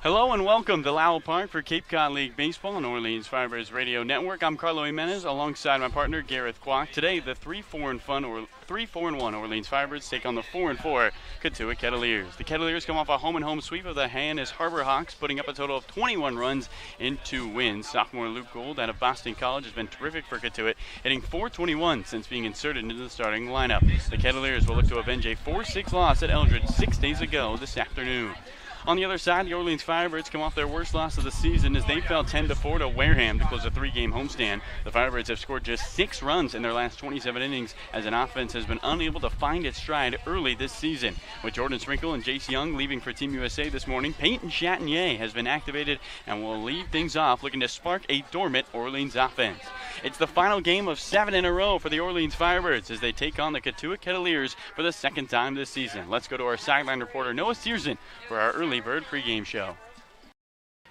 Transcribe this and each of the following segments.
Hello and welcome to Lowell Park for Cape Cod League Baseball on Orleans Firebirds Radio Network. I'm Carlo Jimenez alongside my partner Gareth Kwok. Today, the 3-4-1 Orleans Firebirds take on the 4-4 Cotuit Kettleers. The Kettleers come off a home-and-home sweep of the Hyannis Harbor Hawks, putting up a total of 21 runs in 2 wins. Sophomore Luke Gould out of Boston College has been terrific for Cotuit, hitting .421 since being inserted into the starting lineup. The Kettleers will look to avenge a 4-6 loss at Eldred 6 days ago this afternoon. On the other side, the Orleans Firebirds come off their worst loss of the season as they fell 10-4 to Wareham to close a 3-game homestand. The Firebirds have scored just 6 runs in their last 27 innings as an offense has been unable to find its stride early this season. With Jordan Sprinkle and Jace Young leaving for Team USA this morning, Peyton Chatinier has been activated and will lead things off, looking to spark a dormant Orleans offense. It's the final game of 7 in a row for the Orleans Firebirds as they take on the Cotuit Kettleers for the second time this season. Let's go to our sideline reporter Noah Searson for our early bird pregame show.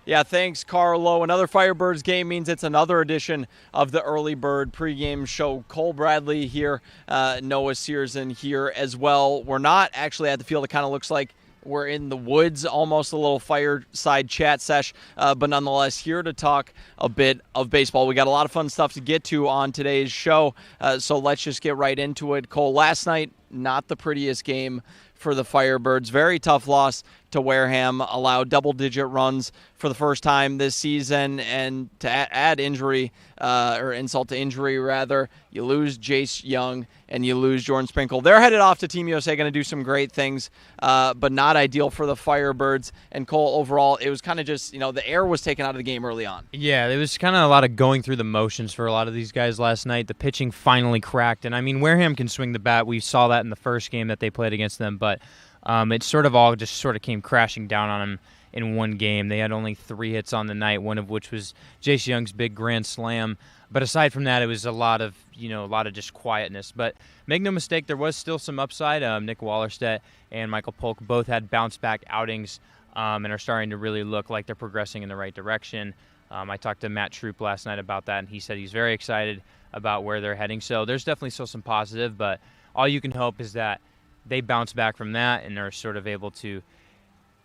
Yeah, thanks, Carlo. Another Firebirds game means it's another edition of the Early Bird pregame show. Cole Bradley here, Noah Searson here as well. We're not actually at the field. It kind of looks like we're in the woods, almost a little fireside chat sesh, but nonetheless here to talk a bit of baseball. We got a lot of fun stuff to get to on today's show, so let's just get right into it. Cole, last night, not the prettiest game for the Firebirds. Very tough loss to Wareham, allowed double-digit runs for the first time this season, and to add injury, or insult to injury rather, you lose Jace Young and you lose Jordan Sprinkle. They're headed off to Team USA, going to do some great things, but not ideal for the Firebirds. And Cole, overall, it was kind of just, the air was taken out of the game early on. Yeah, there was kind of a lot of going through the motions for a lot of these guys last night. The pitching finally cracked, and I mean, Wareham can swing the bat. We saw that in the first game that they played against them, but it sort of all just sort of came crashing down on them in one game. They had only 3 hits on the night, one of which was Jace Young's big grand slam. But aside from that, it was a lot of just quietness. But make no mistake, there was still some upside. Nick Wallerstedt and Michael Polk both had bounce-back outings and are starting to really look like they're progressing in the right direction. I talked to Matt Troop last night about that, and he said he's very excited about where they're heading. So there's definitely still some positive, but all you can hope is that they bounce back from that and are sort of able to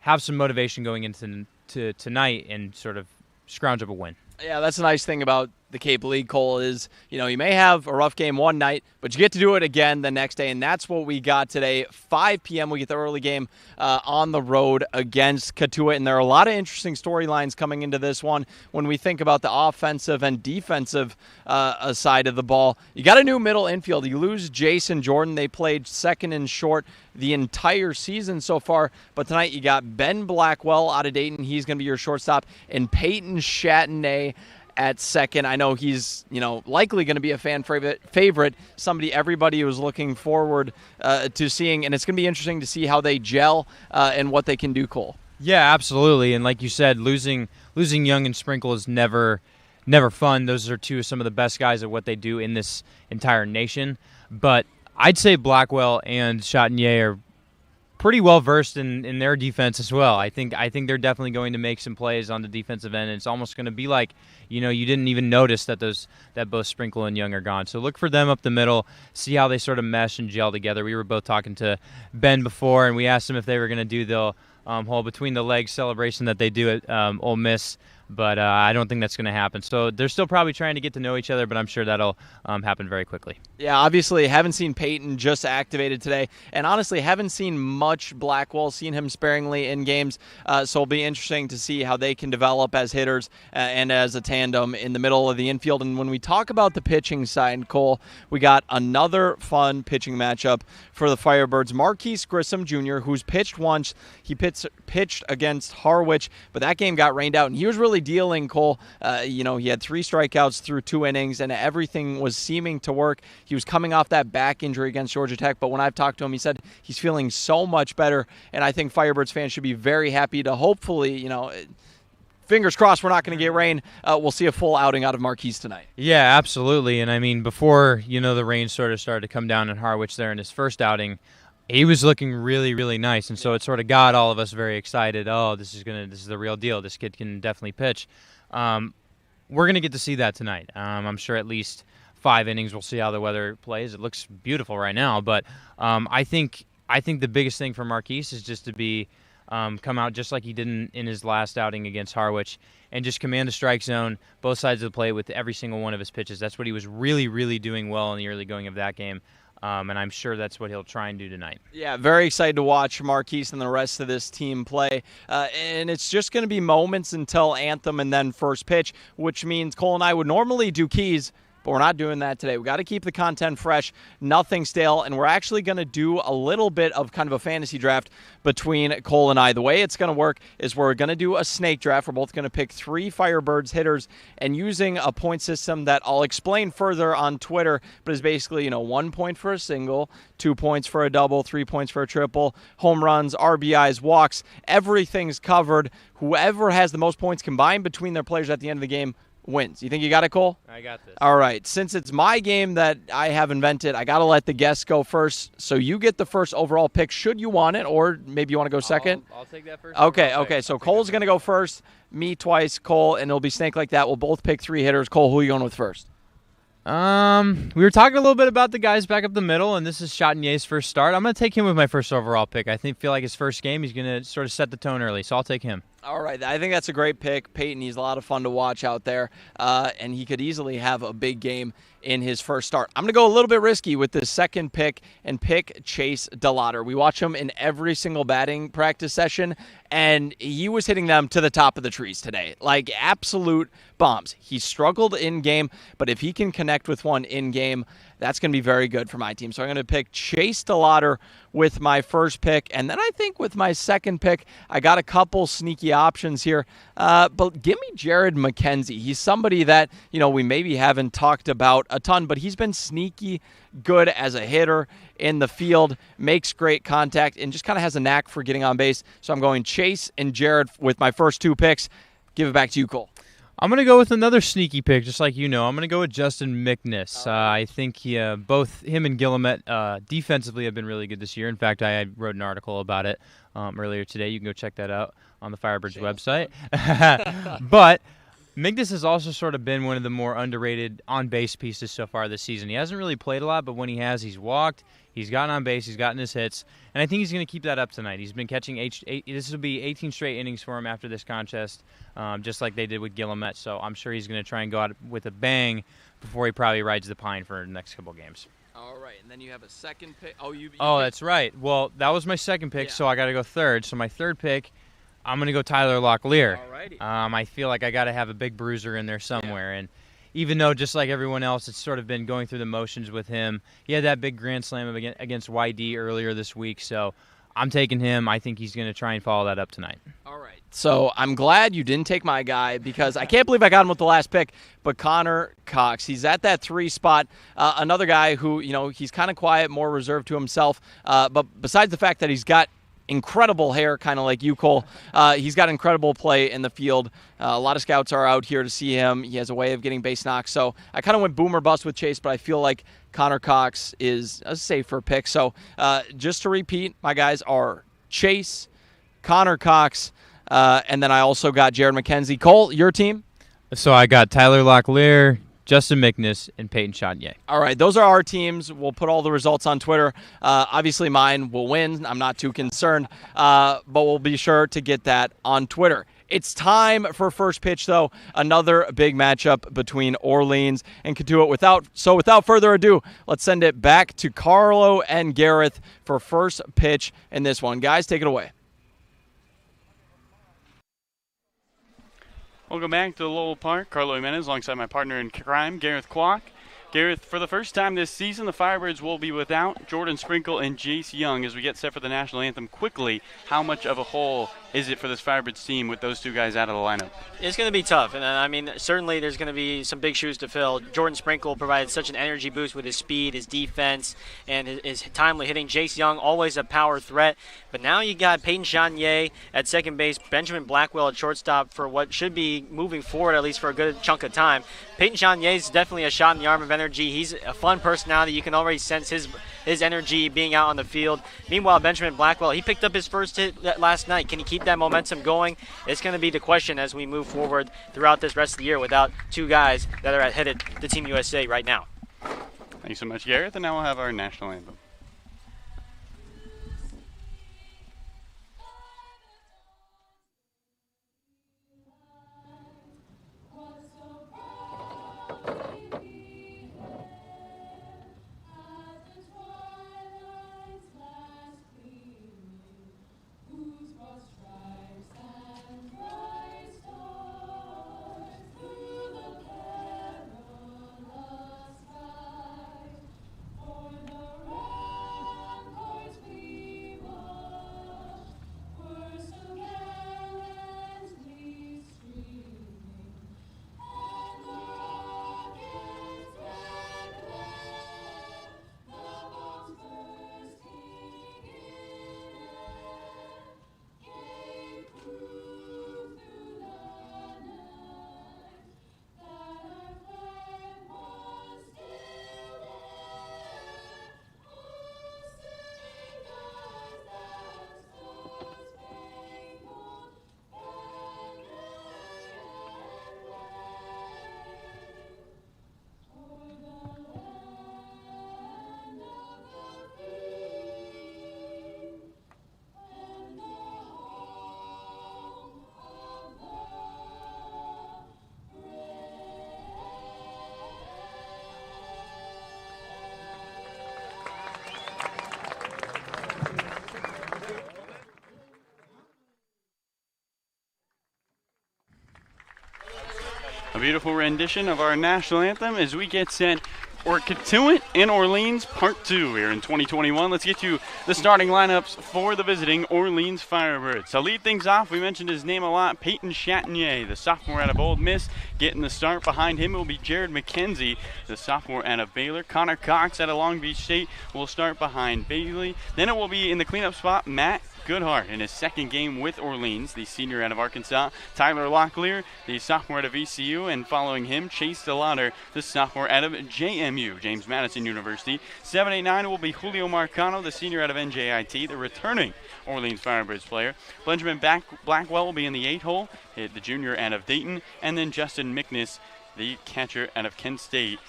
have some motivation going into tonight and sort of scrounge up a win. Yeah, that's a nice thing about the Cape League, Cole, is, you may have a rough game one night, but you get to do it again the next day, and that's what we got today. 5 p.m., we get the early game on the road against Cotuit, and there are a lot of interesting storylines coming into this one when we think about the offensive and defensive side of the ball. You got a new middle infield. You lose Jason Jordan. They played second and short the entire season so far, but tonight you got Ben Blackwell out of Dayton. He's going to be your shortstop, and Peyton Chatinier at second. I know he's, likely going to be a fan favorite, somebody everybody was looking forward to seeing, and it's going to be interesting to see how they gel and what they can do, Cole. Yeah, absolutely. And like you said, losing Young and Sprinkle is never fun. Those are two of some of the best guys at what they do in this entire nation. But I'd say Blackwell and Chatinier are pretty well versed in their defense as well. I think they're definitely going to make some plays on the defensive end. And it's almost going to be like, you didn't even notice that both Sprinkle and Young are gone. So look for them up the middle, see how they sort of mesh and gel together. We were both talking to Ben before, and we asked them if they were going to do the whole between the legs celebration that they do at Ole Miss. But I don't think that's going to happen. So they're still probably trying to get to know each other, but I'm sure that'll happen very quickly. Yeah, obviously haven't seen Peyton just activated today, and honestly haven't seen much Blackwell, seen him sparingly in games, so it'll be interesting to see how they can develop as hitters and as a tandem in the middle of the infield. And when we talk about the pitching side, Cole, we got another fun pitching matchup for the Firebirds. Marquise Grissom Jr., who's pitched once, he pitched against Harwich, but that game got rained out, and he was really dealing, Cole. He had 3 strikeouts through 2 innings, and everything was seeming to work. He was coming off that back injury against Georgia Tech, but when I've talked to him, he said he's feeling so much better, and I think Firebirds fans should be very happy to hopefully, fingers crossed we're not going to get rain. We'll see a full outing out of Marquise tonight. Yeah, absolutely. And I mean, before, the rain sort of started to come down in Harwich there in his first outing, he was looking really, really nice, and so it sort of got all of us very excited. Oh, this is the real deal. This kid can definitely pitch. We're gonna get to see that tonight. I'm sure at least 5 innings. We'll see how the weather plays. It looks beautiful right now, but I think the biggest thing for Marquise is just to be come out just like he did in his last outing against Harwich, and just command the strike zone, both sides of the plate with every single one of his pitches. That's what he was really, really doing well in the early going of that game. And I'm sure that's what he'll try and do tonight. Yeah, very excited to watch Marquise and the rest of this team play. And it's just going to be moments until anthem and then first pitch, which means Cole and I would normally do keys, but we're not doing that today. We got to keep the content fresh, nothing stale, and we're actually going to do a little bit of kind of a fantasy draft between Cole and I. The way it's going to work is we're going to do a snake draft. We're both going to pick 3 Firebirds hitters, and using a point system that I'll explain further on Twitter, but is basically, 1 point for a single, 2 points for a double, 3 points for a triple, home runs, RBIs, walks, everything's covered. Whoever has the most points combined between their players at the end of the game wins. You think you got it, Cole? I got this. All right. Since it's my game that I have invented, I got to let the guests go first. So you get the first overall pick should you want it, or maybe you want to go second. I'll take that first. Okay. So Cole's going to go first, me twice, Cole, and it'll be snake like that. We'll both pick 3 hitters. Cole, who are you going with first? We were talking a little bit about the guys back up the middle, and this is Chatagner's first start. I'm going to take him with my first overall pick. I feel like his first game, he's going to sort of set the tone early, so I'll take him. All right, I think that's a great pick. Peyton, he's a lot of fun to watch out there, and he could easily have a big game in his first start. I'm going to go a little bit risky with this second pick and pick Chase DeLauter. We watch him in every single batting practice session, and he was hitting them to the top of the trees today. Like absolute bombs. He struggled in game, but if he can connect with one in game, that's going to be very good for my team. So I'm going to pick Chase DeLauter with my first pick. And then I think with my second pick, I got a couple sneaky options here. But give me Jared McKenzie. He's somebody that, we maybe haven't talked about a ton, but he's been sneaky good as a hitter in the field, makes great contact, and just kind of has a knack for getting on base. So I'm going Chase and Jared with my first 2 picks. Give it back to you, Cole. I'm going to go with another sneaky pick, just like I'm going to go with Justin McNiss. I think both him and Guillemette defensively have been really good this year. In fact, I wrote an article about it earlier today. You can go check that out on the Firebirds website. But McNiss has also sort of been one of the more underrated on-base pieces so far this season. He hasn't really played a lot, but when he has, he's walked, he's gotten on base, he's gotten his hits, and I think he's going to keep that up tonight. He's been catching this will be 18 straight innings for him after this contest, just like they did with Guillemette, so I'm sure he's going to try and go out with a bang before he probably rides the pine for the next couple games. All right, and then you have a second pick. That's right. Well, that was my second pick, so I got to go third. So my third pick, I'm going to go Tyler Locklear. I feel like I got to have a big bruiser in there somewhere. And even though, just like everyone else, it's sort of been going through the motions with him, he had that big grand slam against YD earlier this week. So I'm taking him. I think he's going to try and follow that up tonight. All right. So I'm glad you didn't take my guy because I can't believe I got him with the last pick, but Connor Cox. He's at that 3 spot. Another guy who, he's kind of quiet, more reserved to himself. But besides the fact that he's got incredible hair, kind of like you, Cole. He's got incredible play in the field. A lot of scouts are out here to see him. He has a way of getting base knocks. So I kind of went boom or bust with Chase, but I feel like Connor Cox is a safer pick. So just to repeat, my guys are Chase, Connor Cox, and then I also got Jared McKenzie. Cole, your team? So I got Tyler Locklear, Justin McNiss, and Peyton Chatagner. All right, those are our teams. We'll put all the results on Twitter. Obviously, mine will win. I'm not too concerned, but we'll be sure to get that on Twitter. It's time for first pitch, though. Another big matchup between Orleans and Cotuit. Without further ado, let's send it back to Carlo and Gareth for first pitch in this one. Guys, take it away. Welcome back to Lowell Park. Carlo Jimenez alongside my partner in crime, Gareth Kwok. Gareth, for the first time this season, the Firebirds will be without Jordan Sprinkle and Jace Young as we get set for the national anthem quickly. How much of a hole is it for this Firebirds team with those 2 guys out of the lineup? It's going to be tough, and certainly there's going to be some big shoes to fill. Jordan Sprinkle provided such an energy boost with his speed, his defense, and his timely hitting. Jace Young, always a power threat, but now you got Peyton Chatagner at second base, Benjamin Blackwell at shortstop for what should be moving forward at least for a good chunk of time. Peyton Chatagner is definitely a shot in the arm of energy. He's a fun personality. You can already sense his energy being out on the field. Meanwhile, Benjamin Blackwell, he picked up his first hit last night. Can he keep that momentum going? It's going to be the question as we move forward throughout this rest of the year without 2 guys that are headed to Team USA right now. Thanks so much, Gareth, and now we'll have our national anthem. beautiful rendition of our national anthem as we get set for Cotuit in Orleans Part 2 here in 2021. Let's get you the starting lineups for the visiting Orleans Firebirds. To lead things off, we mentioned his name a lot, Peyton Chatinier, the sophomore out of Old Miss, getting the start. Behind him will be Jared McKenzie, the sophomore out of Baylor. Connor Cox out of Long Beach State will start behind Bailey. Then it will be in the cleanup spot, Matt Goodhart in his second game with Orleans, the senior out of Arkansas. Tyler Locklear, the sophomore out of ECU, and following him, Chase DeLauter, the sophomore out of JMU, James Madison University. 7-8-9 will be Julio Marcano, the senior out of NJIT, the returning Orleans Firebirds player. Benjamin Blackwell will be in the 8-hole, the junior out of Dayton, and then Justin Mickness, the catcher out of Kent State,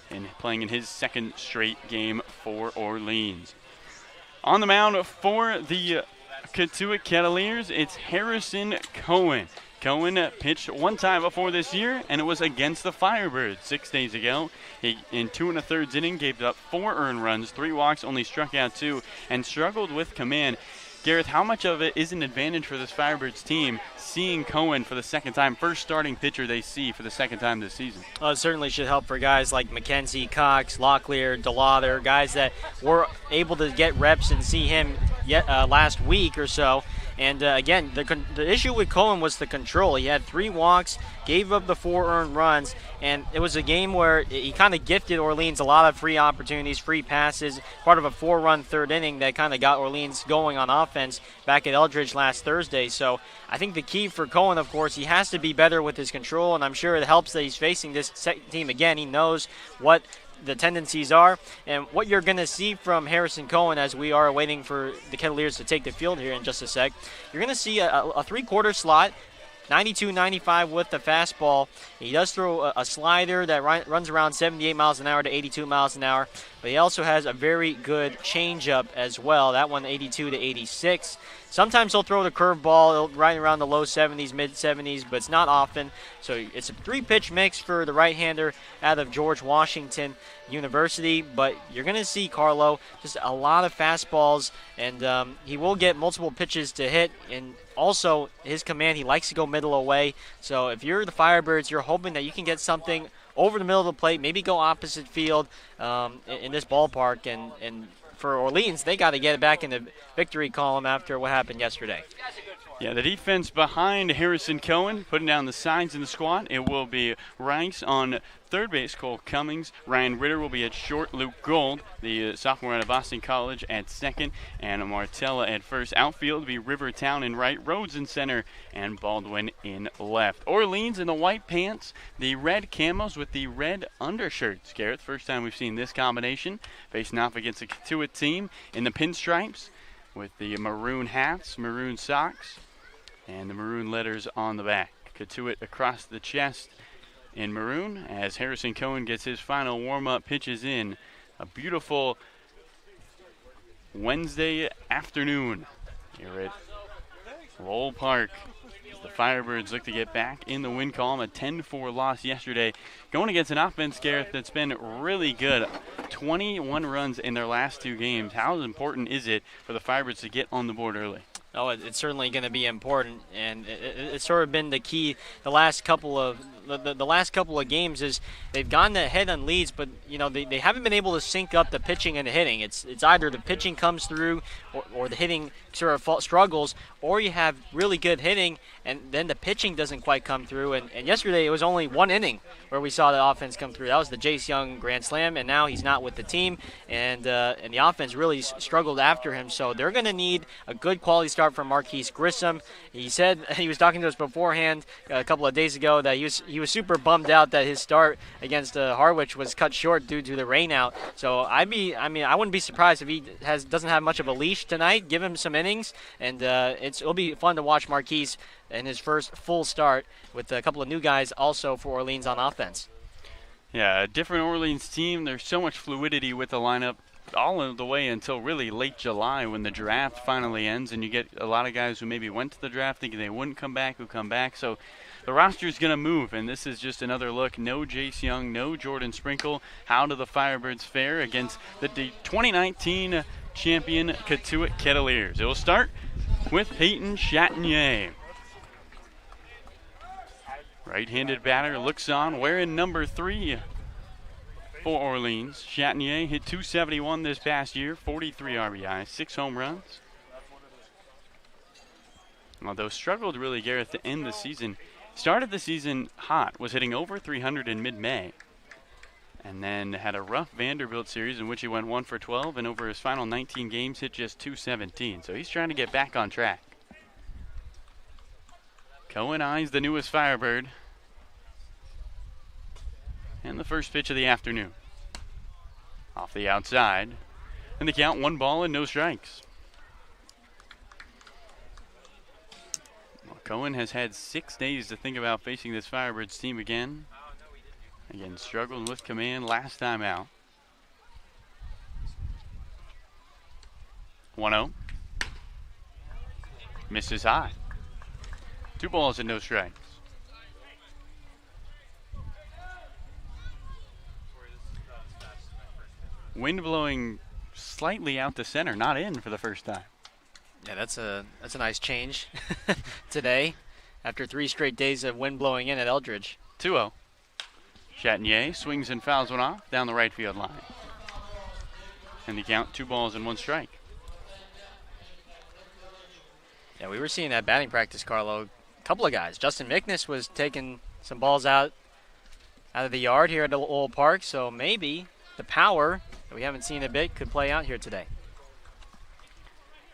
and playing in his second straight game for Orleans. On the mound for the Cotuit Kettleers, it's Harrison Cohen. Cohen pitched one time before this year, and it was against the Firebirds 6 days ago. He, in 2 1/3 inning, gave up 4 earned runs, 3 walks, only struck out 2, and struggled with command. Gareth, how much of it is an advantage for this Firebirds team seeing Cohen for the second time, first starting pitcher they see for the second time this season? Well, it certainly should help for guys like McKenzie, Cox, Locklear, DeLauter, guys that were able to get reps and see him last week or so. And again, the issue with Cohen was the control. He had 3 walks, gave up the 4 earned runs, and it was a game where he kind of gifted Orleans a lot of free opportunities, free passes, part of a 4-run third inning that kind of got Orleans going on offense back at Eldridge last Thursday. So I think the key for Cohen, of course, he has to be better with his control, and I'm sure it helps that he's facing this team again. He knows what the tendencies are, and what you're going to see from Harrison Cohen as we are waiting for the Kettleers to take the field here in just a sec. You're going to see a 3-quarter slot, 92-95 with the fastball. He does throw a slider that runs around 78 miles an hour to 82 miles an hour, but he also has a very good changeup as well. That one 82 to 86. Sometimes he'll throw the curveball right around the low 70s, mid 70s, but it's not often. So it's a 3-pitch mix for the right-hander out of George Washington University. But you're going to see, Carlo, just a lot of fastballs, and he will get multiple pitches to hit. And also, his command, he likes to go middle away. So if you're the Firebirds, you're hoping that you can get something over the middle of the plate, maybe go opposite field in this ballpark, and for Orleans, they got to get it back in the victory column after what happened yesterday. Yeah, the defense behind Harrison Cohen, putting down the signs in the squad. It will be Rice on third base, Cole Cummings. Ryan Ritter will be at short. Luke Gold, the sophomore out of Boston College, at second. And Martella at first. Outfield will be Rivertown in right. Rhodes in center. And Baldwin in left. Orleans in the white pants. The red camos with the red undershirts. Garrett, first time we've seen this combination. Facing off against the Cotuit team in the pinstripes with the maroon hats, maroon socks, and the maroon letters on the back. Cotuit across the chest in maroon as Harrison Cohen gets his final warm-up pitches in. A beautiful Wednesday afternoon here at Lowell Park. The Firebirds look to get back in the win column. A 10-4 loss yesterday. Going against an offense, Gareth, that's been really good. 21 runs in their last 2 games. How important is it for the Firebirds to get on the board early? Oh, it's certainly going to be important, and it's sort of been the key the last couple of games is they've gotten ahead on leads, but they haven't been able to sync up the pitching and the hitting. It's either the pitching comes through or the hitting sort of struggles, or you have really good hitting and then the pitching doesn't quite come through. And yesterday it was only 1 inning where we saw the offense come through. That was the Jace Young grand slam, and now he's not with the team, and the offense really struggled after him. So they're going to need a good quality start from Marquise Grissom. He said he was talking to us beforehand a couple of days ago that he was super bummed out that his start against Harwich was cut short due to the rainout. So I wouldn't be surprised if he doesn't have much of a leash tonight. Give him some innings, and it'll be fun to watch Marquise in his first full start with a couple of new guys also for Orleans on offense. Yeah, a different Orleans team. There's so much fluidity with the lineup all of the way until really late July when the draft finally ends, and you get a lot of guys who maybe went to the draft thinking they wouldn't come back who come back. So the roster is going to move, and this is just another look. No Jace Young, no Jordan Sprinkle. How do the Firebirds fare against the 2019 champion Cotuit Kettleers? It will start with Peyton Chatinier. Right-handed batter looks on, wearing number 3 for Orleans. Chatinier hit .271 this past year, 43 RBIs, 6 home runs. Although struggled really, Gareth, to end the season. Started the season hot, was hitting over 300 in mid-May. And then had a rough Vanderbilt series in which he went 1 for 12, and over his final 19 games hit just .217. So he's trying to get back on track. Cohen eyes the newest Firebird. And the first pitch of the afternoon. Off the outside. And the count 1 ball and no strikes. Well, Cohen has had 6 days to think about facing this Firebirds team again. Again, struggled with command last time out. 1-0. Misses high. 2 balls and no strikes. Wind blowing slightly out to center, not in for the first time. Yeah, that's a nice change today after 3 straight days of wind blowing in at Eldridge. 2-0. Chatinier swings and fouls one off down the right field line. And the count 2 balls and 1 strike. Yeah, we were seeing that batting practice, Carlo. A couple of guys. Justin Mickness was taking some balls out of the yard here at Old Park, so maybe the power that we haven't seen a bit could play out here today.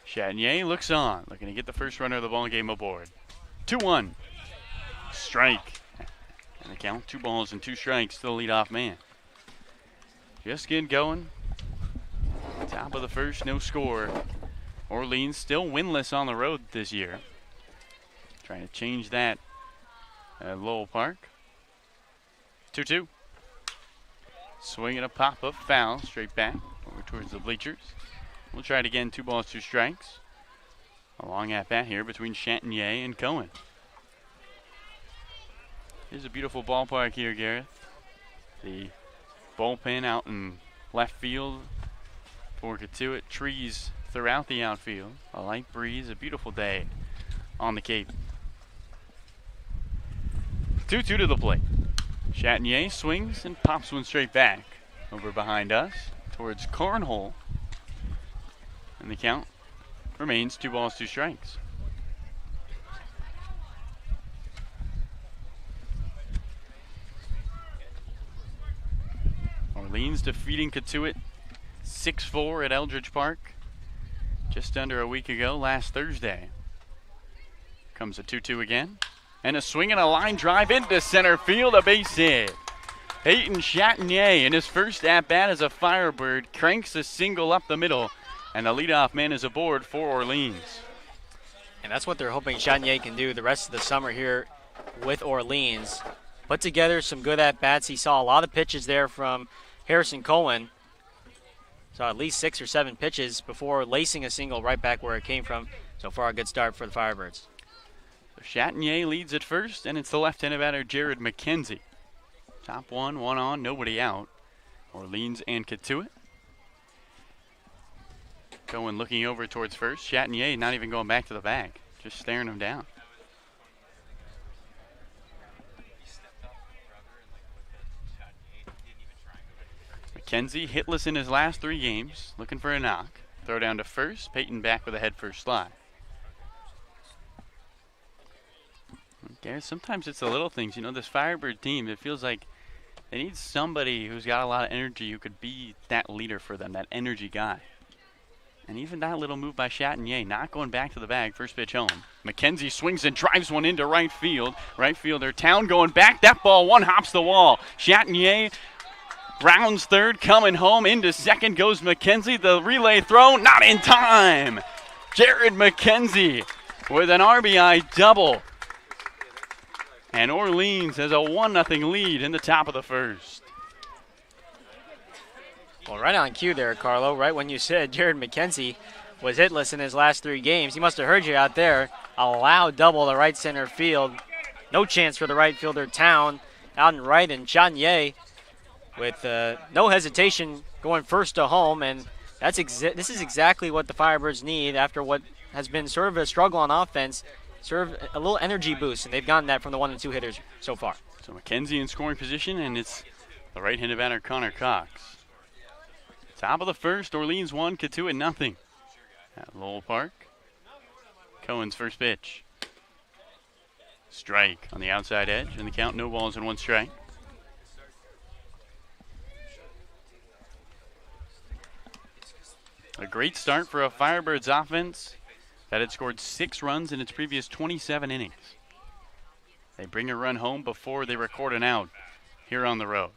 Chatinier looks on, looking to get the first runner of the ball game aboard. 2-1. Strike. And the count 2 balls and 2 strikes to the leadoff man. Just getting going. Top of the first, no score. Orleans still winless on the road this year. Trying to change that at Lowell Park. 2-2. Swing and a pop-up foul straight back over towards the bleachers. We'll try it again, 2 balls, 2 strikes. A long at-bat here between Chatinier and Cohen. Here's a beautiful ballpark here, Gareth. The bullpen out in left field for Cotuit. Trees throughout the outfield. A light breeze, a beautiful day on the Cape. 2-2 to the plate. Chatinier swings and pops one straight back over behind us towards Cornhole. And the count remains 2 balls, 2 strikes. Orleans defeating Cotuit 6-4 at Eldridge Park just under a week ago, last Thursday. Comes a 2-2 again. And a swing and a line drive into center field, a base hit. Peyton Chatinier in his first at-bat as a Firebird cranks a single up the middle, and the leadoff man is aboard for Orleans. And that's what they're hoping Chatinier can do the rest of the summer here with Orleans. Put together some good at-bats. He saw a lot of pitches there from Harrison Cohen. Saw at least 6 or 7 pitches before lacing a single right back where it came from. So far, a good start for the Firebirds. So Chatinier leads at first, and it's the left-handed batter Jared McKenzie. Top 1 on, nobody out. Orleans and Cotuit. Cohen looking over towards first. Chatinier not even going back to the bag, just staring him down. McKenzie hitless in his last 3 games, looking for a knock. Throw down to first. Peyton back with a head-first slide. Gareth, sometimes it's the little things. You know, this Firebird team, it feels like they need somebody who's got a lot of energy who could be that leader for them, that energy guy. And even that little move by Chatinier, not going back to the bag, first pitch home. McKenzie swings and drives one into right field. Right fielder Town going back. That ball one hops the wall. Chatinier rounds third, coming home into second goes McKenzie. The relay throw, not in time. Jared McKenzie with an RBI double. And Orleans has a 1-0 lead in the top of the first. Well, right on cue there, Carlo. Right when you said Jared McKenzie was hitless in his last 3 games, he must have heard you out there. A loud double to right center field. No chance for the right fielder Town out and right, and Chatinier with no hesitation going first to home. And this is exactly what the Firebirds need after what has been sort of a struggle on offense. serve a little energy boost, and they've gotten that from the 1 and 2 hitters so far. So McKenzie in scoring position, and it's the right-handed batter Connor Cox. Top of the first, Orleans 1, Cotuit nothing. At Lowell Park, Cohen's first pitch. Strike on the outside edge, and the count, no balls and 1 strike. A great start for a Firebirds offense that had scored 6 runs in its previous 27 innings. They bring a run home before they record an out here on the road.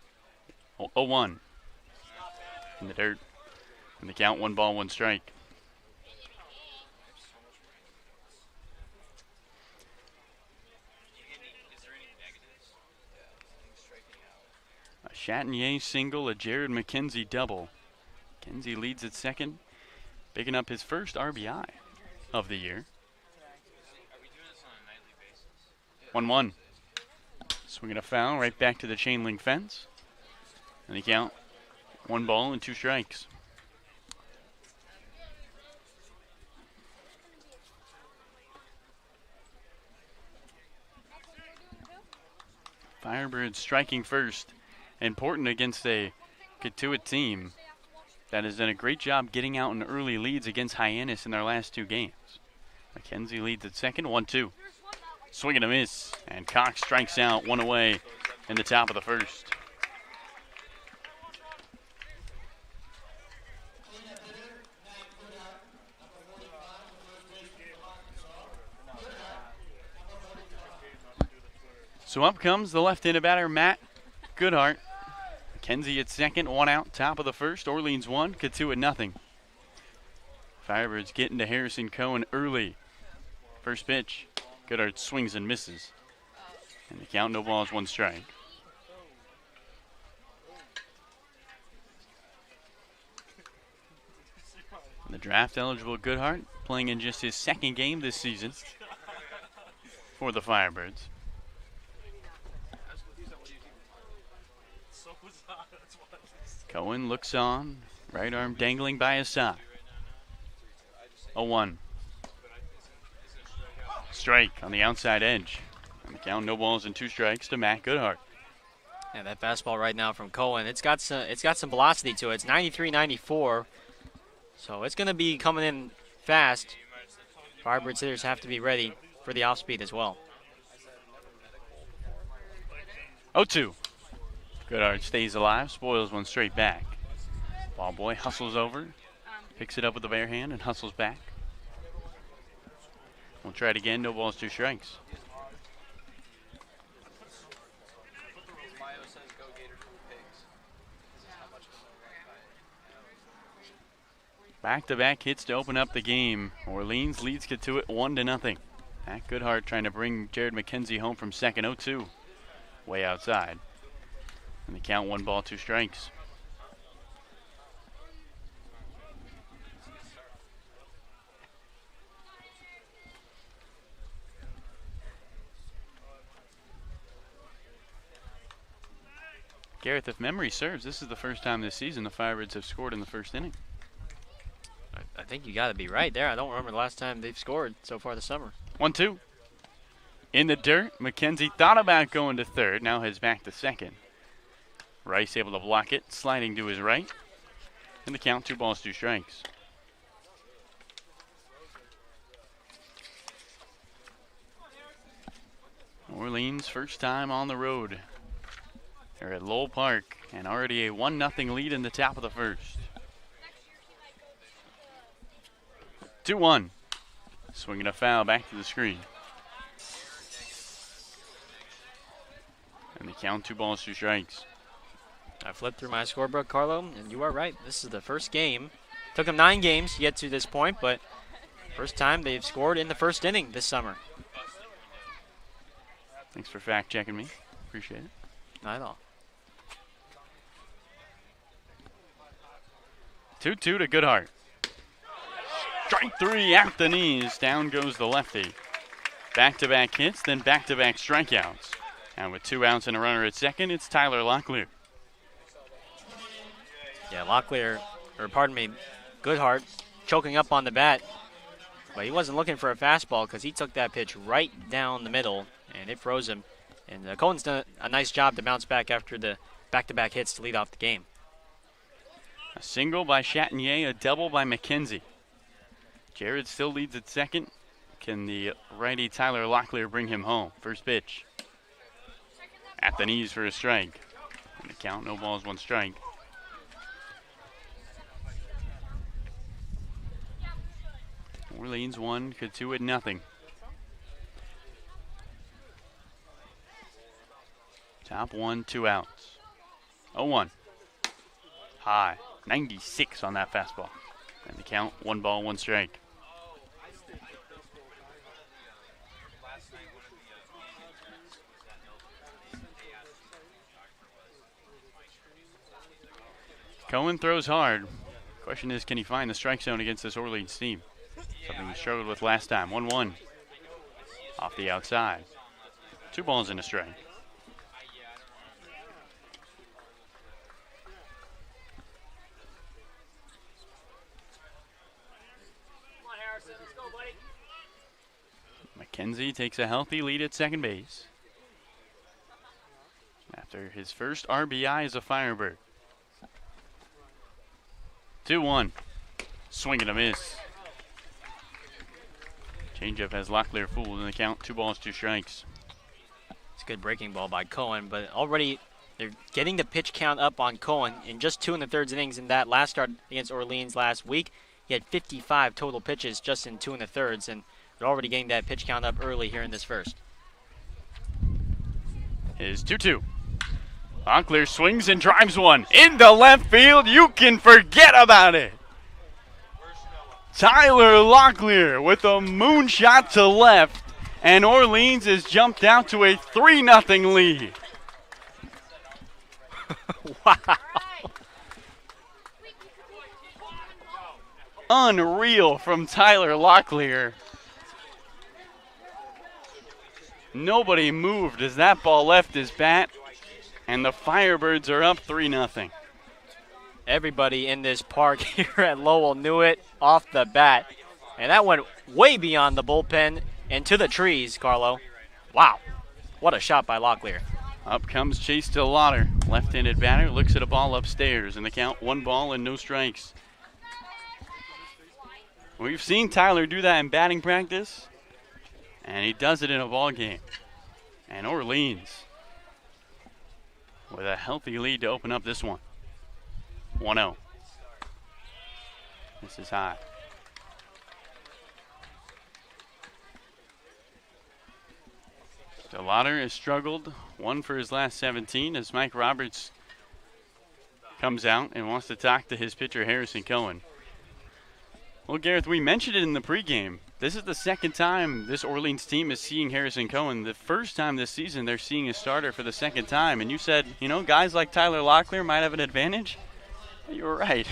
0-1 in the dirt, and the count, 1 ball, 1 strike. A Chatinier single, a Jared McKenzie double. McKenzie leads at second, picking up his first RBI of the year. 1-1. Swinging a foul right back to the chain link fence. And the count, 1 ball and 2 strikes. Firebirds striking first. Important against a Cotuit team that has done a great job getting out in early leads against Hyannis in their last 2 games. McKenzie leads at second, 1-2. Swing and a miss, and Cox strikes out, 1 away in the top of the first. So up comes the left-handed batter, Matt Goodhart. McKenzie at second, 1 out, top of the first. Orleans 1, Cotuit nothing. Firebirds getting to Harrison Cohen early. First pitch, Goodhart swings and misses. And the count, no balls, 1 strike. The draft-eligible Goodhart playing in just his 2nd game this season for the Firebirds. Cohen looks on, right arm dangling by his side. 0-1. Strike on the outside edge. On the count, no balls and 2 strikes to Matt Goodhart. Yeah, that fastball right now from Cohen, it's got some velocity to it. It's 93-94, so it's going to be coming in fast. Firebirds hitters have to be ready for the off speed as well. 0-2. Goodhart stays alive, spoils 1 straight back. Ball boy hustles over, picks it up with the bare hand and hustles back. We'll try it again, no balls, 2 strikes. Back-to-back hits to open up the game. Orleans leads Cotuit 1-0. Matt Goodhart trying to bring Jared McKenzie home from second, 0-2. Way outside. And the count, 1 ball, 2 strikes. Gareth, if memory serves, this is the first time this season the Firebirds have scored in the first inning. I think you got to be right there. I don't remember the last time they've scored so far this summer. 1-2. In the dirt, McKenzie thought about going to third, now heads back to second. Rice able to block it, sliding to his right. And the count, 2 balls, 2 strikes. Orleans first time on the road. They're at Lowell Park and already a 1-0 lead in the top of the first. 2-1. Swinging a foul back to the screen. And the count, 2 balls, 2 strikes. I flipped through my scorebook, Carlo, and you are right. This is the first game. Took them 9 games to get to this point, but first time they've scored in the first inning this summer. Thanks for fact-checking me. Appreciate it. Not at all. 2-2 to Goodhart. Strike 3 at the knees. Down goes the lefty. Back-to-back hits, then back-to-back strikeouts. And with 2 outs and a runner at second, it's Tyler Locklear. Yeah, Locklear, or pardon me, Goodhart choking up on the bat. But he wasn't looking for a fastball because he took that pitch right down the middle, and it froze him. And Cohen's done a nice job to bounce back after the back-to-back hits to lead off the game. A single by Chatinier, a double by McKenzie. Jared still leads at second. Can the righty Tyler Locklear bring him home? First pitch. At the knees for a strike. And the count, no balls, one strike. Orleans 1, Cotuit nothing. Top 1, 2 outs. 0-1. High. 96 on that fastball. And the count, 1 ball, 1 strike. Cohen throws hard. Question is, can he find the strike zone against this Orleans team? Something he struggled with last time. 1-1. Off the outside. 2 balls and a strike. McKenzie takes a healthy lead at second base after his first RBI as a Firebird. 2-1. Swing and a miss. Changeup has Locklear fooled in the count. 2 balls, 2 strikes. It's a good breaking ball by Cohen, but already they're getting the pitch count up on Cohen in just 2 1/3 innings in that last start against Orleans last week. He had 55 total pitches just in 2 1/3, and they're already getting that pitch count up early here in this first. Is 2-2. Locklear swings and drives one into left field. You can forget about it. Tyler Locklear with a moonshot to left, and Orleans has jumped out to a 3-0 lead. Wow. Unreal from Tyler Locklear. Nobody moved as that ball left his bat, and the Firebirds are up 3-0. Everybody in this park here at Lowell knew it off the bat. And that went way beyond the bullpen and to the trees, Carlo. Wow. What a shot by Locklear. Up comes Chase DeLauter. Left-handed batter looks at a ball upstairs, and the count 1 ball and no strikes. We've seen Tyler do that in batting practice, and he does it in a ball game. And Orleans with a healthy lead to open up this one. 1-0. This is high. DeLauter has struggled, 1 for his last 17, as Mike Roberts comes out and wants to talk to his pitcher Harrison Cohen. Well, Gareth, we mentioned it in the pregame. This is the second time this Orleans team is seeing Harrison Cohen. The first time this season they're seeing a starter for the second time. And you said, you know, guys like Tyler Locklear might have an advantage. You were right.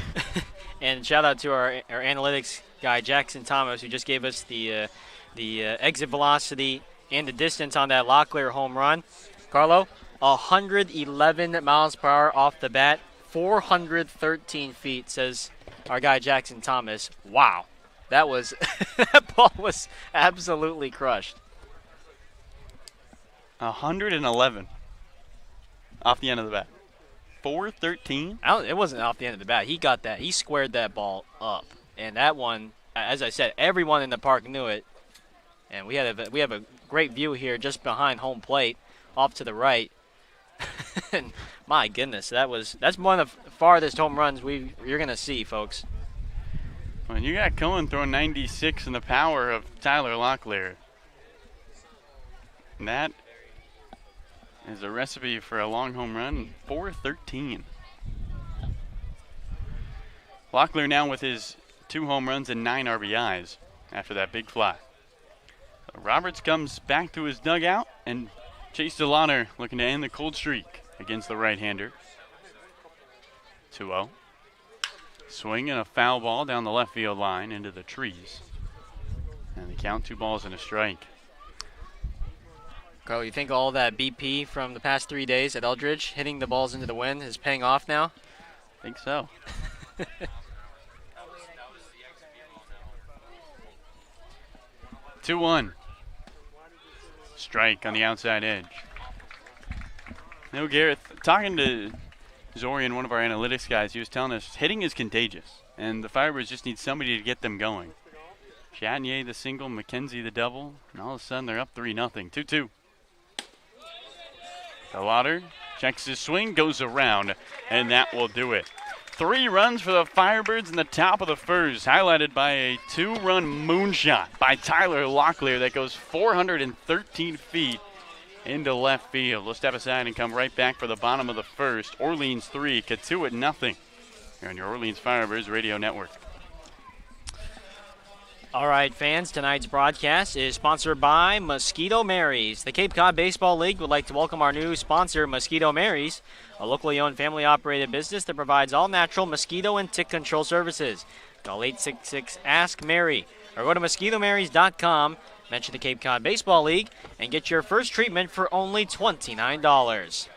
And shout out to our analytics guy, Jackson Thomas, who just gave us the exit velocity and the distance on that Locklear home run. Carlo, 111 miles per hour off the bat, 413 feet, says our guy Jackson Thomas. Wow. That was that ball was absolutely crushed. 111 off the end of the bat. 413? It wasn't off the end of the bat. He got that. He squared that ball up. And that one, as I said, everyone in the park knew it. And we have a great view here just behind home plate, off to the right. And my goodness, that's one of the farthest home runs you're gonna see, folks. When you got Cohen throwing 96 in the power of Tyler Locklear, that is a recipe for a long home run. 413. Locklear now with his 2 home runs and 9 RBIs after that big fly. Roberts comes back to his dugout, and Chase DeLauter looking to end the cold streak against the right-hander. 2-0. Swing and a foul ball down the left field line into the trees. And the count 2 balls and a strike. Carl, you think all that BP from the past 3 days at Eldridge, hitting the balls into the wind, is paying off now? I think so. 2-1. Strike on the outside edge. No, Gareth, talking to Zorian, one of our analytics guys, he was telling us hitting is contagious, and the Firebirds just need somebody to get them going. Chatinier the single, McKenzie the double, and all of a sudden they're up 3-0. 2-2. DeLauter checks his swing, goes around, and that will do it. 3 runs for the Firebirds in the top of the first, highlighted by a 2-run moonshot by Tyler Locklear that goes 413 feet into left field. We'll step aside and come right back for the bottom of the first. Orleans 3, Cotuit 0. Here on your Orleans Firebirds Radio Network. All right, fans, tonight's broadcast is sponsored by Mosquito Mary's. The Cape Cod Baseball League would like to welcome our new sponsor, Mosquito Mary's, a locally owned, family-operated business that provides all-natural mosquito and tick control services. Call 866-ASK-MARY or go to mosquitomarys.com, mention the Cape Cod Baseball League, and get your first treatment for only $29.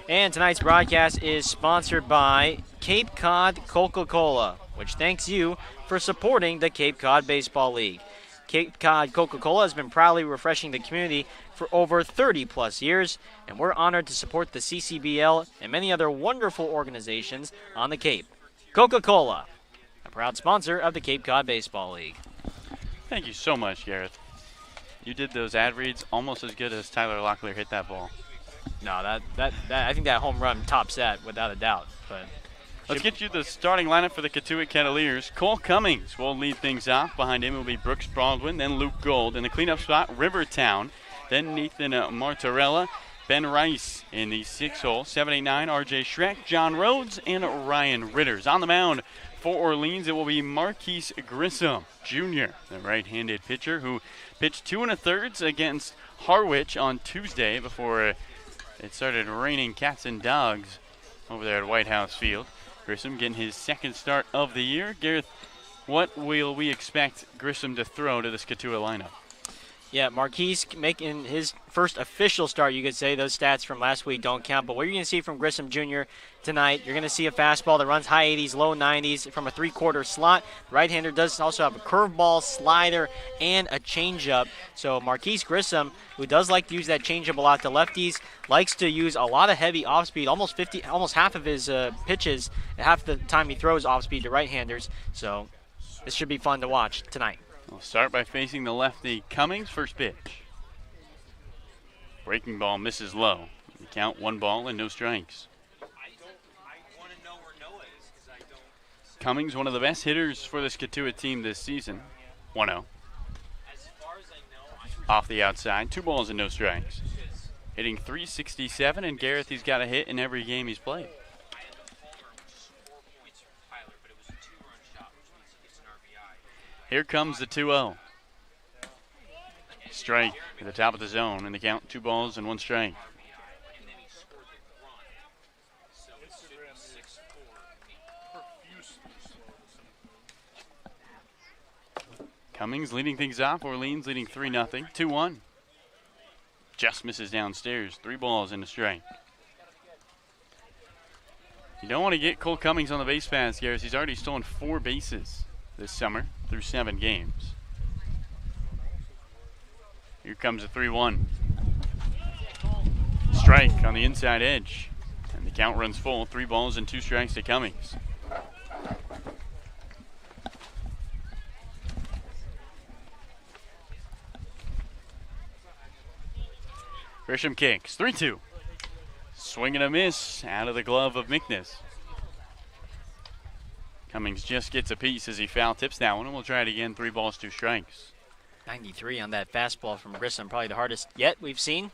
And tonight's broadcast is sponsored by Cape Cod Coca-Cola, which thanks you for supporting the Cape Cod Baseball League. Cape Cod Coca-Cola has been proudly refreshing the community for over 30-plus years, and we're honored to support the CCBL and many other wonderful organizations on the Cape. Coca-Cola, a proud sponsor of the Cape Cod Baseball League. Thank you so much, Gareth. You did those ad reads almost as good as Tyler Locklear hit that ball. No, I think that home run tops that without a doubt. But let's get you the starting lineup for the Cotuit Kettleers. Cole Cummings will lead things off. Behind him will be Brooks Baldwin, then Luke Gold. In the cleanup spot, Rivertown, then Nathan Martorella, Ben Rice in the 6-hole, 7-8-9, R.J. Schreck, John Rhodes, and Ryan Ritters. On the mound for Orleans, it will be Marquise Grissom, Jr., the right-handed pitcher who pitched 2 1/3 against Harwich on Tuesday before it started raining cats and dogs over there at White House Field. Grissom getting his second start of the year. Gareth, what will we expect Grissom to throw to this Cotuit lineup? Yeah, Marquise making his first official start, you could say. Those stats from last week don't count. But what you're going to see from Grissom Jr. tonight, you're going to see a fastball that runs high 80s, low 90s from a 3/4 slot. Right-hander does also have a curveball, slider, and a changeup. So Marquise Grissom, who does like to use that changeup a lot to lefties, likes to use a lot of heavy off-speed. Almost half of his pitches, half the time he throws off-speed to right-handers. So this should be fun to watch tonight. We'll start by facing the lefty Cummings. First pitch. Breaking ball misses low. The count 1 ball and no strikes. Cummings, one of the best hitters for this Cotuit team this season. 1-0. Off the outside, 2 balls and no strikes. Hitting .367, and Gareth, he's got a hit in every game he's played. Here comes the 2-0. Strike at the top of the zone, and the count 2 balls and 1 strike. Cummings leading things off. Orleans leading 3-0. 2-1. Just misses downstairs. 3 balls and a strike. You don't want to get Cole Cummings on the base paths, Gareth. He's already stolen 4 bases this summer through 7 games. Here comes a 3-1. Strike on the inside edge. And the count runs full. 3 balls and 2 strikes to Cummings. Grisham kicks. 3-2. Swing and a miss out of the glove of Mickness. Cummings just gets a piece as he foul tips that one, and we'll try it again. 3 balls, 2 strikes. 93 on that fastball from Grissom, probably the hardest yet we've seen.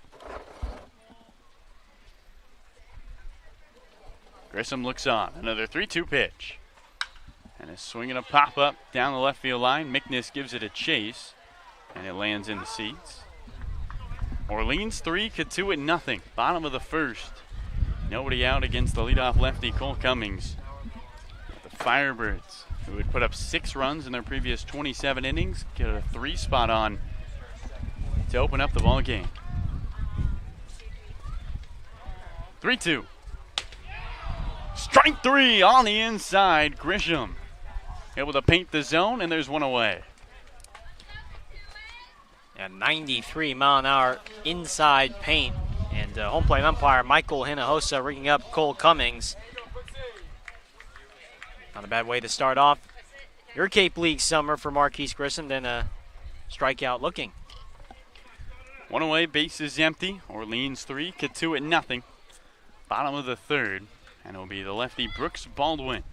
Grissom looks on. Another 3-2 pitch. And a swing and a pop-up down the left field line. Mickness gives it a chase, and it lands in the seats. Orleans 3, Cotuit 0. Bottom of the first. Nobody out against the leadoff lefty, Cole Cummings. The Firebirds, who had put up 6 runs in their previous 27 innings, get a 3 spot on to open up the ball game. 3-2. Strike 3 on the inside. Grisham able to paint the zone, and there's 1 away. At 93 mile an hour inside paint. And home plate umpire Michael Hinojosa ringing up Cole Cummings. Not a bad way to start off your Cape League summer for Marquise Grissom, then a strikeout looking. One away, bases empty. Orleans 3, Cotuit nothing. Bottom of the third, and it'll be the lefty Brooks Baldwin.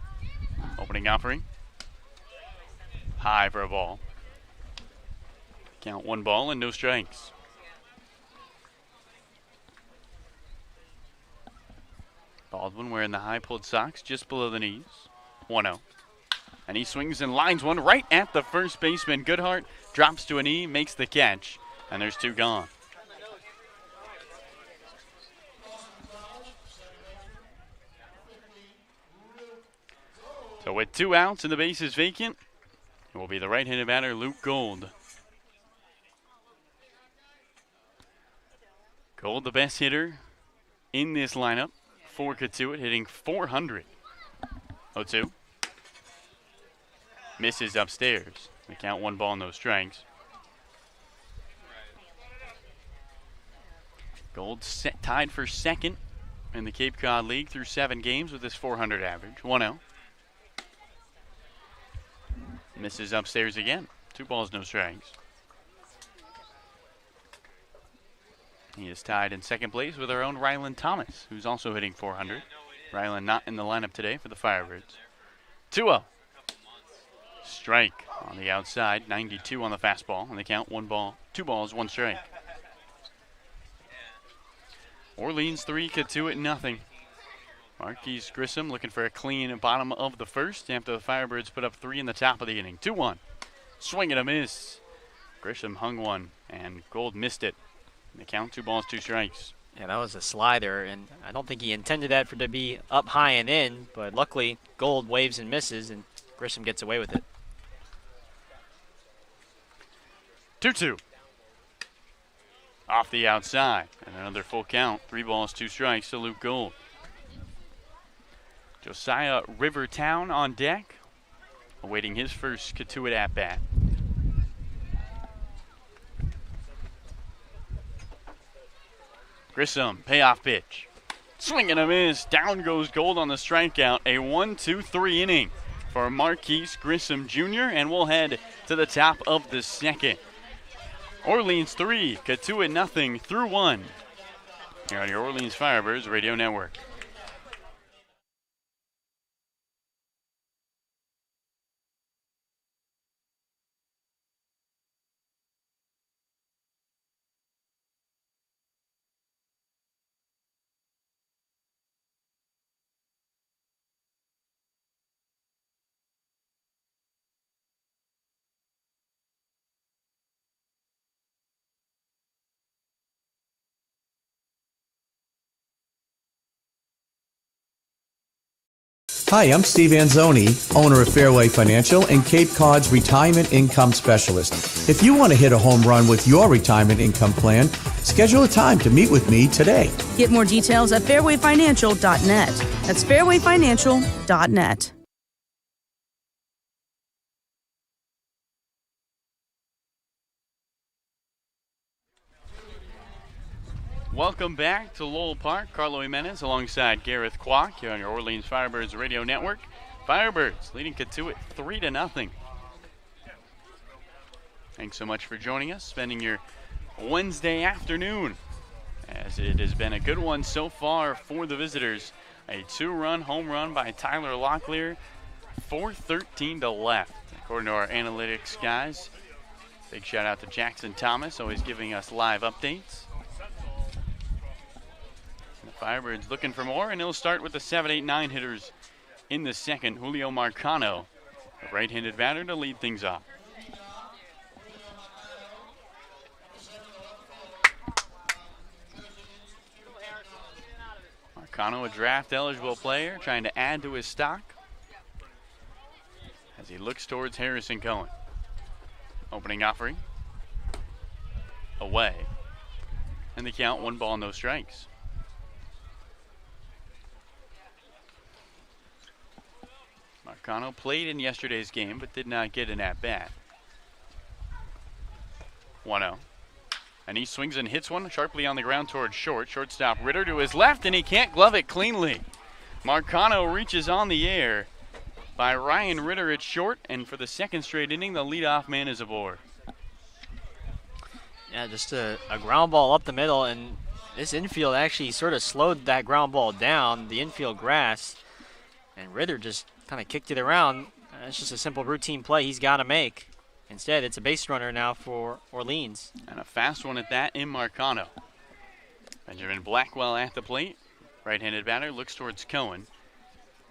Opening offering. High for a ball. Count 1 ball and no strikes. Baldwin wearing the high pulled socks just below the knees. 1-0. And he swings and lines one right at the first baseman. Goodhart drops to a knee, makes the catch, and there's 2 gone. So with 2 outs and the bases vacant, it will be the right-handed batter Luke Gold. Gold, the best hitter in this lineup for Cotuit, hitting .400. 0-2. Misses upstairs. We count 1 ball, no strikes. Gold tied for second in the Cape Cod League through 7 games with his .400 average. 1-0. Misses upstairs again. 2 balls, no strikes. He is tied in second place with our own Ryland Thomas, who's also hitting .400. Ryland not in the lineup today for the Firebirds. 2-0. Strike on the outside. 92 on the fastball. And they count 1 ball, 2 balls, 1 strike. Orleans 3, Cotuit nothing. Marquise Grissom looking for a clean bottom of the first after the Firebirds put up 3 in the top of the inning. 2-1. Swing and a miss. Grissom hung one, and Gold missed it. They count 2 balls, 2 strikes. Yeah, that was a slider, and I don't think he intended that for it to be up high and in, but luckily Gold waves and misses, and Grissom gets away with it. 2-2. Off the outside, and another full count. 3 balls, 2 strikes to Luke Gold. Josiah Rivertown on deck, awaiting his first Cotuit at-bat. Grissom, payoff pitch. Swing and a miss. Down goes Gold on the strikeout. A 1-2-3 inning for Marquise Grissom Jr., and we'll head to the top of the second. Orleans 3, Cotuit nothing through 1. Here on your Orleans Firebirds Radio Network. Hi, I'm Steve Anzoni, owner of Fairway Financial and Cape Cod's Retirement Income Specialist. If you want to hit a home run with your retirement income plan, schedule a time to meet with me today. Get more details at fairwayfinancial.net. That's fairwayfinancial.net. Welcome back to Lowell Park. Carlo Jimenez alongside Gareth Kwok here on your Orleans Firebirds Radio Network. Firebirds leading Cotuit 3-0. Thanks so much for joining us, spending your Wednesday afternoon, as it has been a good one so far for the visitors. A 2-run home run by Tyler Locklear, 4:13 to left, according to our analytics guys. Big shout out to Jackson Thomas, always giving us live updates. Firebirds looking for more, and it'll start with the 7, 8, 9 hitters in the second. Julio Marcano, the right-handed batter, to lead things off. Marcano, a draft-eligible player, trying to add to his stock as he looks towards Harrison Cohen. Opening offering. Away. And the count, 1 ball, no strikes. Marcano played in yesterday's game but did not get an at-bat. 1-0. And he swings and hits one sharply on the ground towards short. Shortstop Ritter to his left, and he can't glove it cleanly. Marcano reaches on the air by Ryan Ritter at short, and for the second straight inning, the leadoff man is aboard. Yeah, just a ground ball up the middle, and this infield actually sort of slowed that ground ball down, the infield grass, and Ritter just kind of kicked it around. It's just a simple routine play he's got to make. Instead, it's a base runner now for Orleans. And a fast one at that in Marcano. Benjamin Blackwell at the plate. Right-handed batter looks towards Cohen.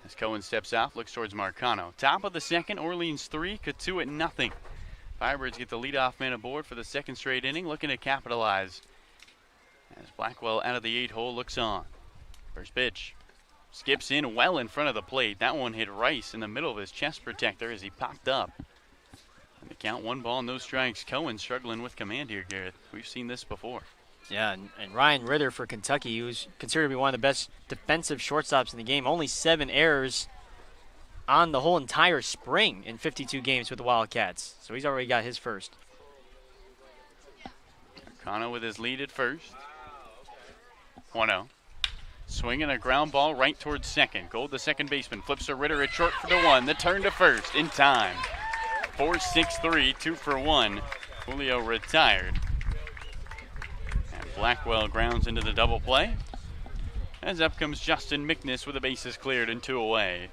As Cohen steps off, looks towards Marcano. Top of the second, Orleans 3, Cotuit nothing. Firebirds get the leadoff man aboard for the second straight inning, looking to capitalize. As Blackwell out of the 8-hole looks on. First pitch. Skips in well in front of the plate. That one hit Rice in the middle of his chest protector as he popped up. And the count, 1 ball, no strikes. Cohen struggling with command here, Garrett. We've seen this before. Yeah, and Ryan Ritter for Kentucky, who's considered to be one of the best defensive shortstops in the game. Only 7 errors on the whole entire spring in 52 games with the Wildcats. So he's already got his first. Marcano with his lead at first. 1-0. Swinging a ground ball right towards second. Gold, the second baseman, flips to Ritter at short for the 1. The turn to first in time. 4-6-3, 2 for 1. Julio retired. And Blackwell grounds into the double play. As up comes Justin McNiss with the bases cleared and 2 away.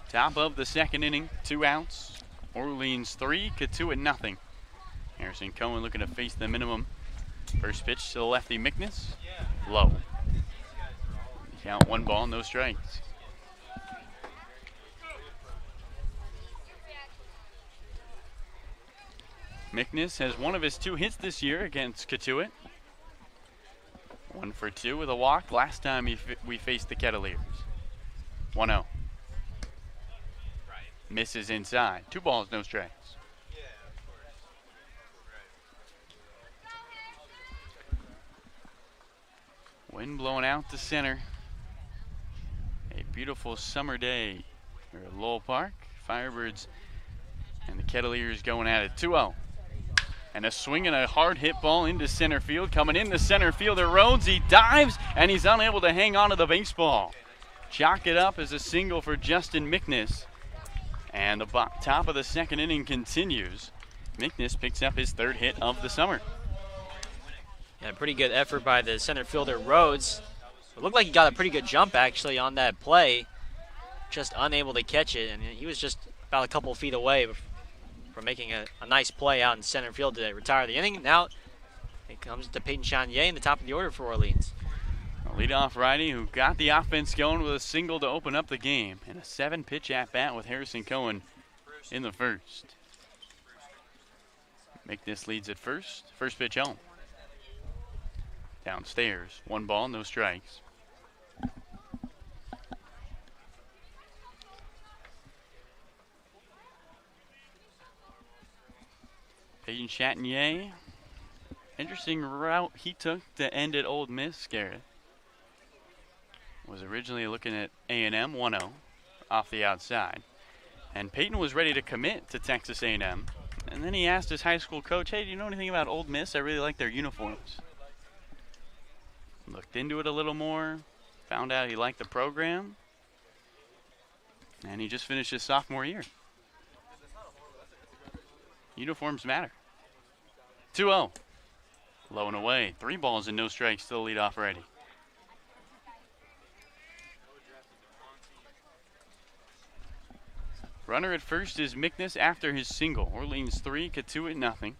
Top of the second inning, 2 outs. Orleans 3, Cotuit nothing. Harrison Cohen looking to face the minimum. First pitch to the lefty McNiss. Low. Count, 1 ball, no strikes. McNiss has one of his 2 hits this year against Cotuit. 1 for 2 with a walk last time we faced the Kettleers. 1-0. Misses inside. 2 balls, no strikes. Wind blowing out to center. A beautiful summer day here at Lowell Park. Firebirds and the Kettleers going at it. 2-0. And a swing and a hard hit ball into center field. Coming into center fielder Rhodes. He dives and he's unable to hang on to the baseball. Chalk it up as a single for Justin McNiss. And the top of the second inning continues. McNiss picks up his 3rd hit of the summer. Yeah, pretty good effort by the center fielder Rhodes. It looked like he got a pretty good jump actually on that play. Just unable to catch it, and he was just about a couple feet away from making a nice play out in center field to retire the inning. Now it comes to Peyton Chanier in the top of the order for Orleans. A leadoff righty who got the offense going with a single to open up the game. And a 7-pitch at-bat with Harrison Cohen in the first. McNiss leads at first. First pitch home. Downstairs. 1 ball, no strikes. Peyton Chanier. Interesting route he took to end at Ole Miss, Garrett. Was originally looking at A&M, 1-0 off the outside. And Peyton was ready to commit to Texas A&M. And then he asked his high school coach, hey, do you know anything about Ole Miss? I really like their uniforms. Looked into it a little more, found out he liked the program, and he just finished his sophomore year. Uniforms matter. 2-0. Low and away. 3 balls and no strikes, still leadoff righty. Runner at first is McNiss after his single. Orleans 3, Cotuit nothing.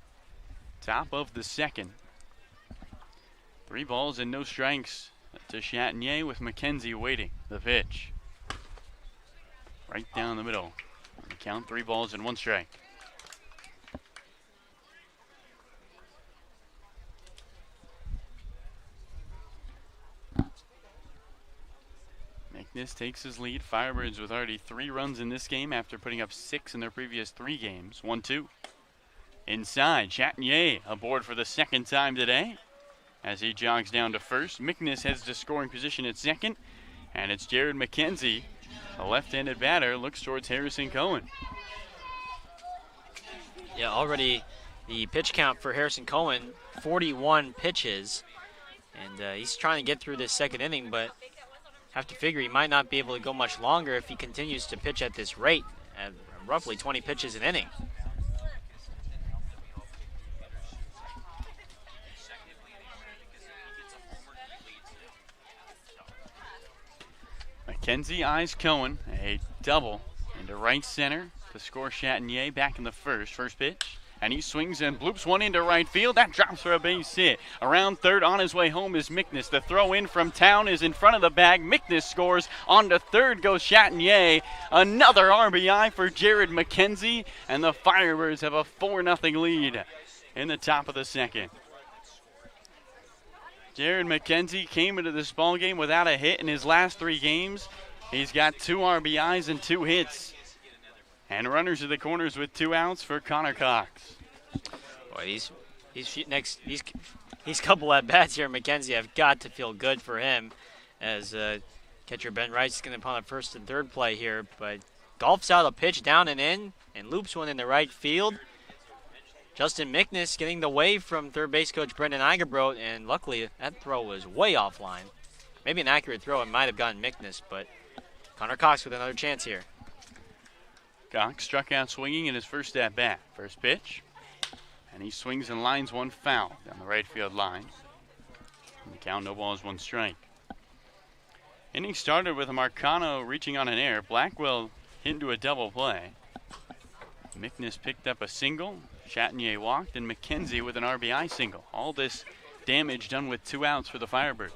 Top of the second. 3 balls and no strikes to Chanier with McKenzie waiting. The pitch. Right down the middle. On the count, 3 balls and 1 strike. McNiss takes his lead. Firebirds with already 3 runs in this game after putting up 6 in their previous 3 games. 1-2. Inside, Chanier aboard for the 2nd time today. As he jogs down to first, McNiss heads to scoring position at second. And it's Jared McKenzie The left-handed batter looks towards Harrison Cohen. Yeah, already the pitch count for Harrison Cohen, 41 pitches. And he's trying to get through this second inning, but have to figure he might not be able to go much longer if he continues to pitch at this rate, at roughly 20 pitches an inning. McKenzie eyes Cohen, a double into right center to score Chatinier back in the first pitch. And he swings and bloops one into right field. That drops for a base hit. Around third on his way home is Mickness. The throw in from Town is in front of the bag. Mickness scores. On to third goes Chatinier. Another RBI for Jared McKenzie. And the Firebirds have a 4-0 lead in the top of the second. Jared McKenzie came into this ballgame without a hit in his last 3 games. He's got 2 RBIs and 2 hits. And runners to the corners with 2 outs for Connor Cox. Boy, these couple at bats here, McKenzie, have got to feel good for him, as catcher Ben Wright's going to punt a first and third play here, but golfs out a pitch down and in, and loops one in the right field. Justin Mickness getting the wave from third base coach Brendan Eigebrot, and luckily that throw was way offline. Maybe an accurate throw, it might have gotten Mickness, but Connor Cox with another chance here. Cox struck out swinging in his first at-bat. First pitch, and he swings and lines one foul down the right field line. And the count, no balls, 1 strike. Inning started with Marcano reaching on an error. Blackwell hit into a double play. Mickness picked up a single. Chatinier walked, and McKenzie with an RBI single. All this damage done with 2 outs for the Firebirds.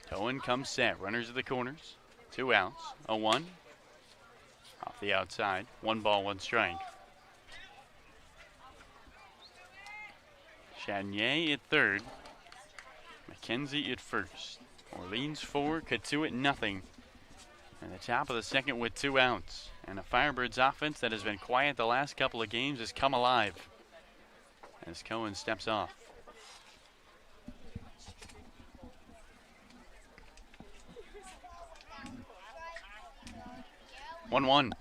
Cohen comes set. Runners at the corners. 2 outs. 0-1. Off the outside. 1 ball, 1 strike. Chatinier at third. McKenzie at first. Orleans 4, Cotuit nothing. And the top of the second with 2 outs. And a Firebirds offense that has been quiet the last couple of games has come alive as Cohen steps off. One.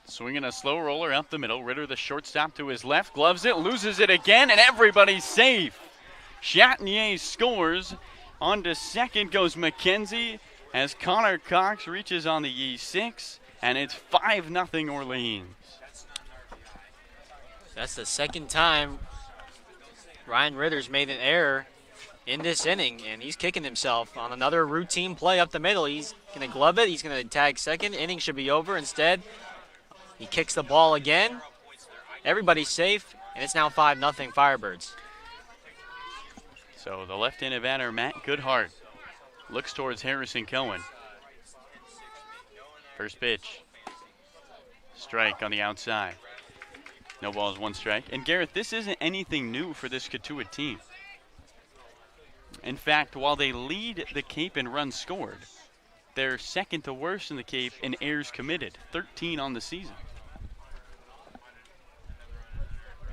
Swinging a slow roller up the middle. Ritter, the shortstop, to his left. Gloves it, loses it again, and everybody's safe. Chatinier scores. On to second goes McKenzie as Connor Cox reaches on the E6, and it's 5-0 Orleans. That's the second time Ryan Ritter's made an error in this inning, and he's kicking himself on another routine play up the middle. He's going to glove it. He's going to tag second. Inning should be over. Instead, he kicks the ball again. Everybody's safe, and it's now 5-0 Firebirds. So the left-handed batter, Matt Goodhart, looks towards Harrison Cohen. First pitch. Strike on the outside. No balls, 1 strike. And Garrett, this isn't anything new for this Cotuit team. In fact, while they lead the Cape in runs scored, they're second to worst in the Cape in errors committed, 13 on the season.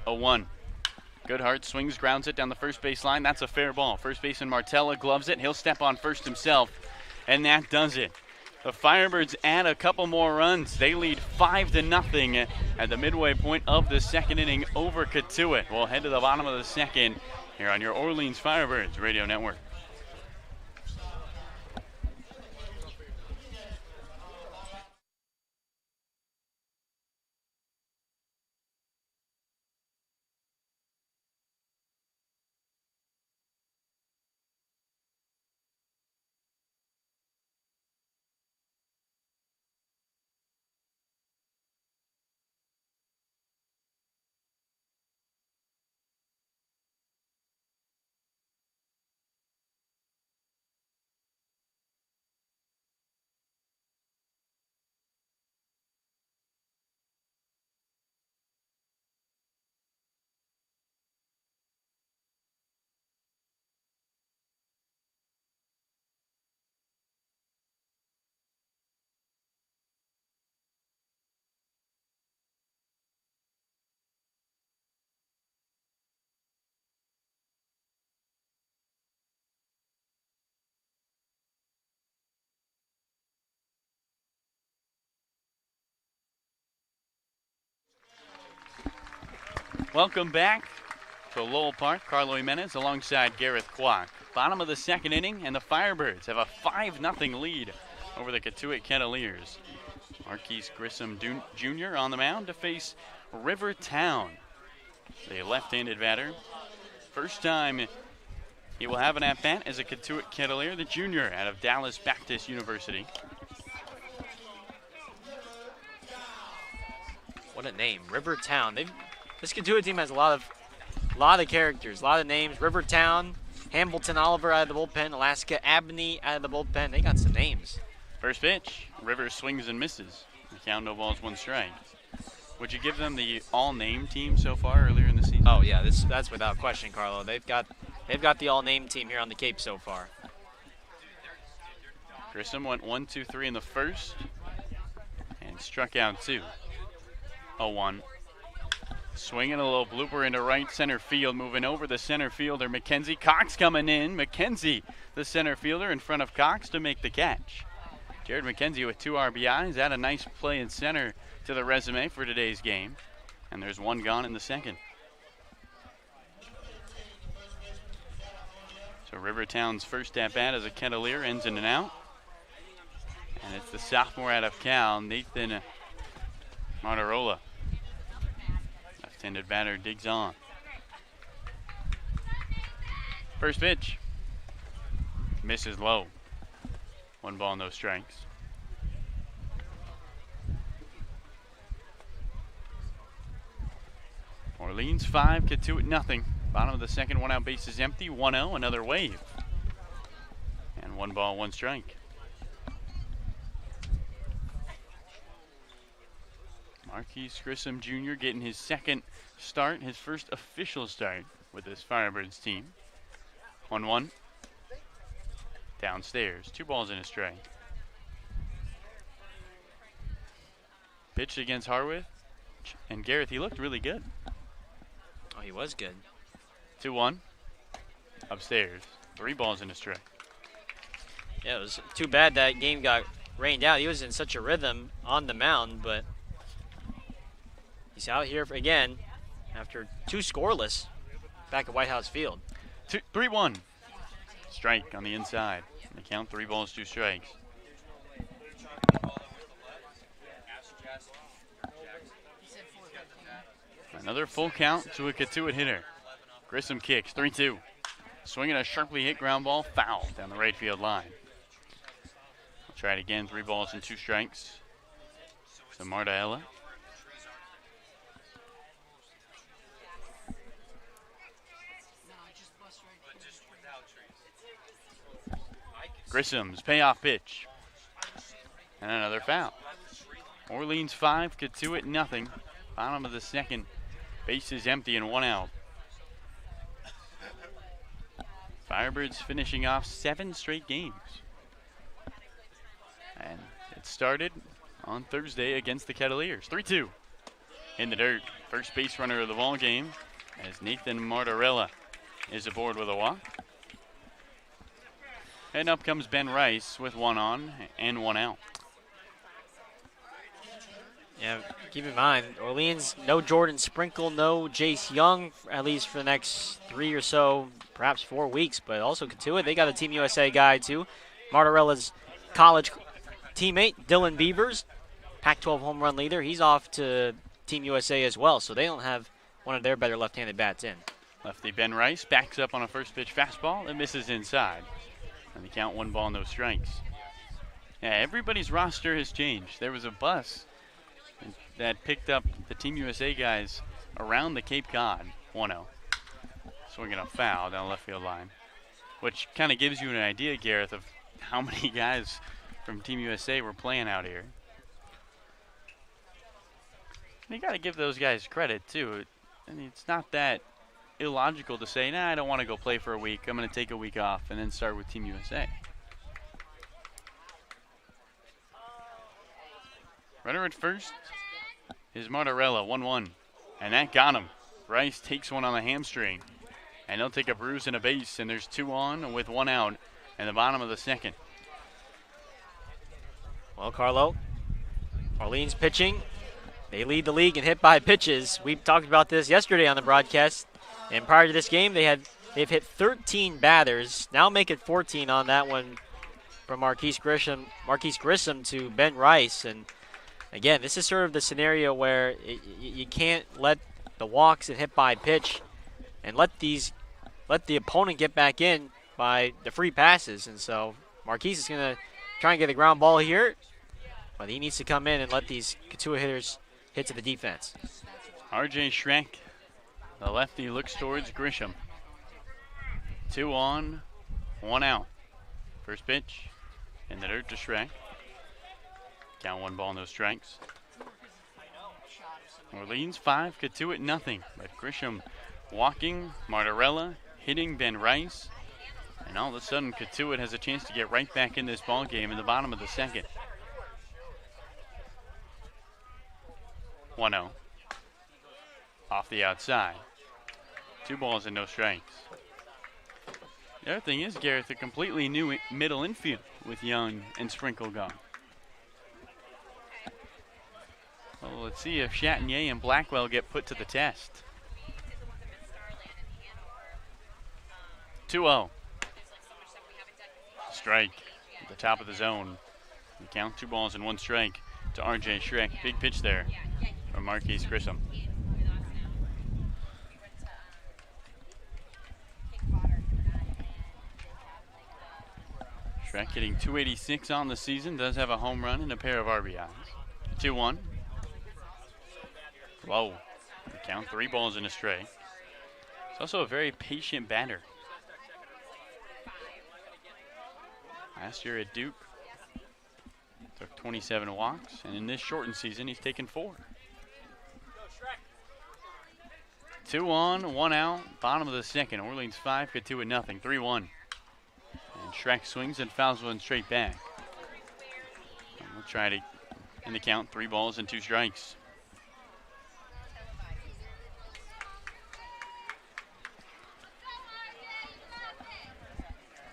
0-1. Goodhart swings, grounds it down the first base line. That's a fair ball. First baseman Martella gloves it. He'll step on first himself, and that does it. The Firebirds add a couple more runs. They lead 5-0 at the midway point of the second inning over Cotuit. We'll head to the bottom of the second here on your Orleans Firebirds Radio Network. Welcome back to Lowell Park. Carlo Jimenez alongside Gareth Kwok. Bottom of the second inning, and the Firebirds have a 5-0 lead over the Cotuit Kettleers. Marquise Grissom Jr. on the mound to face Rivertown, the left-handed batter. First time he will have an at-bat as a Cotuit Kettleer, the junior out of Dallas Baptist University. What a name, Rivertown. This Cotuit team has a lot of characters, a lot of names. Rivertown, Hambleton Oliver out of the bullpen, Alaska Abney out of the bullpen. They got some names. First pitch, Rivers swings and misses. The count, no balls, 1 strike. Would you give them the all-name team so far earlier in the season? Oh yeah, that's without question, Carlo. They've got the all-name team here on the Cape so far. Grissom went 1-2-3 in the first and struck out 2. 0-1. Swinging a little blooper into right center field, moving over the center fielder, Mackenzie Cox coming in. Mackenzie, the center fielder, in front of Cox to make the catch. Jared McKenzie with 2 RBIs. Add a nice play in center to the resume for today's game. And there's 1 gone in the second. So Rivertown's first at-bat as a Kettleer ends in an out. And it's the sophomore out of Cal, Nathan Martarola. Left-handed batter digs on. First pitch. Misses low. 1 ball, no strikes. Orleans 5, Cotuit 0. Bottom of the second, 1 out, base is empty. 1-0, another wave. And 1 ball, 1 strike. Marquise Grissom Jr. getting his second start, his first official start with this Firebirds team. 1-1. Downstairs, 2 balls and a strike. Pitched against Harwith, and Gareth, he looked really good. Oh, he was good. 2-1. Upstairs, 3 balls and a strike. Yeah, it was too bad that game got rained out. He was in such a rhythm on the mound, but he's out here again after 2 scoreless back at White House Field. 3-1. Strike on the inside. The count, 3 balls, 2 strikes. Another full count to a Cotuit hitter. Grissom kicks, 3-2. Swinging a sharply hit ground ball, foul down the right field line. We'll try it again, 3 balls and 2 strikes. So Martaella. Grissom's payoff pitch. And another foul. Orleans 5, Cotuit 0. Bottom of the second. Base is empty and 1 out. Firebirds finishing off 7 straight games. And it started on Thursday against the Kettleers. 3-2. In the dirt. First base runner of the ball game as Nathan Martarella is aboard with a walk. And up comes Ben Rice with 1 on and 1 out. Yeah, keep in mind, Orleans, no Jordan Sprinkle, no Jace Young, at least for the next 3 or so, perhaps 4 weeks. But also Cotuit, they got a Team USA guy too. Martarella's college teammate, Dylan Beavers, Pac-12 home run leader. He's off to Team USA as well, so they don't have one of their better left-handed bats in. Lefty Ben Rice backs up on a first pitch fastball and misses inside. And the count, 1 ball, no strikes. Yeah, everybody's roster has changed. There was a bus that picked up the Team USA guys around the Cape Cod. 1-0. Swinging a foul down the left field line, which kind of gives you an idea, Gareth, of how many guys from Team USA were playing out here. And you got to give those guys credit, too. I mean, it's not that illogical to say, nah, I don't want to go play for a week. I'm going to take a week off and then start with Team USA. Runner at first is Martarella, 1-1. And that got him. Rice takes one on the hamstring. And he'll take a bruise and a base. And there's 2 on with 1 out in the bottom of the second. Well, Carlo, Orleans pitching They lead the league in hit by pitches. We talked about this yesterday on the broadcast. And prior to this game, they've hit 13 batters. Now make it 14 on that one from Marquise Grissom to Ben Rice. And again, this is sort of the scenario where you can't let the walks and hit by pitch and let the opponent get back in by the free passes. And so Marquise is going to try and get a ground ball here, but he needs to come in and let these Cotuit hitters hit to the defense. R.J. Schreck, the lefty, looks towards Grisham. 2 on, 1 out. First pitch in the dirt to Schreck. Count 1 ball, no strikes. Orleans 5, Cotuit nothing. But Grisham walking, Martorella hitting Ben Rice. And all of a sudden, Cotuit has a chance to get right back in this ball game in the bottom of the second. 1-0. Off the outside. 2 balls and no strikes. The other thing is, Gareth, a completely new middle infield with Young and Sprinkle gone. Well, let's see if Chatinier and Blackwell get put to the test. 2-0. Strike at the top of the zone. We count 2 balls and 1 strike to R.J. Schreck. Big pitch there from Marquise Grissom. Schreck hitting .286 on the season. Does have a home run and a pair of RBIs. 2-1. Whoa. We count 3 balls and a strike. He's also a very patient batter. Last year at Duke, took 27 walks, and in this shortened season, he's taken 4. 2 on, 1 out, bottom of the second. Orleans 5, Cotuit nothing, 3-1. And Schreck swings and fouls one straight back. And we'll try to, in the count, 3 balls and 2 strikes.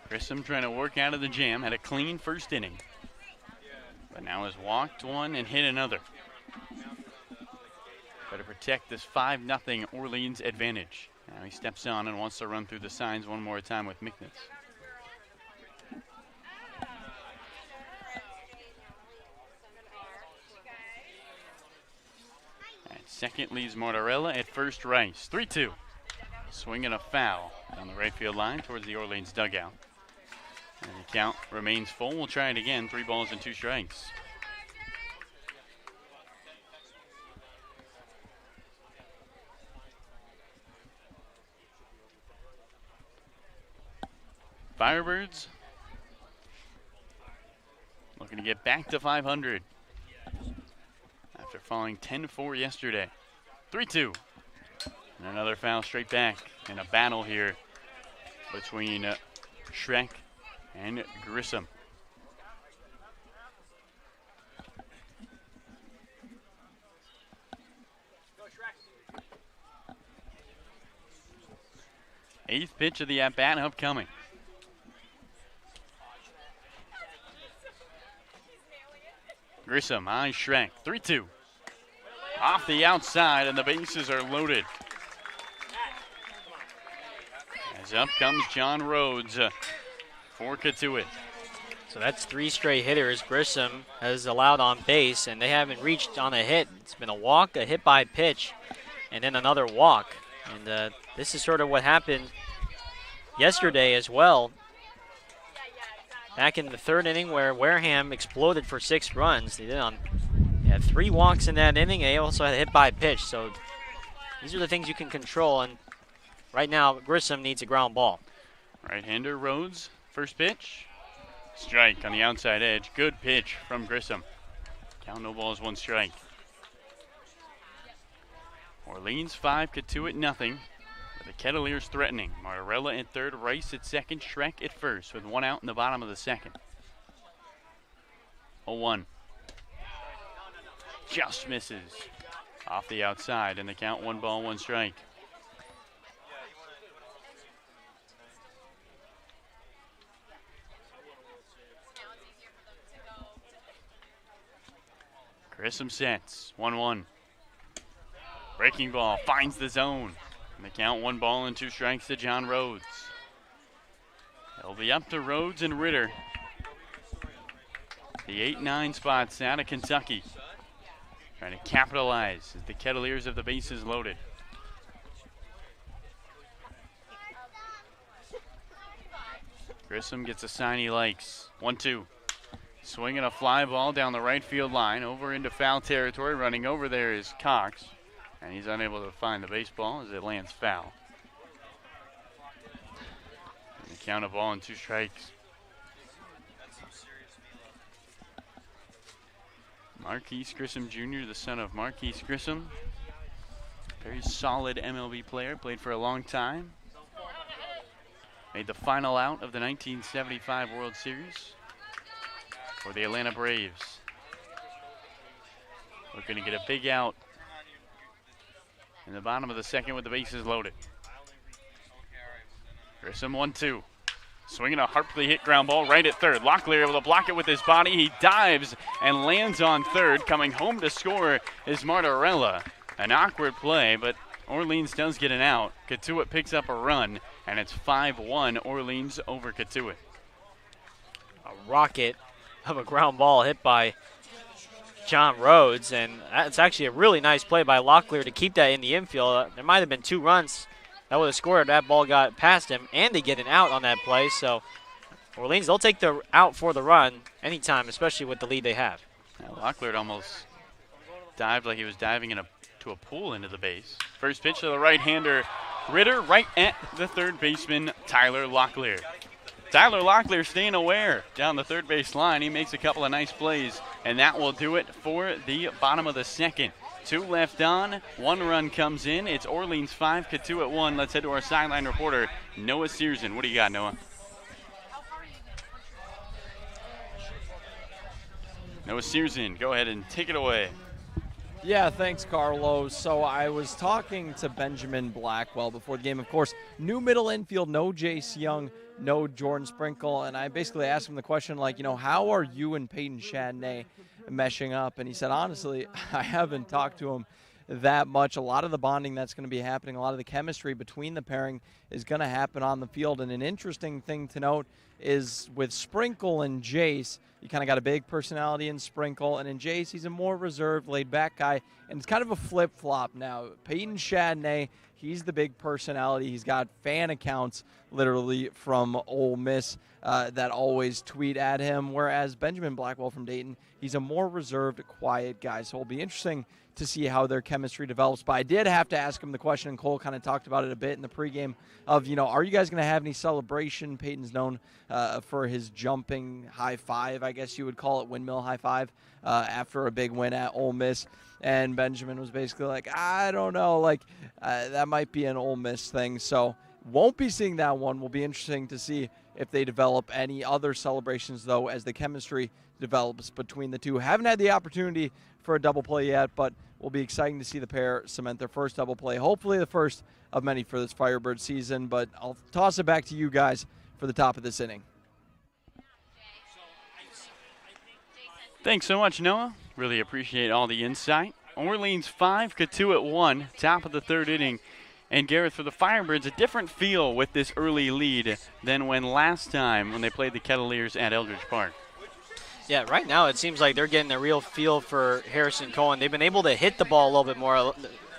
Grissom trying to work out of the jam, had a clean first inning. But now has walked 1 and hit another. Better protect this 5-0 Orleans advantage. Now he steps on and wants to run through the signs one more time with Micknitz. At second leads Martorella, at first Rice. 3-2. Swinging a foul down the right field line towards the Orleans dugout. And the count remains full. We'll try it again. 3 balls and 2 strikes. Firebirds looking to get back to 500 after falling 10-4 yesterday. 3-2. And another foul straight back in a battle here between Schreck and Grissom. Eighth pitch of the at-bat upcoming. Grissom, eyes Schreck, 3-2. Off the outside, and the bases are loaded. As up comes John Rhodes for Cotuit. So that's 3 straight hitters Grissom has allowed on base, and they haven't reached on a hit. It's been a walk, a hit by pitch, and then another walk. And this is sort of what happened yesterday as well. Back in the 3rd inning where Wareham exploded for 6 runs. They had 3 walks in that inning. They also had a hit by pitch. So these are the things you can control. And right now, Grissom needs a ground ball. Right-hander Rhodes, first pitch. Strike on the outside edge. Good pitch from Grissom. Count no balls, 1 strike. Orleans 5, Cotuit nothing. The Kettleers threatening. Martorella at 3rd, Rice at 2nd, Schreck at 1st with 1 out in the bottom of the 2nd. 0-1. Just misses. Off the outside, and the count 1 ball, 1 strike. Grissom sets, 1-1. Breaking ball finds the zone. And the count 1 ball and 2 strikes to John Rhodes. It'll be up to Rhodes and Ritter. The 8-9 spots out of Kentucky. Trying to capitalize as the Kettleers have the bases loaded. Grissom gets a sign he likes. 1-2. Swinging a fly ball down the right field line over into foul territory. Running over there is Cox. And he's unable to find the baseball as it lands foul. And the count of ball and 2 strikes. Marquise Grissom Jr., the son of Marquise Grissom. Very solid MLB player, played for a long time. Made the final out of the 1975 World Series for the Atlanta Braves. Looking to get a big out in the bottom of the second with the bases loaded. Grissom 1-2. Swinging a sharply hit ground ball right at third. Locklear able to block it with his body. He dives and lands on third. Coming home to score is Martorella. An awkward play, but Orleans does get an out. Cotuit picks up a run, and it's 5-1 Orleans over Cotuit. A rocket of a ground ball hit by John Rhodes, and that's actually a really nice play by Locklear to keep that in the infield. There might have been 2 runs that would have scored if that ball got past him, and they get an out on that play. So Orleans, they'll take the out for the run anytime, especially with the lead they have. Locklear almost dived like he was diving to a pool into the base. First pitch to the right-hander, Ritter, right at the third baseman, Tyler Locklear. Tyler Locklear staying aware down the third base line. He makes a couple of nice plays, and that will do it for the bottom of the second. 2 left on, 1 run comes in. It's Orleans 5, Cotuit 1. Let's head to our sideline reporter, Noah Searson. What do you got, Noah? Noah Searson, go ahead and take it away. Yeah, thanks, Carlos. So I was talking to Benjamin Blackwell before the game. Of course, new middle infield, no Jace Young, no Jordan Sprinkle. And I basically asked him the question, like, how are you and Peyton Chadney meshing up? And he said, honestly, I haven't talked to him that much. A lot of the bonding that's going to be happening, a lot of the chemistry between the pairing is going to happen on the field. And an interesting thing to note is with Sprinkle and Jace, you kind of got a big personality in Sprinkle, and in Jace, he's a more reserved, laid-back guy, and it's kind of a flip-flop now. Peyton Chadney, he's the big personality. He's got fan accounts, literally, from Ole Miss that always tweet at him, whereas Benjamin Blackwell from Dayton, he's a more reserved, quiet guy. So it'll be interesting to see how their chemistry develops. But I did have to ask him the question, and Cole kind of talked about it a bit in the pregame, of, are you guys going to have any celebration? Peyton's known for his jumping high five, I guess you would call it, windmill high five, after a big win at Ole Miss. And Benjamin was basically like, I don't know, that might be an Ole Miss thing. So won't be seeing that one. Will be interesting to see if they develop any other celebrations, though, as the chemistry develops between the two. Haven't had the opportunity for a double play yet, but will be exciting to see the pair cement their first double play. Hopefully the first of many for this Firebird season, but I'll toss it back to you guys for the top of this inning. Thanks so much, Noah. Really appreciate all the insight. Orleans 5, Cotuit 1, top of the third inning. And Gareth, for the Firebirds, a different feel with this early lead than last time when they played the Kettleers at Eldridge Park. Yeah, right now it seems like they're getting a real feel for Harrison Cohen. They've been able to hit the ball a little bit more.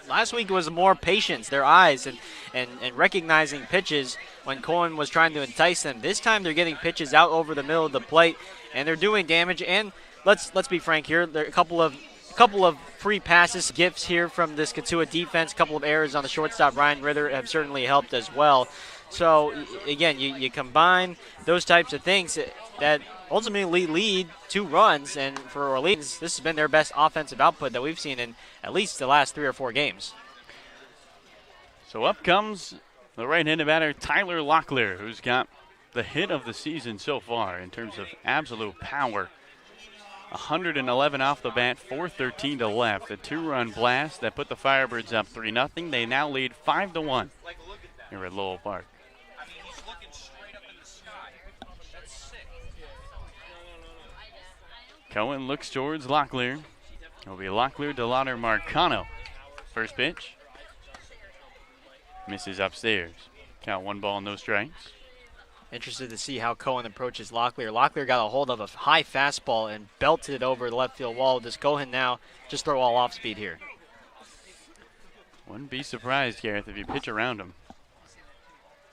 Last week was more patience, their eyes, and recognizing pitches when Cohen was trying to entice them. This time they're getting pitches out over the middle of the plate, and they're doing damage. And let's be frank here, there are a couple of free passes, gifts here from this Cotuit defense. A couple of errors on the shortstop, Ryan Ritter, have certainly helped as well. So, again, you combine those types of things that ultimately lead 2 runs. And for Orleans, this has been their best offensive output that we've seen in at least the last 3 or 4 games. So up comes the right-handed batter, Tyler Locklear, who's got the hit of the season so far in terms of absolute power. 111 off the bat, 413 to left. A 2-run blast that put the Firebirds up 3-0. They now lead 5-1 here at Lowell Park. Cohen looks towards Locklear. It'll be Locklear, DeLauter, Marcano. First pitch. Misses upstairs. Count 1 ball, no strikes. Interested to see how Cohen approaches Locklear. Locklear got a hold of a high fastball and belted it over the left field wall. Does Cohen now just throw all off speed here? Wouldn't be surprised, Gareth, if you pitch around him.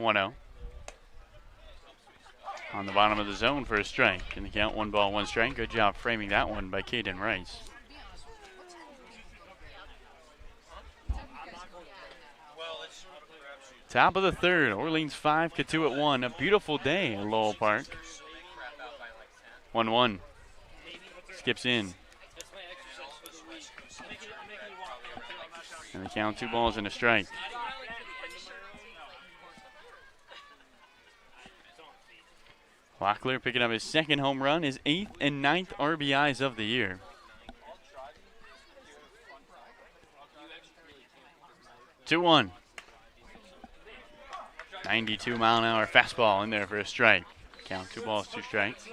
1-0. On the bottom of the zone for a strike. In the count, 1 ball, 1 strike. Good job framing that one by Caden Rice. Top of the third, Orleans 5, Cotuit 1. A beautiful day at Lowell Park. 1-1. Skips in. And the count, 2 balls and a strike. Locklear picking up his second home run, his 8th and 9th RBIs of the year. 2-1. 92-mile-an-hour fastball in there for a strike. Count 2 balls, 2 strikes.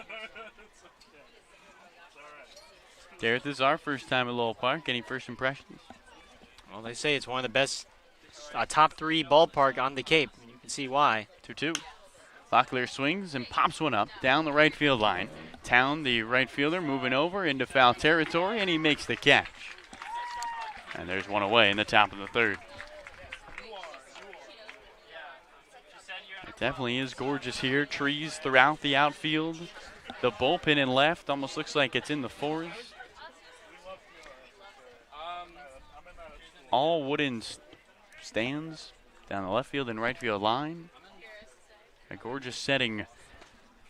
Gareth, this is our first time at Lowell Park. Any first impressions? Well, they say it's one of the best top 3 ballpark on the Cape. You can see why. 2-2. Locklear swings and pops one up down the right field line. Town, the right fielder, moving over into foul territory, and he makes the catch. And there's one away in the top of the third. It definitely is gorgeous here. Trees throughout the outfield. The bullpen in left almost looks like it's in the forest. All wooden stands down the left field and right field line. A gorgeous setting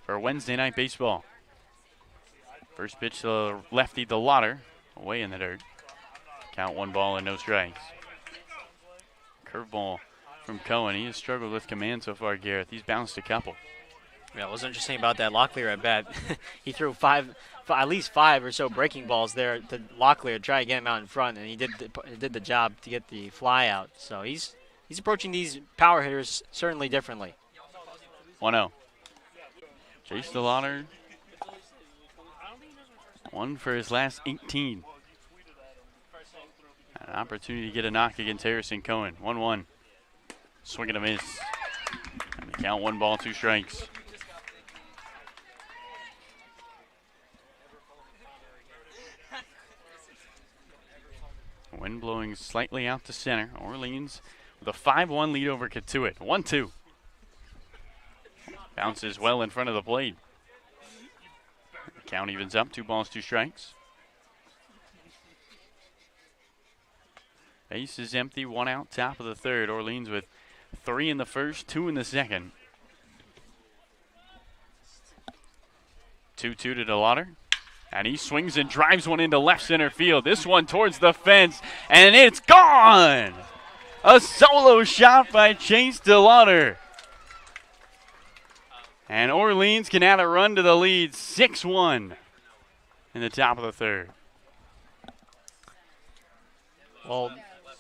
for Wednesday night baseball. First pitch to lefty DeLauter, away in the dirt. Count 1 ball and no strikes. Curveball from Cohen. He has struggled with command so far, Gareth. He's bounced a couple. Yeah, what's interesting about that Locklear at bat, he threw at least 5 or so breaking balls there to Locklear to try to get him out in front, and he did the job to get the fly out. So he's approaching these power hitters certainly differently. 1-0. Chase DeLauter, 1 for his last 18. An opportunity to get a knock against Harrison Cohen. 1-1. Swing and a miss. And the count, 1 ball, 2 strikes. Wind blowing slightly out to center. Orleans with a 5-1 lead over Cotuit. 1-2. Bounces well in front of the plate. The count evens up, 2 balls, 2 strikes. Base is empty, 1 out, top of the third. Orleans with 3 in the first, 2 in the second. 2-2 to DeLauter. And he swings and drives one into left center field. This one towards the fence, and it's gone! A solo shot by Chase DeLauter. And Orleans can add a run to the lead, 6-1 in the top of the third. Well,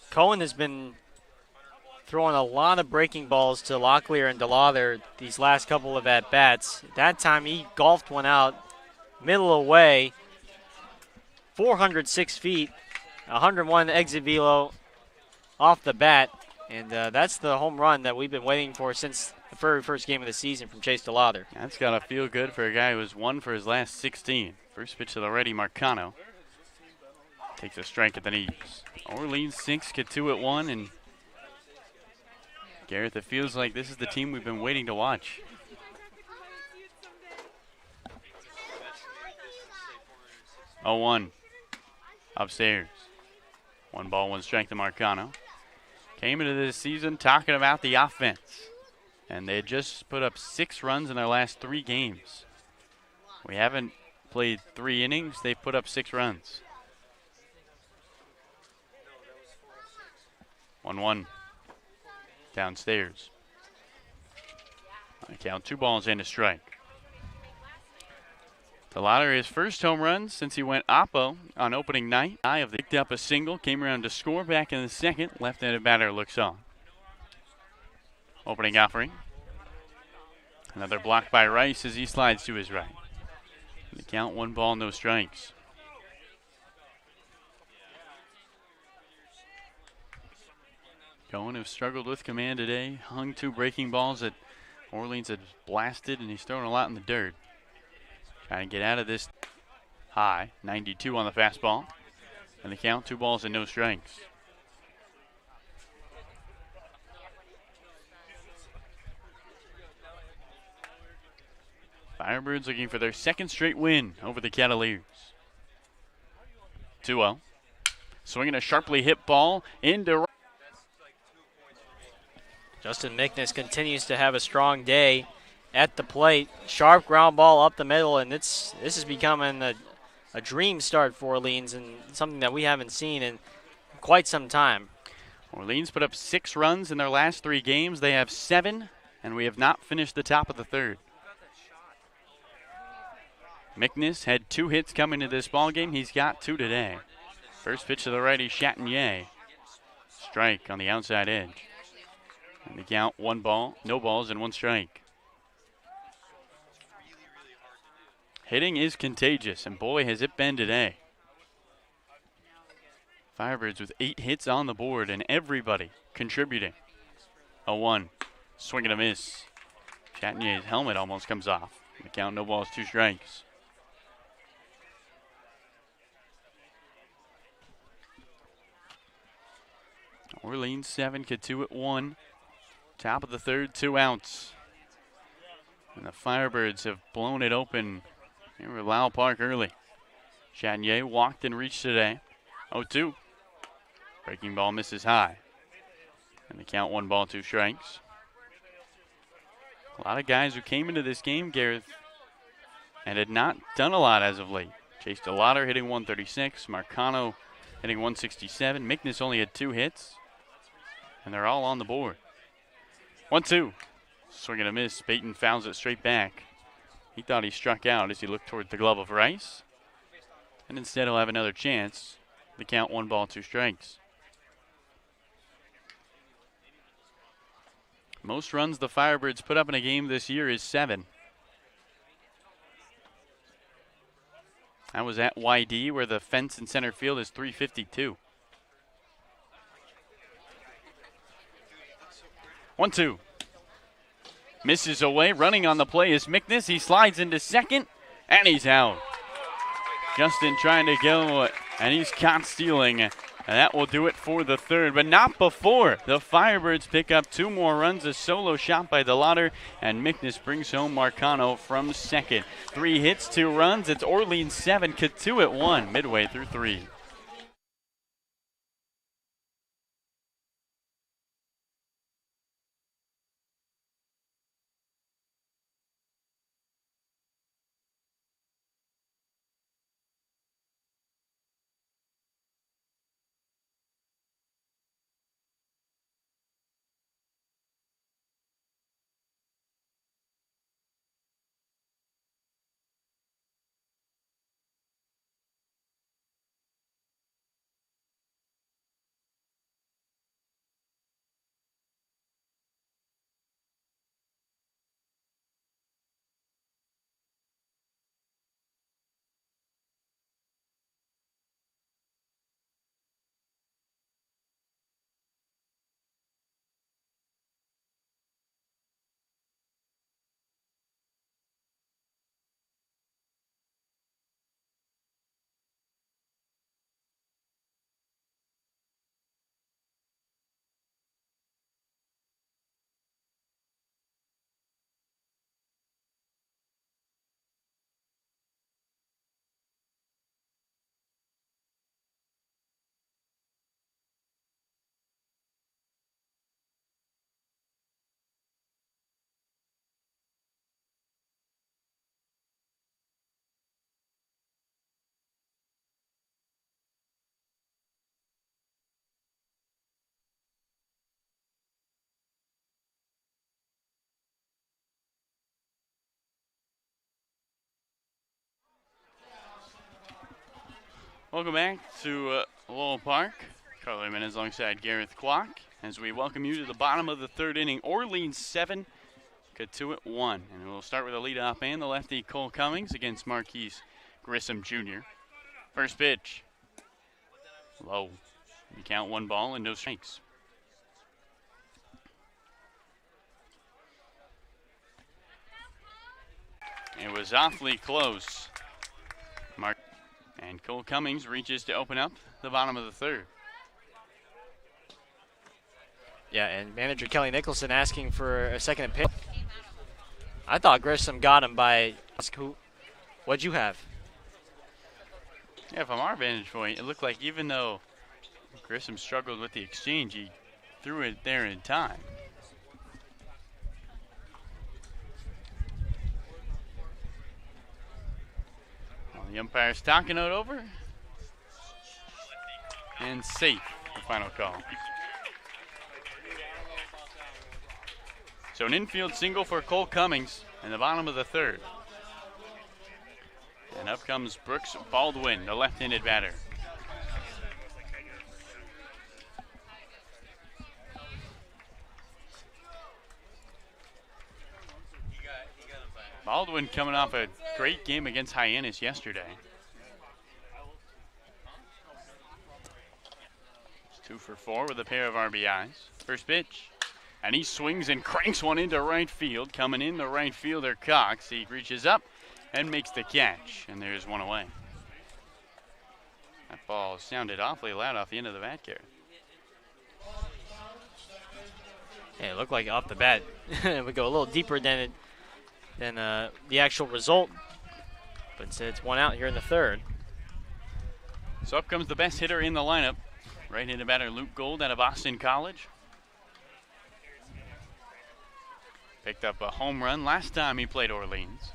Cohen has been throwing a lot of breaking balls to Locklear and DeLauter these last couple of at-bats. That time he golfed one out, middle away, 406 feet, 101 exit velo off the bat. And that's the home run that we've been waiting for since the very first game of the season from Chase DeLauter. That's got to feel good for a guy who has 1 for his last 16. First pitch to the righty, Marcano. Takes a strike at the knees. Orleans 6, Cotuit 1, and Gareth, it feels like this is the team we've been waiting to watch. Oh, 1 upstairs. 1 ball, 1 strike to Marcano. Came into this season talking about the offense. And they had just put up 6 runs in their last 3 games. We haven't played 3 innings. They've put up 6 runs. 1-1 downstairs. I count 2 balls and a strike. DeLauter, his first home run since he went oppo on opening night. Picked up a single, came around to score back in the second. Left-handed batter looks on. Opening offering. Another block by Rice as he slides to his right. The count, 1 ball, no strikes. Cohen have struggled with command today. Hung 2 breaking balls that Orleans had blasted, and he's throwing a lot in the dirt. Trying to get out of this high. 92 on the fastball. And the count, 2 balls and no strikes. Firebirds looking for their 2nd straight win over the Kettleers. 2-0. Swinging a sharply hit ball into. Justin Mickness continues to have a strong day at the plate. Sharp ground ball up the middle, and this is becoming a dream start for Orleans and something that we haven't seen in quite some time. Orleans put up 6 runs in their last 3 games. They have 7, and we have not finished the top of the 3rd. Mickness had 2 hits coming to this ball game. He's got 2 today. First pitch to the righty, Chatinier. Strike on the outside edge. And the count, 1 ball, no balls, and 1 strike. Hitting is contagious, and boy, has it been today. Firebirds with 8 hits on the board, and everybody contributing. 0-1, swing and a miss. Chatinier's helmet almost comes off. The count, no balls, 2 strikes. Orleans 7, Cotuit 1. Top of the 3rd, 2 outs. And the Firebirds have blown it open here at Lyle Park early. Chatinier walked and reached today. 0-2. Breaking ball misses high. And the count, 1 ball, 2 strikes. A lot of guys who came into this game, Gareth, and had not done a lot as of late. Chase DeLauter hitting 136. Marcano hitting 167. Mickness only had 2 hits. And they're all on the board. 1-2. Swing and a miss. Peyton fouls it straight back. He thought he struck out as he looked toward the glove of Rice. And instead he'll have another chance. The count, 1 ball, 2 strikes. Most runs the Firebirds put up in a game this year is 7. That was at YD, where the fence in center field is 352. 1-2. Misses away. Running on the play is Mickness. He slides into second, and he's out. Justin trying to go, and he's caught stealing. And that will do it for the 3rd, but not before the Firebirds pick up 2 more runs. A solo shot by DeLauter, and Mickness brings home Marcano from second. 3 hits, 2 runs. It's Orleans 7, Cotuit 1, midway through 3. Welcome back to Lowell Park. Carlo Jimenez alongside Gareth Kwok as we welcome you to the bottom of the 3rd inning. Orleans 7, Cotuit 1. And we'll start with a leadoff man, the lefty Cole Cummings against Marquise Grissom Jr. First pitch. Low. You count 1 ball and no strikes. It was awfully close. And Cole Cummings reaches to open up the bottom of the third. Yeah, and manager Kelly Nicholson asking for a second pick. I thought Grissom got him by what'd you have? Yeah, from our vantage point, it looked like even though Grissom struggled with the exchange, he threw it there in time. The umpire's talking it over. And safe, the final call. So an infield single for Cole Cummings in the bottom of the third. And up comes Brooks Baldwin, the left-handed batter. Baldwin coming off a great game against Hyannis yesterday. It's 2 for 4 with a pair of RBIs. First pitch, and he swings and cranks one into right field. Coming in, the right fielder Cox. He reaches up and makes the catch, and there's one away. That ball sounded awfully loud off the end of the bat carry. Yeah, it looked like off the bat it would go a little deeper than the actual result. But instead it's one out here in the third. So up comes the best hitter in the lineup. Right-handed batter Luke Gold out of Boston College. Picked up a home run last time he played Orleans.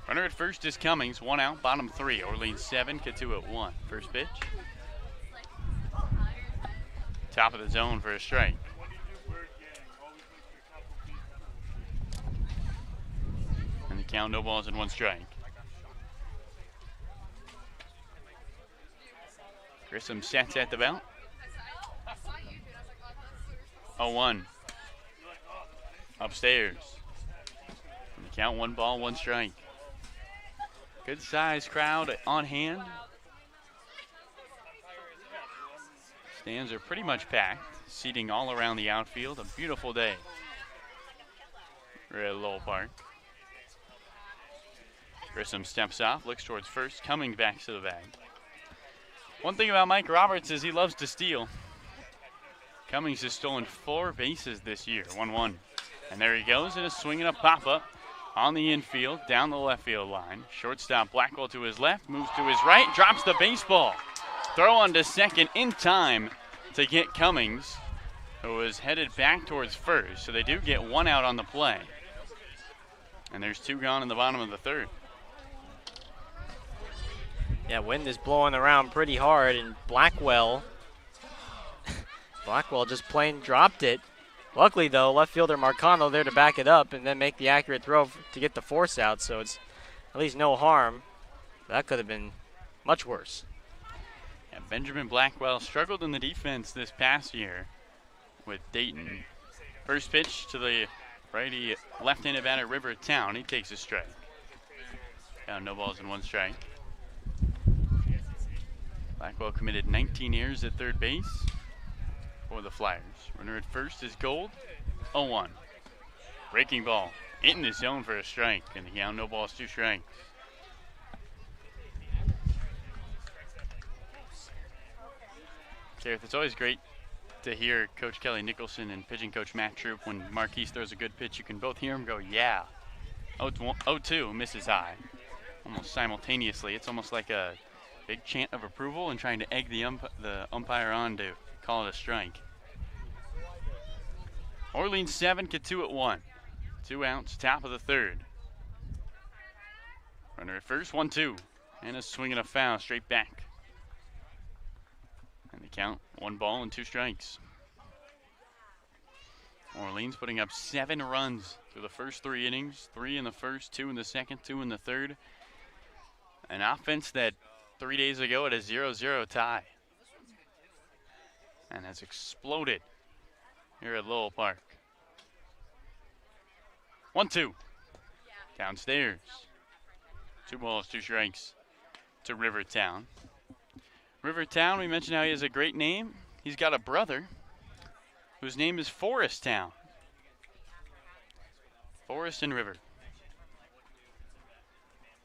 Runner at first is Cummings, 1 out, bottom 3. Orleans 7, Cotuit 1. First pitch. Top of the zone for a strike. And the count, no balls and 1 strike. Grissom sets at the belt. 0-1. Upstairs. And the count, 1 ball, 1 strike. Good size crowd on hand. Stands are pretty much packed. Seating all around the outfield. A beautiful day. We're at Lowell Park. Grissom steps off, looks towards first, Cummings back to the bag. One thing about Mike Roberts is he loves to steal. Cummings has stolen 4 bases this year, 1-1. And there he goes in a swing and a pop-up on the infield, down the left field line. Shortstop Blackwell to his left, moves to his right, drops the baseball. Throw on to second in time to get Cummings, who was headed back towards first. So they do get 1 out on the play. And there's 2 gone in the bottom of the third. Yeah, wind is blowing around pretty hard, and Blackwell just plain dropped it. Luckily, though, left fielder Marcano there to back it up and then make the accurate throw to get the force out, so it's at least no harm. That could have been much worse. Yeah, Benjamin Blackwell struggled in the defense this past year with Dayton. First pitch to the righty left-handed batter River Town. He takes a strike. Down, no balls and 1 strike. Blackwell committed 19 errors at third base for the Flyers. Runner at first is Gold, 0-1. Breaking ball in the zone for a strike, and the count, no balls, 2 strikes. Gareth, it's always great to hear Coach Kelly Nicholson and pitching coach Matt Troop. When Marquise throws a good pitch, you can both hear him go, yeah. 0-2, misses high. Almost simultaneously. It's almost like a big chant of approval and trying to egg the umpire on to call it a strike. Orleans 7, Cotuit 1. 2 outs, top of the third. Runner at first, 1-2. And a swing and a foul straight back. And the count, 1 ball and 2 strikes. Orleans putting up 7 runs through the first 3 innings. 3 in the first, 2 in the second, 2 in the third. An offense that 3 days ago had a 0-0 tie. And has exploded here at Lowell Park. 1-2. Downstairs. 2 balls, 2 strikes to River Town. River Town, we mentioned how he has a great name. He's got a brother whose name is Forest Town. Forest and River.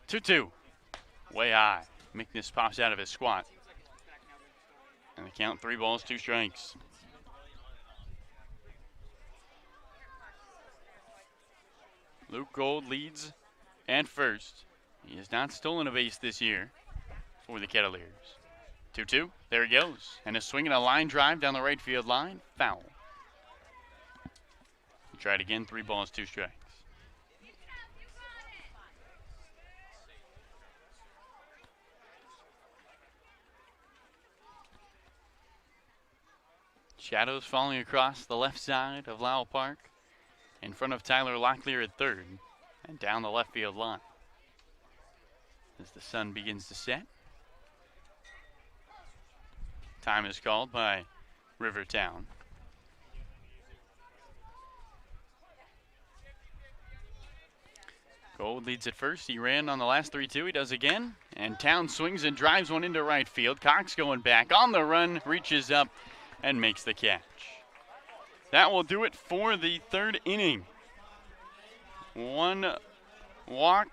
2-2. Way high. Mickness pops out of his squat. And the count 3 balls, 2 strikes. Luke Gold leads at first. He has not stolen a base this year for the Kettleers. 2-2. There he goes. And a swing and a line drive down the right field line. Foul. He tried again. 3 balls, 2 strikes. Shadows falling across the left side of Lowell Park in front of Tyler Locklear at third and down the left field line as the sun begins to set. Time is called by Rivertown. Gold leads at first. He ran on the last 3-2. He does again. And Town swings and drives one into right field. Cox going back on the run, reaches up and makes the catch. That will do it for the 3rd inning. 1 walk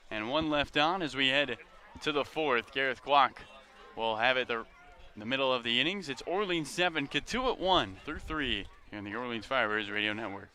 and 1 left on as we head to the 4th. Gareth Kwok will have it in the middle of the innings. It's Orleans 7, Cotuit 1 through 3 here on the Orleans Firebirds Radio Network.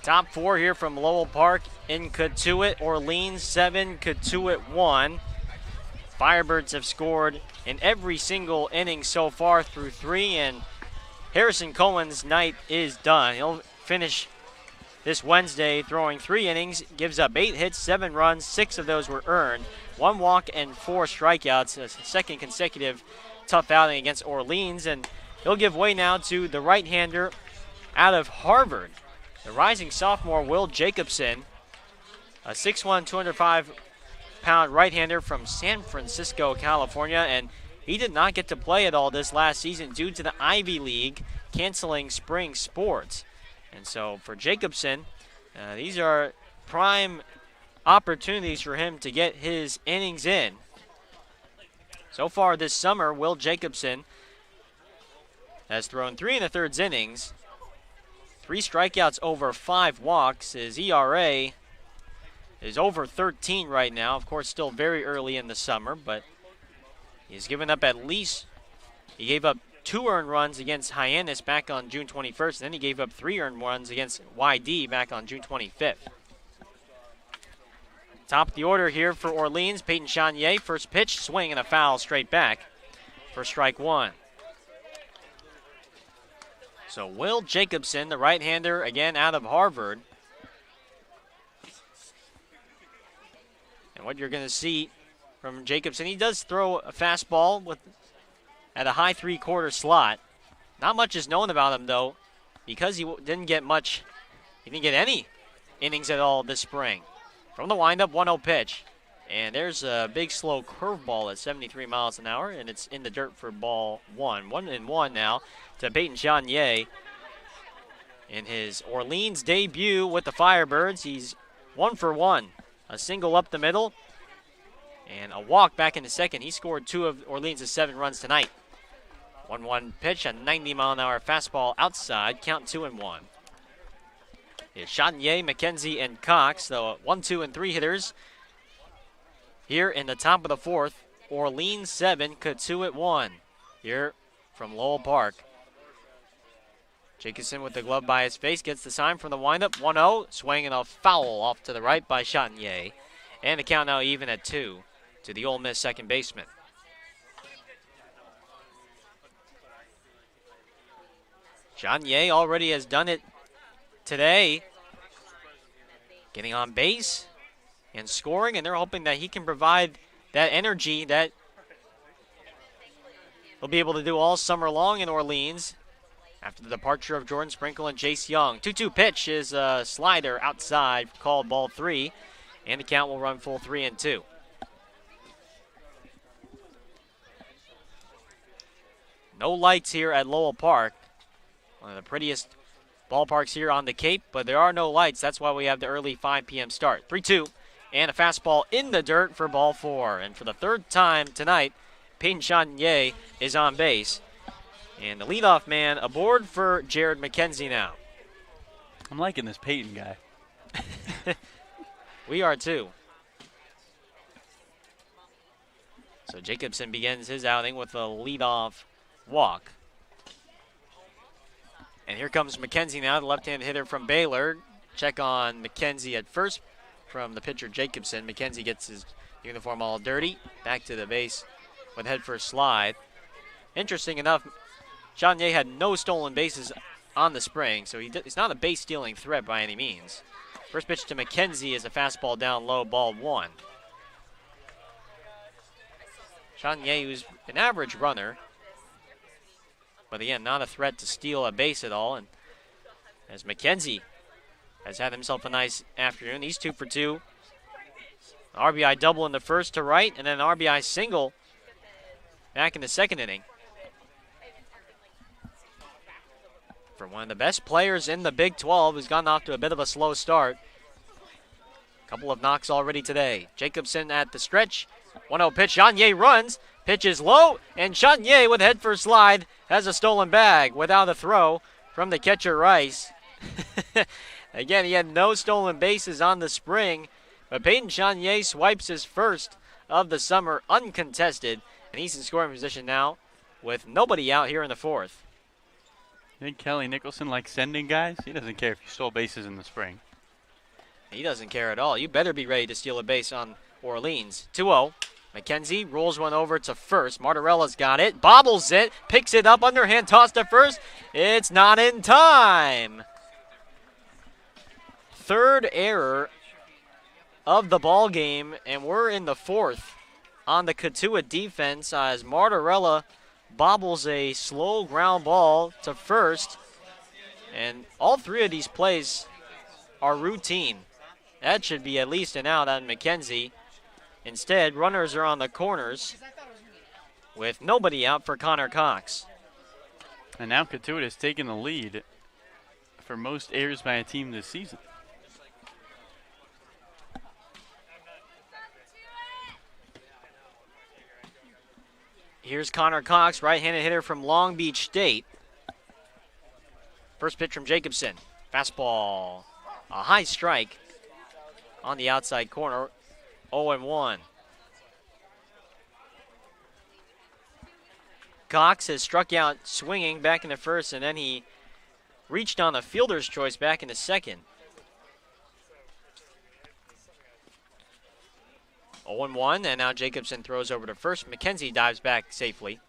Top 4 here from Lowell Park in Cotuit. Orleans 7, Cotuit 1. Firebirds have scored in every single inning so far through 3, and Harrison Cohen's night is done. He'll finish this Wednesday throwing 3 innings, gives up 8 hits, 7 runs, 6 of those were earned, 1 walk and 4 strikeouts, a second consecutive tough outing against Orleans, and he'll give way now to the right-hander out of Harvard. The rising sophomore, Will Jacobson, a 6'1", 205-pound right-hander from San Francisco, California, and he did not get to play at all this last season due to the Ivy League canceling spring sports. And so for Jacobson, these are prime opportunities for him to get his innings in. So far this summer, Will Jacobson has thrown 3 1/3 innings, 3 strikeouts over 5 walks. His ERA is over 13 right now. Of course, still very early in the summer, but he's given up he gave up 2 earned runs against Hyannis back on June 21st, and then he gave up 3 earned runs against YD back on June 25th. Top of the order here for Orleans, Peyton Chanier. First pitch, swing and a foul straight back for strike 1. So Will Jacobson, the right-hander, again out of Harvard. And what you're going to see from Jacobson, he does throw a fastball at a high 3/4 slot. Not much is known about him, though. because he didn't get much, he didn't get any innings at all this spring. From the windup, 1-0 pitch. And there's a big slow curveball at 73 miles an hour, and it's in the dirt for ball 1. 1-1 now to Peyton Chanier. In his Orleans debut with the Firebirds, he's 1 for 1. A single up the middle and a walk back in the second. He scored 2 of Orleans' 7 runs tonight. 1-1 pitch, a 90-mile-an-hour fastball outside, count 2-1. It's Chanier, McKenzie, and Cox, the 1, 2, and 3 hitters. Here in the top of the 4th, Orleans 7, Cotuit 1. Here from Lowell Park. Jacobson with the glove by his face gets the sign from the windup. 1-0, swinging a foul off to the right by Chanier. And the count now even at 2 to the Ole Miss second baseman. Chanier already has done it today, getting on base and scoring, and they're hoping that he can provide that energy that he'll be able to do all summer long in Orleans after the departure of Jordan Sprinkle and Jace Young. 2-2 pitch is a slider outside, called ball 3, and the count will run full 3-2. No lights here at Lowell Park, one of the prettiest ballparks here on the Cape, but there are no lights. That's why we have the early 5 p.m. start. 3-2, and a fastball in the dirt for ball 4. And for the 3rd time tonight, Peyton Chanier is on base. And the leadoff man aboard for Jared McKenzie now. I'm liking this Peyton guy. We are too. So Jacobson begins his outing with a leadoff walk. And here comes McKenzie now, the left-hand hitter from Baylor. Check on McKenzie at first from the pitcher Jacobson. McKenzie gets his uniform all dirty. Back to the base with head first slide. Interesting enough, Chanier had no stolen bases on the spring, so he's not a base-stealing threat by any means. First pitch to McKenzie is a fastball down low, ball 1. Chanier, who's an average runner, but again, not a threat to steal a base at all. And as McKenzie has had himself a nice afternoon, he's 2 for 2. RBI double in the first to right, and then an RBI single back in the second inning. For one of the best players in the Big 12, who's gotten off to a bit of a slow start. Couple of knocks already today. Jacobson at the stretch. 1-0 pitch. Chanier runs. Pitch is low, and Chanier with head first slide has a stolen bag without a throw from the catcher Rice. Again, he had no stolen bases on the spring, but Peyton Chanier swipes his first of the summer uncontested, and he's in scoring position now with nobody out here in the 4th. You think Kelly Nicholson likes sending guys? He doesn't care if you stole bases in the spring. He doesn't care at all. You better be ready to steal a base on Orleans. 2-0. McKenzie rolls one over to first. Martirella's got it, bobbles it, picks it up, underhand toss to first. It's not in time. 3rd error of the ball game, and we're in the 4th on the Cotuit defense as Martirella bobbles a slow ground ball to first. And all 3 of these plays are routine. That should be at least an out on McKenzie. Instead, runners are on the corners with nobody out for Connor Cox. And now Cotuit has taken the lead for most errors by a team this season. Here's Connor Cox, right-handed hitter from Long Beach State. First pitch from Jacobson. Fastball, a high strike on the outside corner. 0-1. Cox has struck out swinging back in the first, and then he reached on a fielder's choice back in the second. 0-1, and now Jacobson throws over to first. McKenzie dives back safely.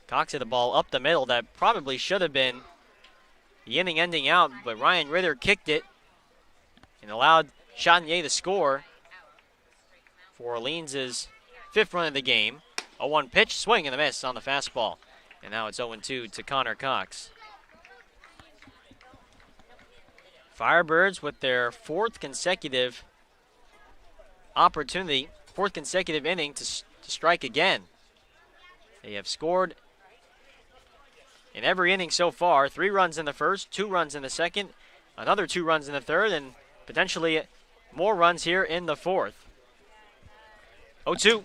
Cox hit a ball up the middle that probably should have been the inning ending out, but Ryan Ritter kicked it and allowed Chanier to score for Orleans' 5th run of the game. 0-1 pitch, swing and a miss on the fastball. And now it's 0-2 to Connor Cox. Firebirds with their fourth consecutive inning to strike again. They have scored in every inning so far. 3 runs in the first, 2 runs in the second, another 2 runs in the third, and potentially more runs here in the fourth. 0-2,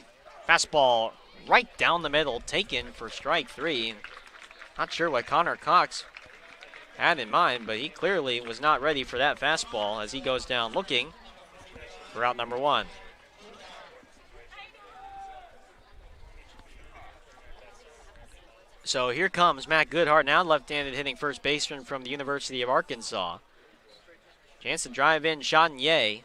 fastball right down the middle, taken for strike 3. Not sure what Connor Cox had in mind, but he clearly was not ready for that fastball as he goes down looking for out number 1. So here comes Matt Goodhart now, left-handed hitting first baseman from the University of Arkansas. Chance to drive in Chanier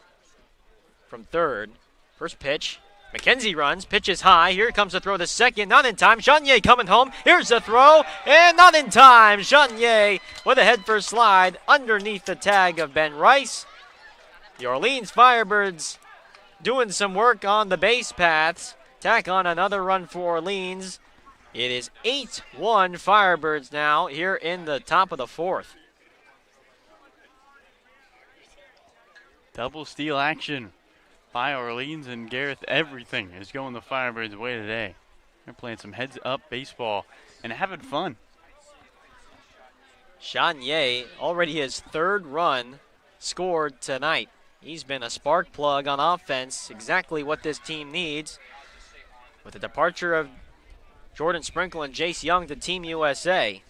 from third. First pitch. McKenzie runs, pitches high. Here comes the throw to second, not in time. Chanier coming home. Here's the throw, and not in time. Chanier with a head-first slide underneath the tag of Ben Rice. The Orleans Firebirds doing some work on the base paths. Tack on another run for Orleans. It is 8-1 Firebirds now here in the top of the fourth. Double steal action by Orleans, and Gareth, everything is going the Firebirds' way today. They're playing some heads-up baseball and having fun. Chanier, already his 3rd run scored tonight. He's been a spark plug on offense, exactly what this team needs. With the departure of Jordan Sprinkle and Jace Young to Team USA.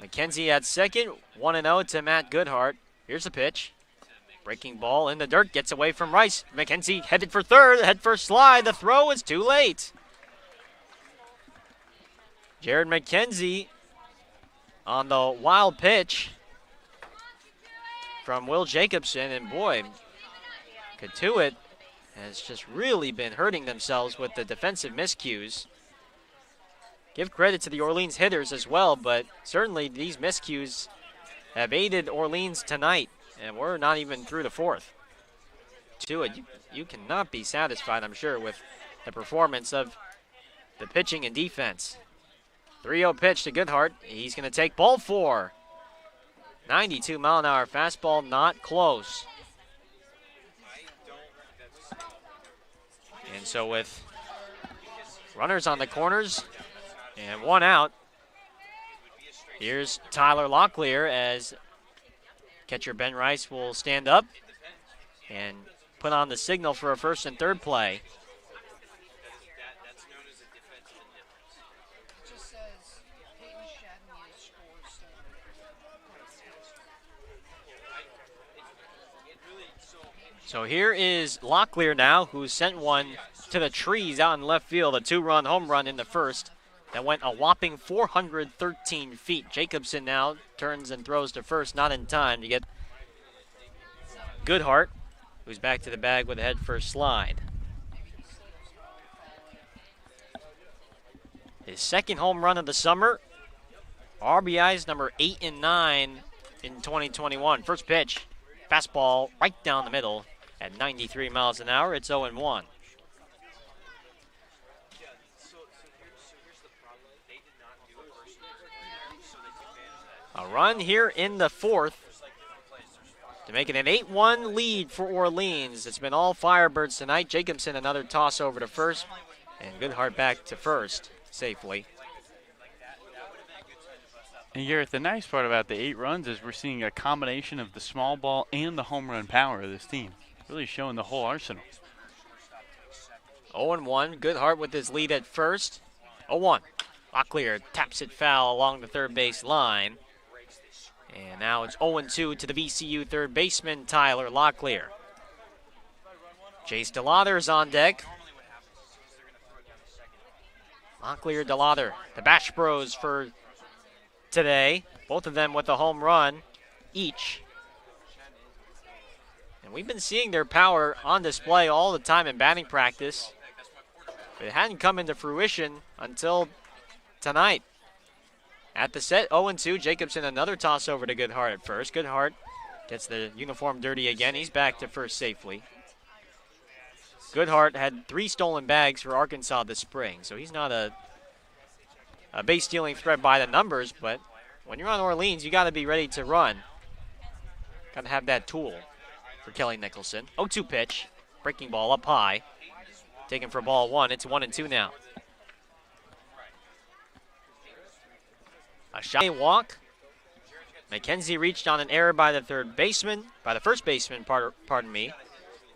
McKenzie at second, 1-0 to Matt Goodhart. Here's the pitch. Breaking ball in the dirt, gets away from Rice. McKenzie headed for third, head first slide. The throw is too late. Jared McKenzie on the wild pitch from Will Jacobson, and boy, Cotuit has just really been hurting themselves with the defensive miscues. Give credit to the Orleans hitters as well, but certainly these miscues have aided Orleans tonight, and we're not even through the fourth. Cotuit, you cannot be satisfied, I'm sure, with the performance of the pitching and defense. 3-0 pitch to Goodhart. He's going to take ball 4. 92-mile-an-hour fastball, not close. And so with runners on the corners and 1 out, here's Tyler Locklear as catcher Ben Rice will stand up and put on the signal for a first and third play. So here is Locklear now, who sent one to the trees out in left field, a 2-run home run in the first that went a whopping 413 feet. Jacobson now turns and throws to first, not in time to get Goodhart, who's back to the bag with a head first slide. His 2nd home run of the summer. RBIs number 8 and 9 in 2021. First pitch, fastball right down the middle. At 93 miles an hour, it's 0-1. A run here in the fourth to make it an 8-1 lead for Orleans. It's been all Firebirds tonight. Jacobson another toss over to first, and Goodhart back to first safely. And Garrett, the nice part about the 8 runs is we're seeing a combination of the small ball and the home run power of this team. Really showing the whole arsenal. 0-1, Goodhart with his lead at first. 0-1, Locklear taps it foul along the third base line. And now it's 0-2 to the VCU third baseman, Tyler Locklear. Chase DeLauter is on deck. Locklear, DeLauter, the Bash Bros for today. Both of them with a home run each. And we've been seeing their power on display all the time in batting practice. But it hadn't come into fruition until tonight. At the set, 0-2, Jacobson another toss over to Goodhart at first. Goodhart gets the uniform dirty again. He's back to first safely. Goodhart had 3 stolen bags for Arkansas this spring, so he's not a base stealing threat by the numbers, but when you're on Orleans, you got to be ready to run. Got to have that tool for Kelly Nicholson. 0-2 pitch. Breaking ball up high. Taken for ball one. It's 1-2 now. A shot walk. McKenzie reached on an error by the first baseman, pardon me.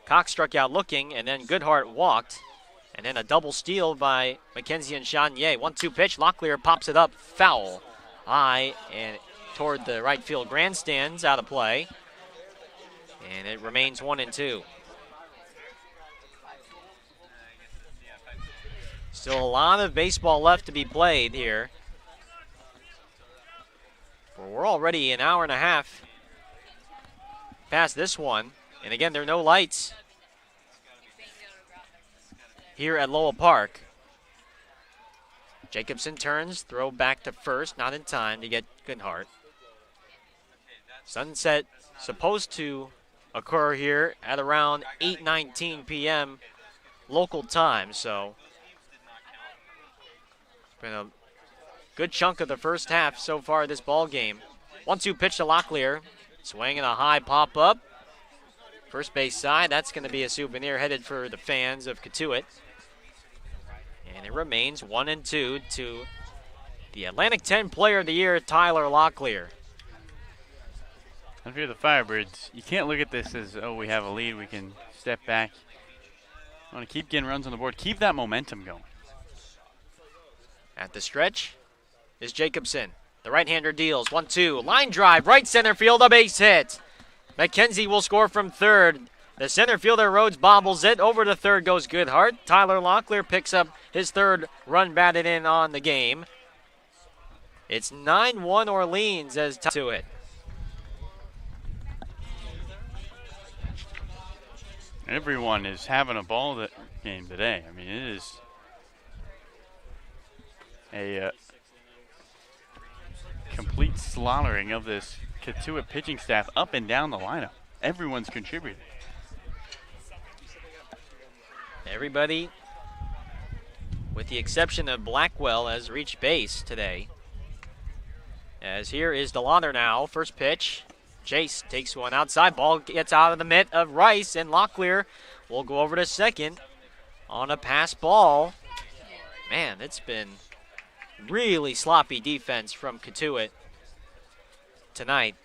Cox struck out looking, and then Goodhart walked. And then a double steal by McKenzie and Chanier. 1-2 pitch. Locklear pops it up. Foul. High and toward the right field grandstands, out of play. And it remains 1-2. Still a lot of baseball left to be played here. We're already an hour and a half past this one. And again, there are no lights here at Lowell Park. Jacobson turns, throw back to first, not in time to get Goodhart. Sunset supposed to occur here at around 8:19 p.m. local time, so it's been a good chunk of the first half so far this ball game. 1-2 pitch to Locklear. Swinging a high pop-up. First base side, that's going to be a souvenir headed for the fans of Cotuit. And it remains 1-2 to the Atlantic 10 Player of the Year, Tyler Locklear. And if you're the Firebirds, you can't look at this as, oh, we have a lead, we can step back. You want to keep getting runs on the board, keep that momentum going. At the stretch is Jacobson. The right-hander deals. 1-2. Line drive. Right center field. A base hit. McKenzie will score from third. The center fielder Rhodes bobbles it. Over to third goes Goodhart. Tyler Locklear picks up his third run batted in on the game. It's 9-1 Orleans as to it. Everyone is having a ball game today. I mean, it is a complete slaughtering of this Cotuit pitching staff up and down the lineup. Everyone's contributing. Everybody, with the exception of Blackwell, has reached base today. As here is DeLauter now. First pitch. Jace takes one outside. Ball gets out of the mitt of Rice, and Locklear will go over to second on a pass ball. Man, it's been really sloppy defense from Cotuit tonight.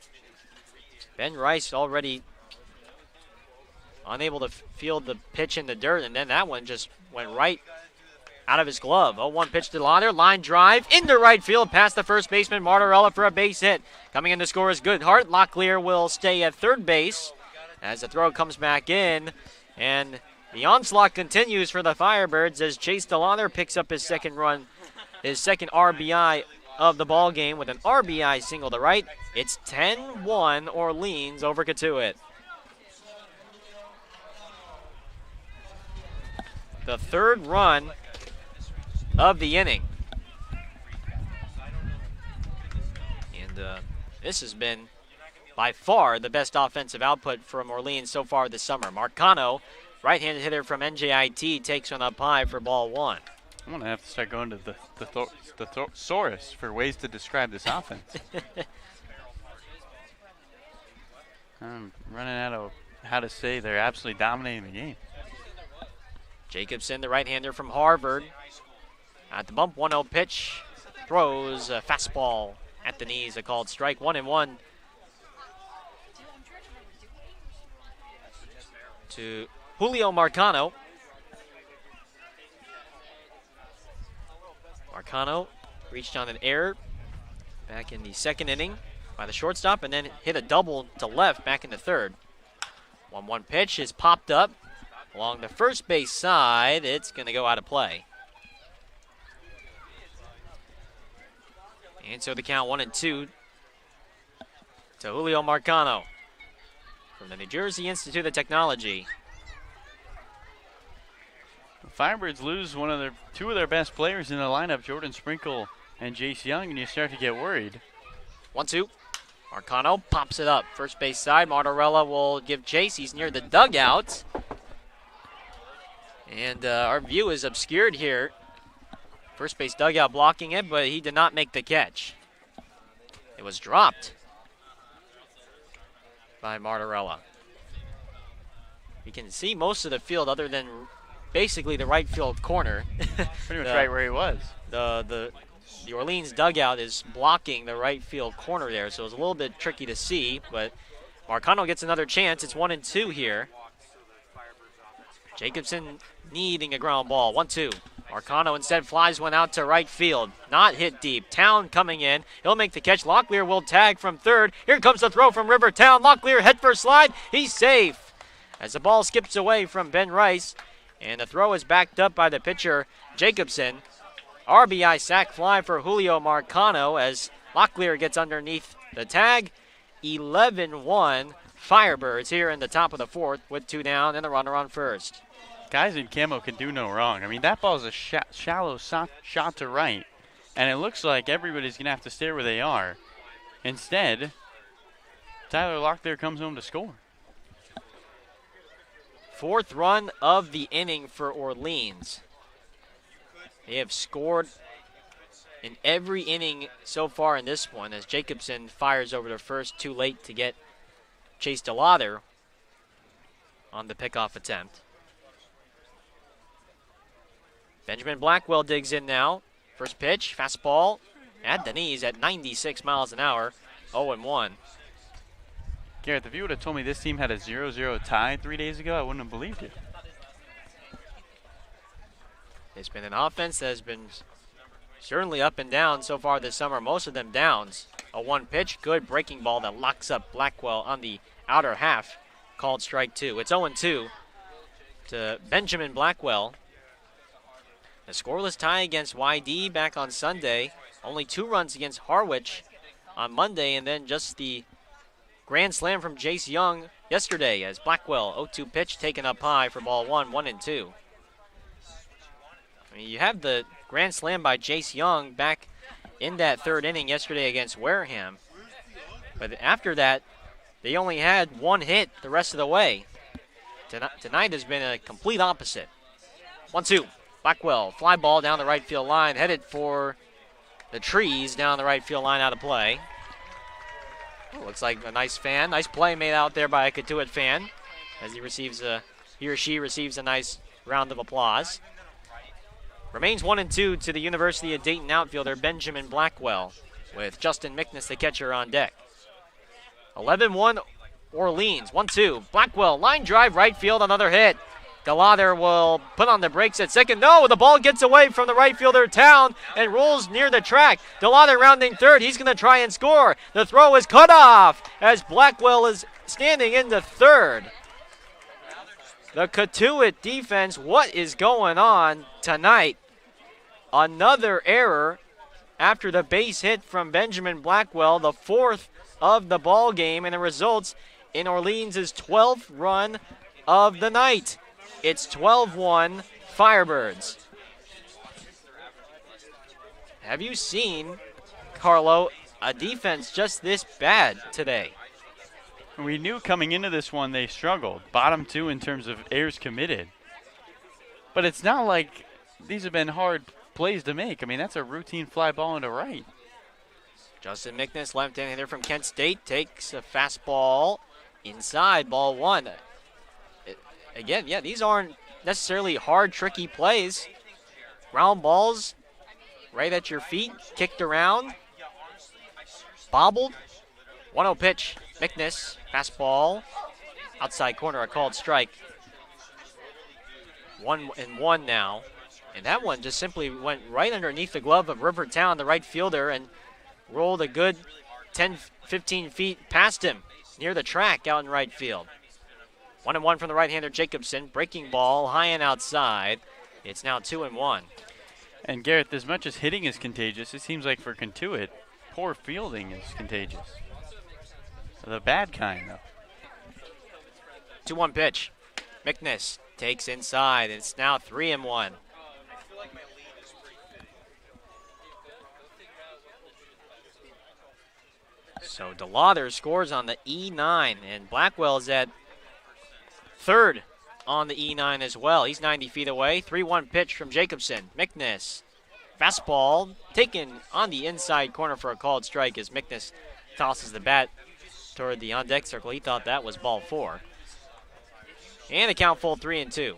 Ben Rice already unable to field the pitch in the dirt, and then that one just went right out of his glove. 0-1 pitch to DeLauter. Line drive into right field past the first baseman Martorella for a base hit. Coming in to score is Goodhart. Locklear will stay at third base as the throw comes back in. And the onslaught continues for the Firebirds as Chase DeLauter picks up his second run, his second RBI of the ball game with an RBI single to right. It's 10-1 Orleans over Cotuit. The third run of the inning. And this has been by far the best offensive output from Orleans so far this summer. Marcano, right-handed hitter from NJIT, takes one up high for ball one. I'm going to have to start going to the thesaurus for ways to describe this offense. I'm running out of how to say they're absolutely dominating the game. Jacobson, the right-hander from Harvard. At the bump, 1-0 pitch. Throws a fastball at the knees, a called strike. 1-1 to Julio Marcano. Marcano reached on an error back in the second inning by the shortstop and then hit a double to left back in the third. 1-1 pitch is popped up along the first base side. It's going to go out of play. And so the count 1-2 to Julio Marcano from the New Jersey Institute of Technology. The Firebirds lose two of their best players in the lineup, Jordan Sprinkle and Jace Young, and you start to get worried. 1-2. Marcano pops it up. First base side. Martorella will give chase. He's near the dugout. And our view is obscured here. First base dugout blocking it, but he did not make the catch. It was dropped by Martorella. You can see most of the field other than basically the right field corner. Pretty much right where he was. The Orleans dugout is blocking the right field corner there, so it's a little bit tricky to see, but Marcano gets another chance. It's 1-2 here. Jacobson needing a ground ball. 1-2. Marcano instead flies one out to right field. Not hit deep. Town coming in. He'll make the catch. Locklear will tag from third. Here comes the throw from Rivertown. Locklear head first slide. He's safe as the ball skips away from Ben Rice. And the throw is backed up by the pitcher, Jacobson. RBI sac fly for Julio Marcano as Locklear gets underneath the tag. 11-1 Firebirds here in the top of the fourth with 2 down and the runner on first. Guys in camo can do no wrong. I mean, that ball's a shallow shot to right, and it looks like everybody's going to have to stay where they are. Instead, Tyler Locklear comes home to score. 4th run of the inning for Orleans. They have scored in every inning so far in this one as Jacobson fires over to first too late to get Chase DeLauter on the pickoff attempt. Benjamin Blackwell digs in now. First pitch, fastball at the knees at 96 miles an hour, 0-1. Garrett, if you would have told me this team had a 0-0 tie 3 days ago, I wouldn't have believed you. It's been an offense that has been certainly up and down so far this summer, most of them downs. A 1 pitch, good breaking ball that locks up Blackwell on the outer half, called strike 2. It's 0-2 to Benjamin Blackwell. A scoreless tie against YD back on Sunday. Only 2 runs against Harwich on Monday, and then just the grand slam from Jace Young yesterday as Blackwell 0-2 pitch taken up high for ball 1, 1-2. I mean, you have the grand slam by Jace Young back in that 3rd inning yesterday against Wareham. But after that, they only had 1 hit the rest of the way. Tonight has been a complete opposite. 1-2. Blackwell, fly ball down the right field line, headed for the trees down the right field line, out of play. Oh, looks like a nice fan. Nice play made out there by a Cotuit fan as he or she receives a nice round of applause. Remains 1-2 to the University of Dayton outfielder Benjamin Blackwell with Justin Mickness, the catcher, on deck. 11-1 Orleans. 1-2. Blackwell, line drive, right field, another hit. DeLauter will put on the brakes at second. No, the ball gets away from the right fielder, Town, and rolls near the track. DeLauter rounding third. He's going to try and score. The throw is cut off as Blackwell is standing into third. The Cotuit defense, what is going on tonight? Another error after the base hit from Benjamin Blackwell, the 4th of the ball game, and it results in Orleans' 12th run of the night. It's 12-1 Firebirds. Have you seen, Carlo, a defense just this bad today? We knew coming into this one they struggled. Bottom 2 in terms of errors committed. But it's not like these have been hard plays to make. I mean, that's a routine fly ball into right. Justin Mickness, left-hand hitter from Kent State, takes a fastball inside, ball 1. Again, yeah, these aren't necessarily hard, tricky plays. Round balls right at your feet, kicked around, bobbled. 1-0 pitch, Mickness, fastball, outside corner, a called strike. 1-1 now. And that one just simply went right underneath the glove of Rivertown, the right fielder, and rolled a good 10, 15 feet past him near the track out in right field. 1-1 from the right-hander Jacobson. Breaking ball high and outside. It's now 2-1. And Garrett, as much as hitting is contagious, it seems like for Cotuit, poor fielding is contagious. The bad kind, though. 2-1 pitch. Mickness takes inside. It's now 3-1. So DeLauter scores on the E9, and Blackwell's at third on the E9 as well. He's 90 feet away. 3-1 pitch from Jacobson. Mickness, fastball taken on the inside corner for a called strike as Mickness tosses the bat toward the on-deck circle. He thought that was ball 4. And the count full 3-2.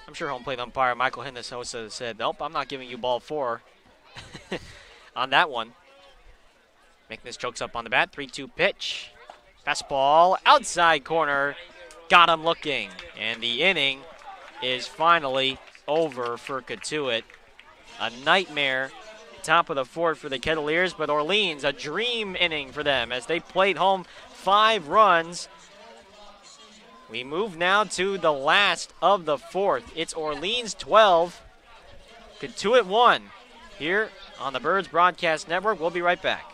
I'm sure home plate umpire Michael Hinojosa said, nope, I'm not giving you ball 4 on that one. McNish chokes up on the bat. 3-2 pitch. Fastball outside corner. Got him looking. And the inning is finally over for Cotuit. A nightmare top of the 4th for the Kettleers, but Orleans, a dream inning for them as they played home 5 runs. We move now to the last of the 4th. It's Orleans 12, Cotuit 1 here on the Birds Broadcast Network. We'll be right back.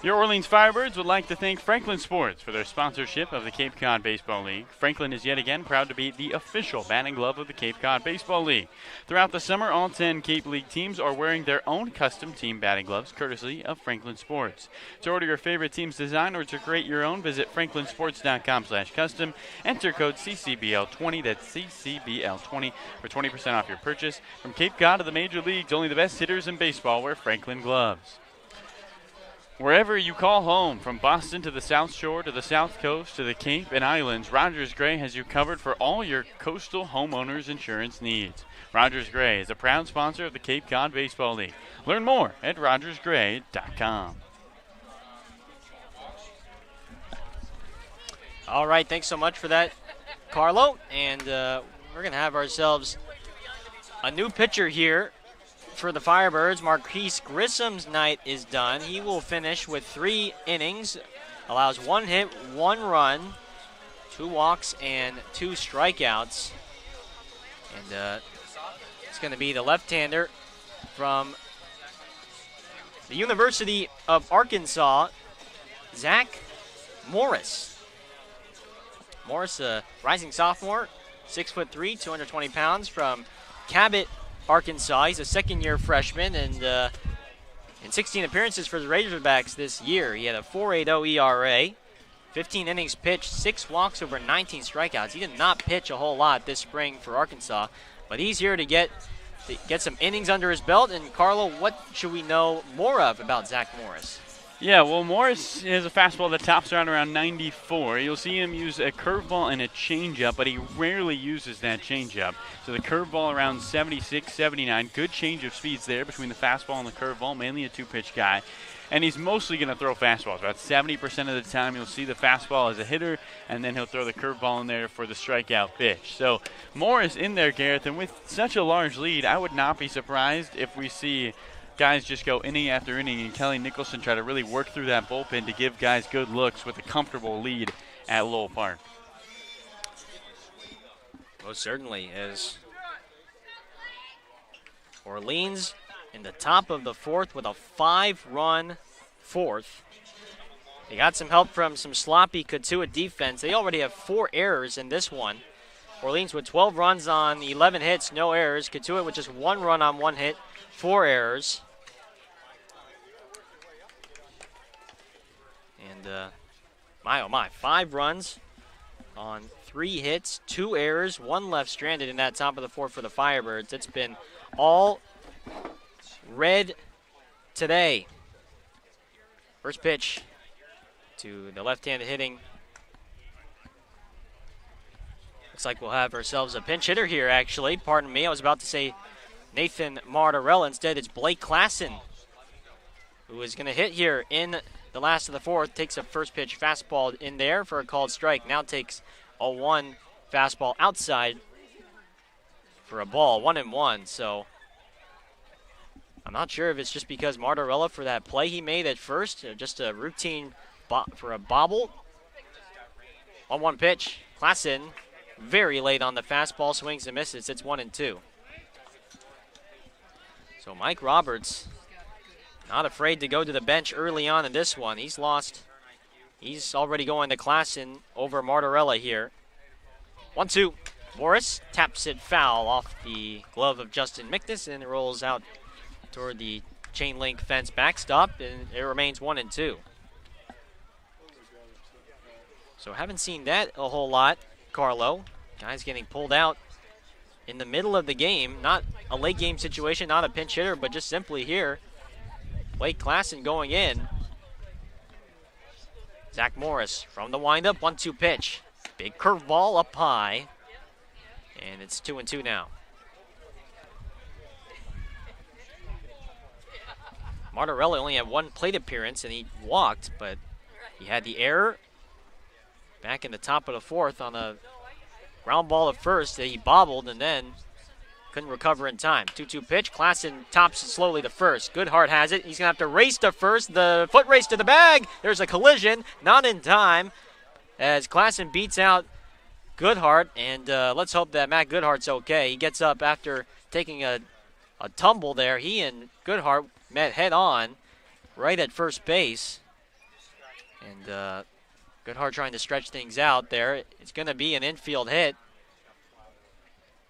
Your Orleans Firebirds would like to thank Franklin Sports for their sponsorship of the Cape Cod Baseball League. Franklin is yet again proud to be the official batting glove of the Cape Cod Baseball League. Throughout the summer, all 10 Cape League teams are wearing their own custom team batting gloves, courtesy of Franklin Sports. To order your favorite team's design or to create your own, visit franklinsports.com/custom. Enter code CCBL20, that's CCBL20, for 20% off your purchase. From Cape Cod to the major leagues, only the best hitters in baseball wear Franklin gloves. Wherever you call home, from Boston to the South Shore to the South Coast to the Cape and Islands, Rogers Gray has you covered for all your coastal homeowners insurance needs. Rogers Gray is a proud sponsor of the Cape Cod Baseball League. Learn more at rogersgray.com. All right, thanks so much for that, Carlo. And we're going to have ourselves a new pitcher here for the Firebirds. Marquise Grissom's night is done. He will finish with 3 innings, allows 1 hit, 1 run, 2 walks, and 2 strikeouts. And it's going to be the left-hander from the University of Arkansas, Zach Morris. Morris, a rising sophomore, 6'3", 220 pounds, from Cabot, Arkansas. He's a second-year freshman, and in 16 appearances for the Razorbacks this year, he had a 4.80 ERA, 15 innings pitched, 6 walks over 19 strikeouts. He did not pitch a whole lot this spring for Arkansas, but he's here to get some innings under his belt. And Carlo, what should we know more of about Zach Morris? Yeah, well, Morris has a fastball that tops around 94. You'll see him use a curveball and a changeup, but he rarely uses that changeup. So the curveball around 76, 79. Good change of speeds there between the fastball and the curveball, mainly a 2-pitch guy. And he's mostly going to throw fastballs. About 70% of the time you'll see the fastball as a hitter, and then he'll throw the curveball in there for the strikeout pitch. So Morris in there, Gareth, and with such a large lead, I would not be surprised if we see guys just go inning after inning and Kelly Nicholson try to really work through that bullpen to give guys good looks with a comfortable lead at Lowell Park. Most certainly, as Orleans in the top of the 4th with a 5-run 4th. They got some help from some sloppy Cotuit defense. They already have 4 errors in this one. Orleans with 12 runs on 11 hits, no errors. Cotuit with just 1 run on 1 hit, 4 errors. And my oh my, 5 runs on 3 hits, 2 errors, 1 left stranded in that top of the 4th for the Firebirds. It's been all red today. First pitch to the left-handed hitting. Looks like we'll have ourselves a pinch hitter here, actually. Pardon me, I was about to say Nathan Martorell. Instead, it's Blake Klassen, who is going to hit here in the last of the 4th. Takes a first pitch fastball in there for a called strike. Now takes a 1 fastball outside for a ball, 1-1. So I'm not sure if it's just because Martorella for that play he made at first, just a routine for a bobble. 1-1 pitch. Klassen very late on the fastball, swings and misses. It's 1-2. So Mike Roberts not afraid to go to the bench early on in this one. He's already going to Klassen over Martorella here. 1-2. Morris taps it foul off the glove of Justin McNish and it rolls out toward the chain link fence backstop, and it remains 1-2. So haven't seen that a whole lot, Carlo. Guys getting pulled out in the middle of the game. Not a late game situation, not a pinch hitter, but just simply here. Blake Klassen going in. Zach Morris from the windup, 1-2 pitch. Big curveball up high. And it's 2-2 now. Martorella only had one plate appearance and he walked, but he had the error back in the top of the fourth on a ground ball at first that he bobbled and then couldn't recover in time. 2-2 pitch. Klassen tops it slowly to first. Goodhart has it. He's going to have to race to first. The foot race to the bag. There's a collision. Not in time as Klassen beats out Goodhart. And let's hope that Matt Goodhart's okay. He gets up after taking a tumble there. He and Goodhart met head on right at first base. And Goodhart trying to stretch things out there. It's going to be an infield hit.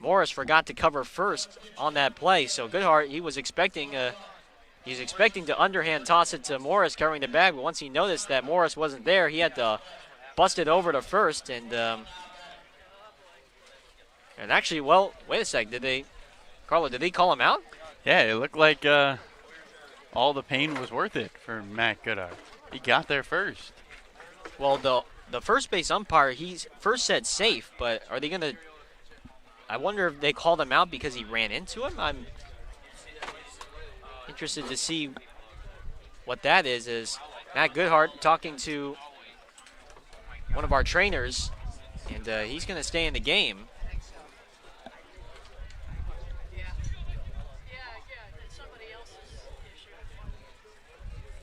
Morris forgot to cover first on that play, so Goodhart, he was expecting to underhand toss it to Morris covering the bag, but once he noticed that Morris wasn't there, he had to bust it over to first, and actually, well, wait a sec, did they call him out? Yeah, it looked like all the pain was worth it for Matt Goodhart. He got there first. Well, the first base umpire, he first said safe, but are they going to... I wonder if they called him out because he ran into him. I'm interested to see what that is. Is Matt Goodhart talking to one of our trainers, and he's going to stay in the game.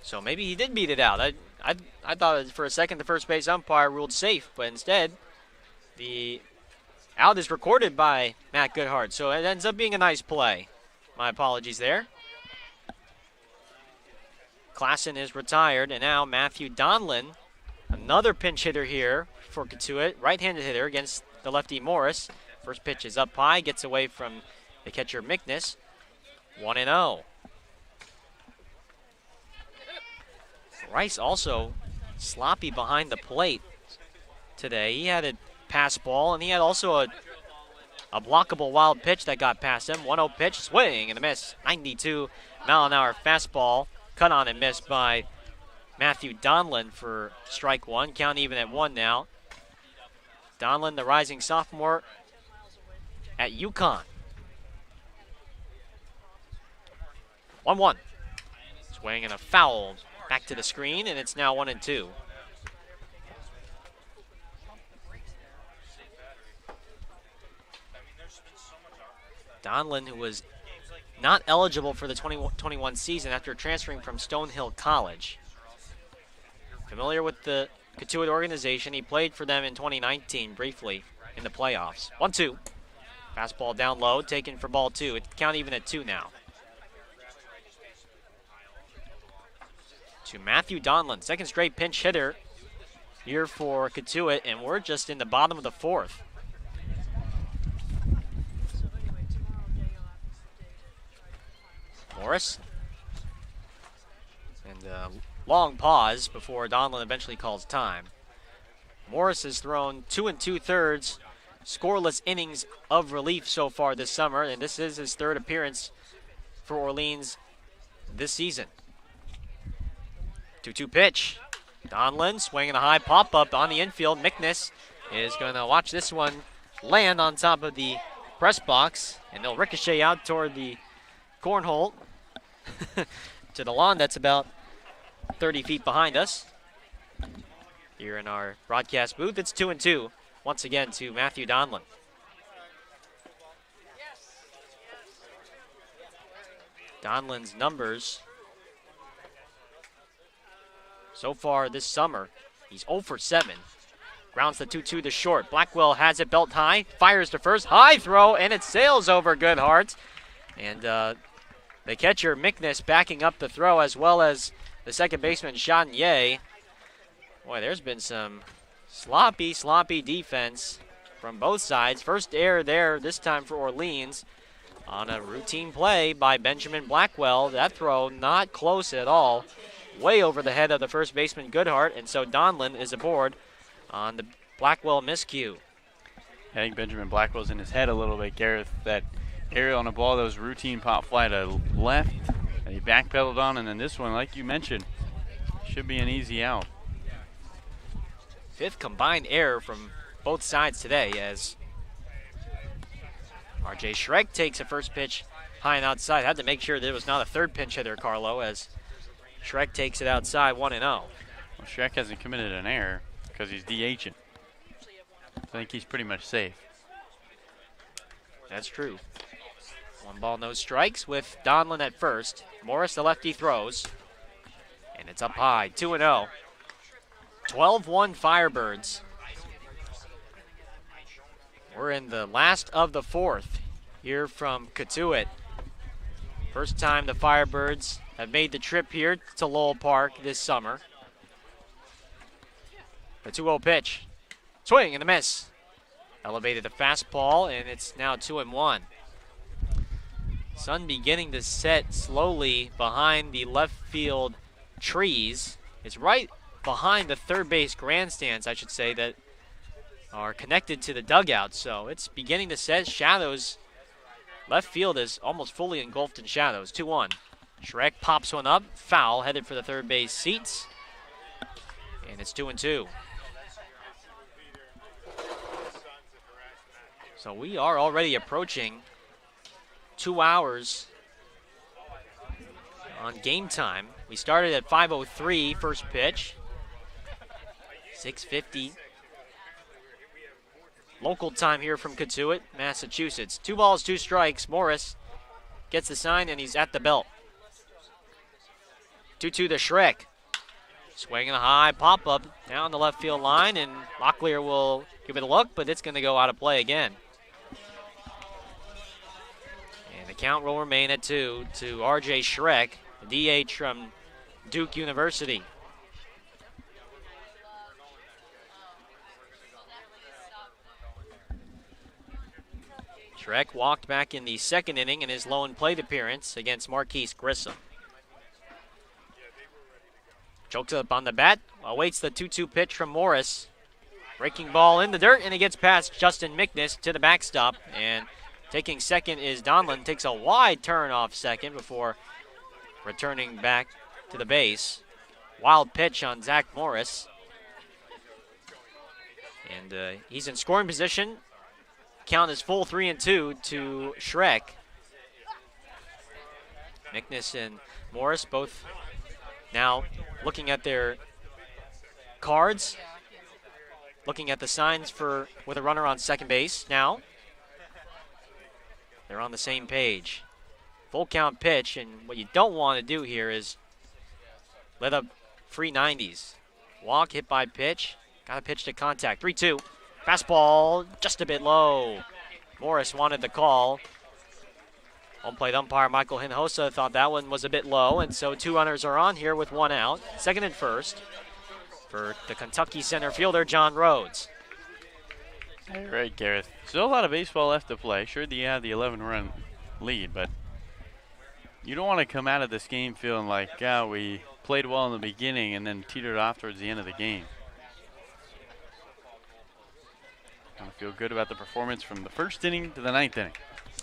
So maybe he did beat it out. I thought for a second the first base umpire ruled safe, but instead the out is recorded by Matt Goodhart, so it ends up being a nice play. My apologies there. Klassen is retired, and now Matthew Donlin, another pinch hitter here for Cotuit, right-handed hitter against the lefty Morris. First pitch is up high, gets away from the catcher Mickness. 1-0. Rice also sloppy behind the plate today. He had a pass ball, and he had also a blockable wild pitch that got past him. 1-0 pitch, swing and a miss. 92-mile-an-hour fastball, cut on and missed by Matthew Donlin for strike one. Count even at 1 now. Donlin, the rising sophomore at UConn. 1-1. Swing and a foul back to the screen, and it's now 1-2. Donlin, who was not eligible for the 2021 season after transferring from Stonehill College. Familiar with the Cotuit organization, he played for them in 2019 briefly in the playoffs. 1-2. Fastball down low, taken for ball 2. It count even at 2 now. To Matthew Donlin, second straight pinch hitter here for Cotuit, and we're just in the bottom of the fourth. Morris. And a long pause before Donlin eventually calls time. Morris has thrown 2 2/3 scoreless innings of relief so far this summer, and this is his third appearance for Orleans this season. 2-2 pitch. Donlin swinging a high pop-up on the infield. Mickness is going to watch this one land on top of the press box, and they'll ricochet out toward the cornhole to the lawn that's about 30 feet behind us. Here in our broadcast booth, it's 2-2 once again to Matthew Donlin. Donlin's numbers so far this summer, he's 0 for 7. Grounds the 2-2 to short. Blackwell has it belt high, fires to first, high throw, and it sails over Goodhart. And the catcher, Mickness, backing up the throw, as well as the second baseman, Chanier. Boy, there's been some sloppy defense from both sides. First error there, this time for Orleans, on a routine play by Benjamin Blackwell. That throw not close at all, way over the head of the first baseman, Goodhart, and so Donlin is aboard on the Blackwell miscue. I think Benjamin Blackwell's in his head a little bit, Gareth. That aerial on a ball that was routine pop fly to left, and he backpedaled on, and then this one, like you mentioned, should be an easy out. Fifth combined error from both sides today as R.J. Schreck takes a first pitch high and outside. Had to make sure there was not a third pinch hitter, Carlo, as Schreck takes it outside 1-0. Well, Schreck hasn't committed an error because he's DHing. I think he's pretty much safe. That's true. 1 ball, no strikes with Donlin at first. Morris, the lefty, throws. And it's up high, 2-0. 12-1 Firebirds. We're in the last of the fourth here from Cotuit. First time the Firebirds have made the trip here to Lowell Park this summer. The 2-0 pitch. Swing and a miss. Elevated the fastball, and it's now 2-1. Sun beginning to set slowly behind the left field trees. It's right behind the third base grandstands, I should say, that are connected to the dugout. So it's beginning to set shadows. Left field is almost fully engulfed in shadows. 2-1. Schreck pops one up. Foul, headed for the third base seats. And it's 2-2. So we are already approaching 2 hours on game time. We started at 5:03, first pitch. 6:50 local time here from Cotuit, Massachusetts. 2 balls, 2 strikes. Morris gets the sign, and he's at the belt. 2-2 to Schreck. Swinging a high pop-up down the left field line, and Locklear will give it a look, but it's going to go out of play again. And the count will remain at 2 to R.J. Schreck, the DH from Duke University. Schreck walked back in the second inning in his lone plate appearance against Marquise Grissom. Chokes up on the bat, awaits the 2-2 pitch from Morris. Breaking ball in the dirt, and it gets past Justin Mickness to the backstop. And taking second is Donlin. Takes a wide turn off second before returning back to the base. Wild pitch on Zach Morris. And he's in scoring position. Count is full 3-2 to Schreck. Mickness and Morris both now looking at their cards, looking at the signs with a runner on second base. Now they're on the same page. Full count pitch, and what you don't want to do here is let up free 90s. Walk, hit by pitch, got a pitch to contact. 3-2. Fastball just a bit low. Morris wanted the call. Home plate umpire Michael Hinojosa thought that one was a bit low, and so 2 runners are on here with 1 out. Second and first for the Kentucky center fielder, John Rhodes. Hey, right, Gareth. Still a lot of baseball left to play. Sure, you have the 11-run lead, but you don't want to come out of this game feeling like, we played well in the beginning and then teetered off towards the end of the game. Want to feel good about the performance from the first inning to the 9th inning.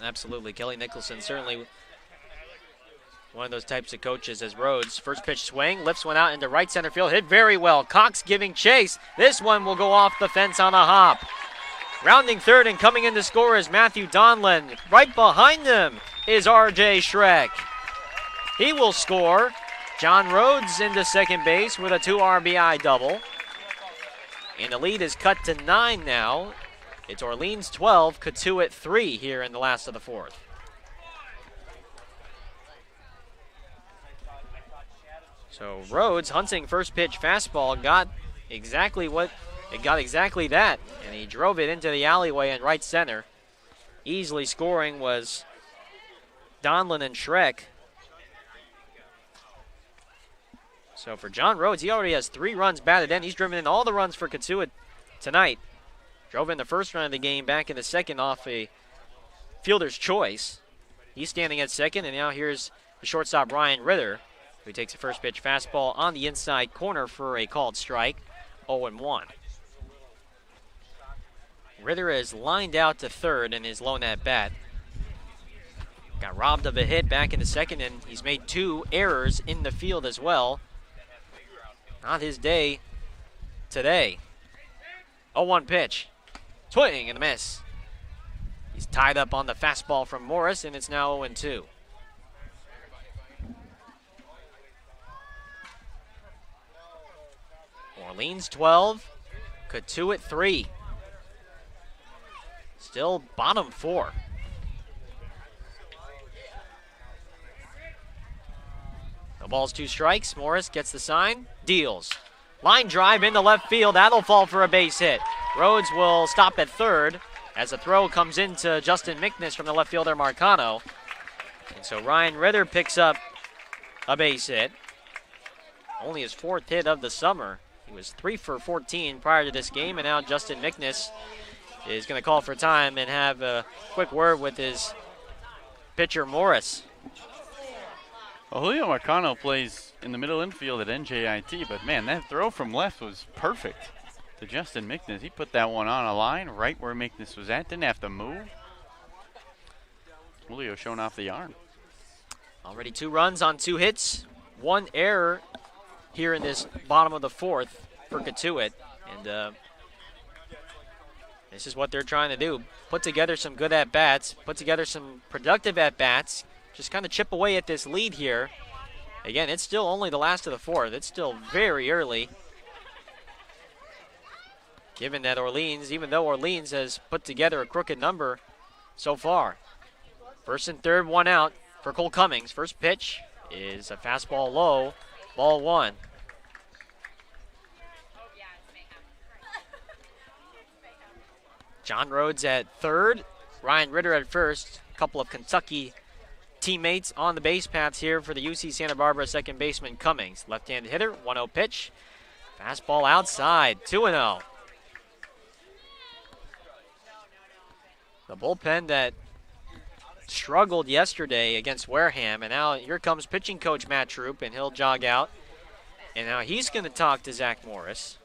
Absolutely. Kelly Nicholson certainly one of those types of coaches as Rhodes. First pitch swing, lifts one out into right center field. Hit very well. Cox giving chase. This one will go off the fence on a hop. Rounding third and coming in to score is Matthew Donlin. Right behind him is R.J. Schreck. He will score. John Rhodes into second base with a 2 RBI double. And the lead is cut to 9 now. It's Orleans 12, Cotuit 3 here in the last of the fourth. So Rhodes hunting first pitch fastball got exactly that, and he drove it into the alleyway in right center. Easily scoring was Donlin and Schreck. So for John Rhodes, he already has 3 runs batted in. He's driven in all the runs for Cotuit tonight. Drove in the first run of the game back in the second off a fielder's choice. He's standing at second, and now here's the shortstop Ryan Ritter, who takes a first pitch fastball on the inside corner for a called strike. 0-1. Ritter is lined out to third in his lone at bat. Got robbed of a hit back in the second, and he's made 2 errors in the field as well. Not his day today. 0-1 pitch. Swing and a miss. He's tied up on the fastball from Morris, and it's now 0-2. Orleans 12, Cotuit 3. Still bottom 4. The ball's 2 strikes. Morris gets the sign, deals. Line drive into left field. That'll fall for a base hit. Rhodes will stop at third as a throw comes into Justin Mickness from the left fielder Marcano. And so Ryan Ritter picks up a base hit. Only his 4th hit of the summer. He was 3 for 14 prior to this game, and now Justin Mickness is going to call for time and have a quick word with his pitcher Morris. Well, Julio Marcano plays in the middle infield at NJIT, but man, that throw from left was perfect to Justin Mickness. He put that one on a line right where Mickness was at, didn't have to move. Julio showing off the arm. Already 2 runs on 2 hits, 1 error here in this bottom of the 4th for Cotuit. And this is what they're trying to do. Put together some good at-bats, put together some productive at-bats, just kind of chip away at this lead here. Again, it's still only the last of the 4th. It's still very early. Given that Orleans, even though Orleans has put together a crooked number so far. 1st and 3rd, 1 out for Cole Cummings. First pitch is a fastball low, ball 1. John Rhodes at 3rd, Ryan Ritter at 1st. A couple of Kentucky teammates on the base paths here for the UC Santa Barbara second baseman Cummings. Left-handed hitter, 1-0 pitch. Fastball outside, 2-0. The bullpen that struggled yesterday against Wareham, and now here comes pitching coach Matt Troop, and he'll jog out. And now he's going to talk to Zach Morris.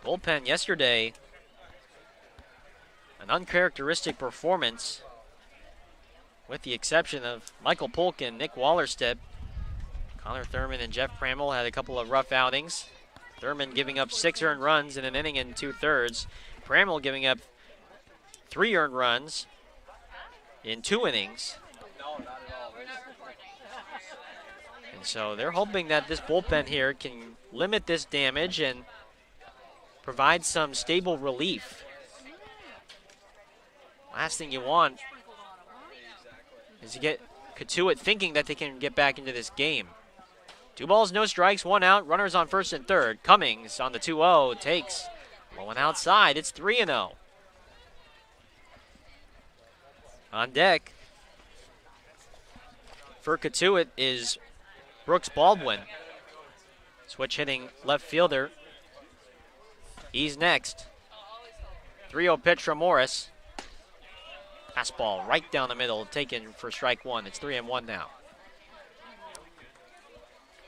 Bullpen yesterday, an uncharacteristic performance, with the exception of Michael Polk and Nick Wallerstedt. Connor Thurman and Jeff Pramel had a couple of rough outings. Thurman giving up 6 earned runs in an inning and 2/3. Pramel giving up 3 earned runs in 2 innings. And so they're hoping that this bullpen here can limit this damage and provide some stable relief. Last thing you want is to get Cotuit thinking that they can get back into this game. 2 balls, no strikes, 1 out. Runners on 1st and 3rd. Cummings on the 2-0 takes one outside. It's 3-0. On deck for Cotuit is Brooks Baldwin. Switch hitting left fielder. He's next. 3-0 pitch from Morris. Fastball right down the middle, taken for strike 1. It's 3-1 now.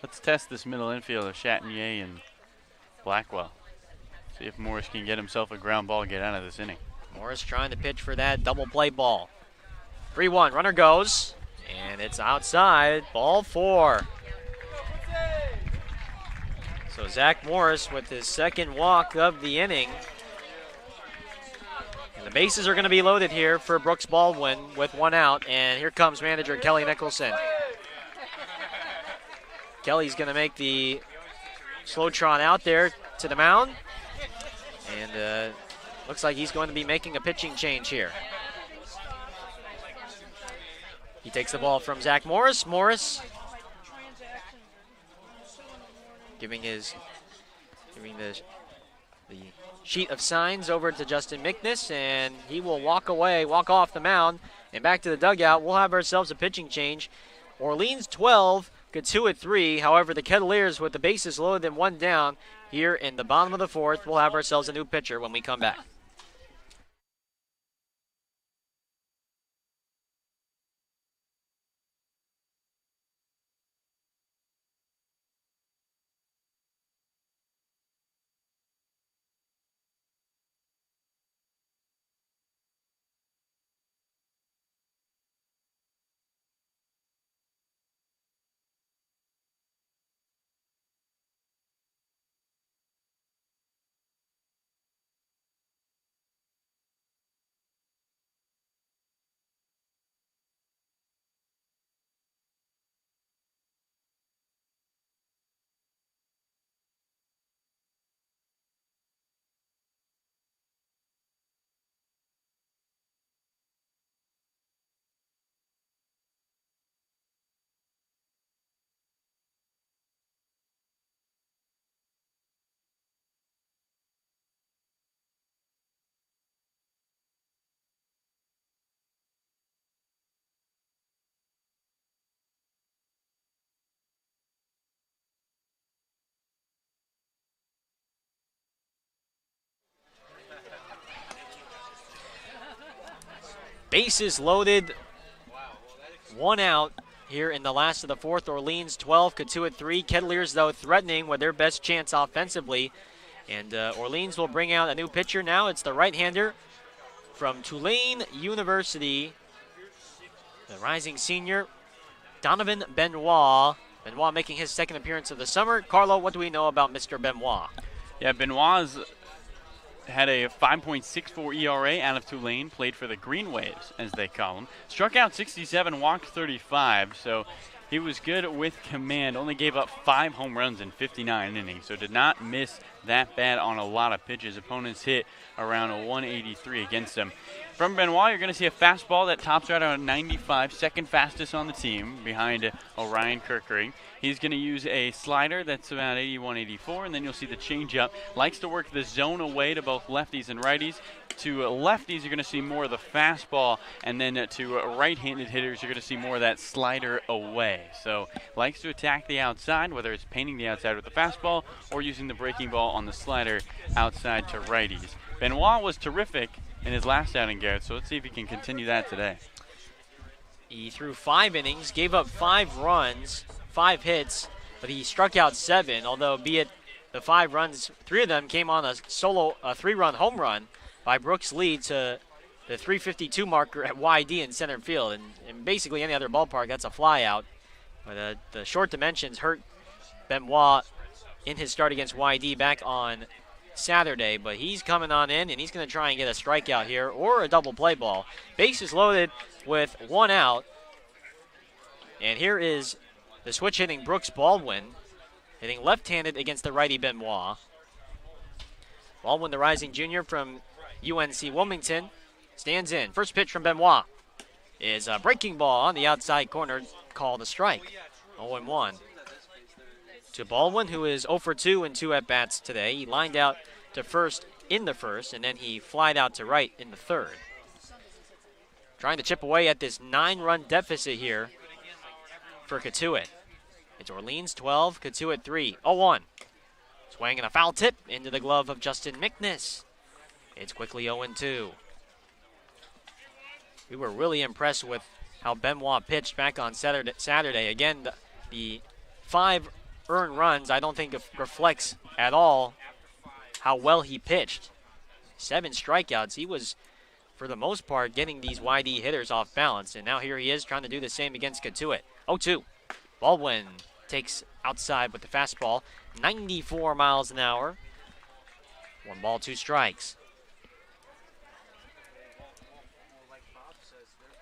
Let's test this middle infield of Chatinier and Blackwell. See if Morris can get himself a ground ball and get out of this inning. Morris trying to pitch for that double play ball. 3-1, runner goes, and it's outside, ball 4. So Zach Morris with his 2nd walk of the inning. And the bases are going to be loaded here for Brooks Baldwin with 1 out, and here comes manager Kelly Nicholson. Kelly's going to make the slow trot out there to the mound, and looks like he's going to be making a pitching change here. He takes the ball from Zach Morris. Morris giving the sheet of signs over to Justin Mickness, and he will walk off the mound, and back to the dugout. We'll have ourselves a pitching change. Orleans 12, Cotuit 3. However, the Kettleers with the bases loaded and 1 down here in the bottom of the 4th. We'll have ourselves a new pitcher when we come back. Bases loaded, 1 out here in the last of the fourth. Orleans 12, Cotuit 3. Kettleers, though, threatening with their best chance offensively. And Orleans will bring out a new pitcher now. It's the right-hander from Tulane University, the rising senior, Donovan Benoit. Benoit making his second appearance of the summer. Carlo, what do we know about Mr. Benoit? Yeah, Benoit's had a 5.64 ERA out of Tulane, played for the Green Waves, as they call them. Struck out 67, walked 35, so he was good with command. Only gave up 5 home runs in 59 innings, so did not miss that bad on a lot of pitches. Opponents hit around a 183 against him. From Benoit, you're going to see a fastball that tops right around 95, second fastest on the team, behind Orion Kirkering. He's going to use a slider that's about 81, 84, and then you'll see the changeup. Likes to work the zone away to both lefties and righties. To lefties, you're going to see more of the fastball, and then to right-handed hitters, you're going to see more of that slider away. So likes to attack the outside, whether it's painting the outside with the fastball or using the breaking ball on the slider outside to righties. Benoit was terrific in his last outing, Garrett, so let's see if he can continue that today. He threw 5 innings, gave up 5 runs, 5 hits, but he struck out 7, although be it the 5 runs, 3 of them came on a solo 3-run home run by Brooks Lee to the 352 marker at YD in center field. And in basically any other ballpark, that's a fly out. But the short dimensions hurt Benoit in his start against YD back on Saturday, but he's coming on in, and he's going to try and get a strikeout here or a double play ball. Bases loaded with 1 out. And here is the switch hitting Brooks Baldwin, hitting left-handed against the righty Benoit. Baldwin, the rising junior from UNC Wilmington, stands in. First pitch from Benoit is a breaking ball on the outside corner, called a strike. 0-1. To Baldwin, who is 0 for 2 in 2 at-bats today. He lined out to first in the first, and then he flied out to right in the third. Trying to chip away at this 9-run deficit here for Cotuit. It's Orleans 12, Cotuit 3. 0-1. Swing and a foul tip into the glove of Justin McNiss. It's quickly 0-2. We were really impressed with how Benoit pitched back on Saturday. Again, the 5 earned runs I don't think reflects at all how well he pitched. 7 strikeouts. He was, for the most part, getting these YD hitters off balance, and now here he is trying to do the same against Cotuit. 0-2. Baldwin takes outside with the fastball, 94 miles an hour. 1 ball, 2 strikes.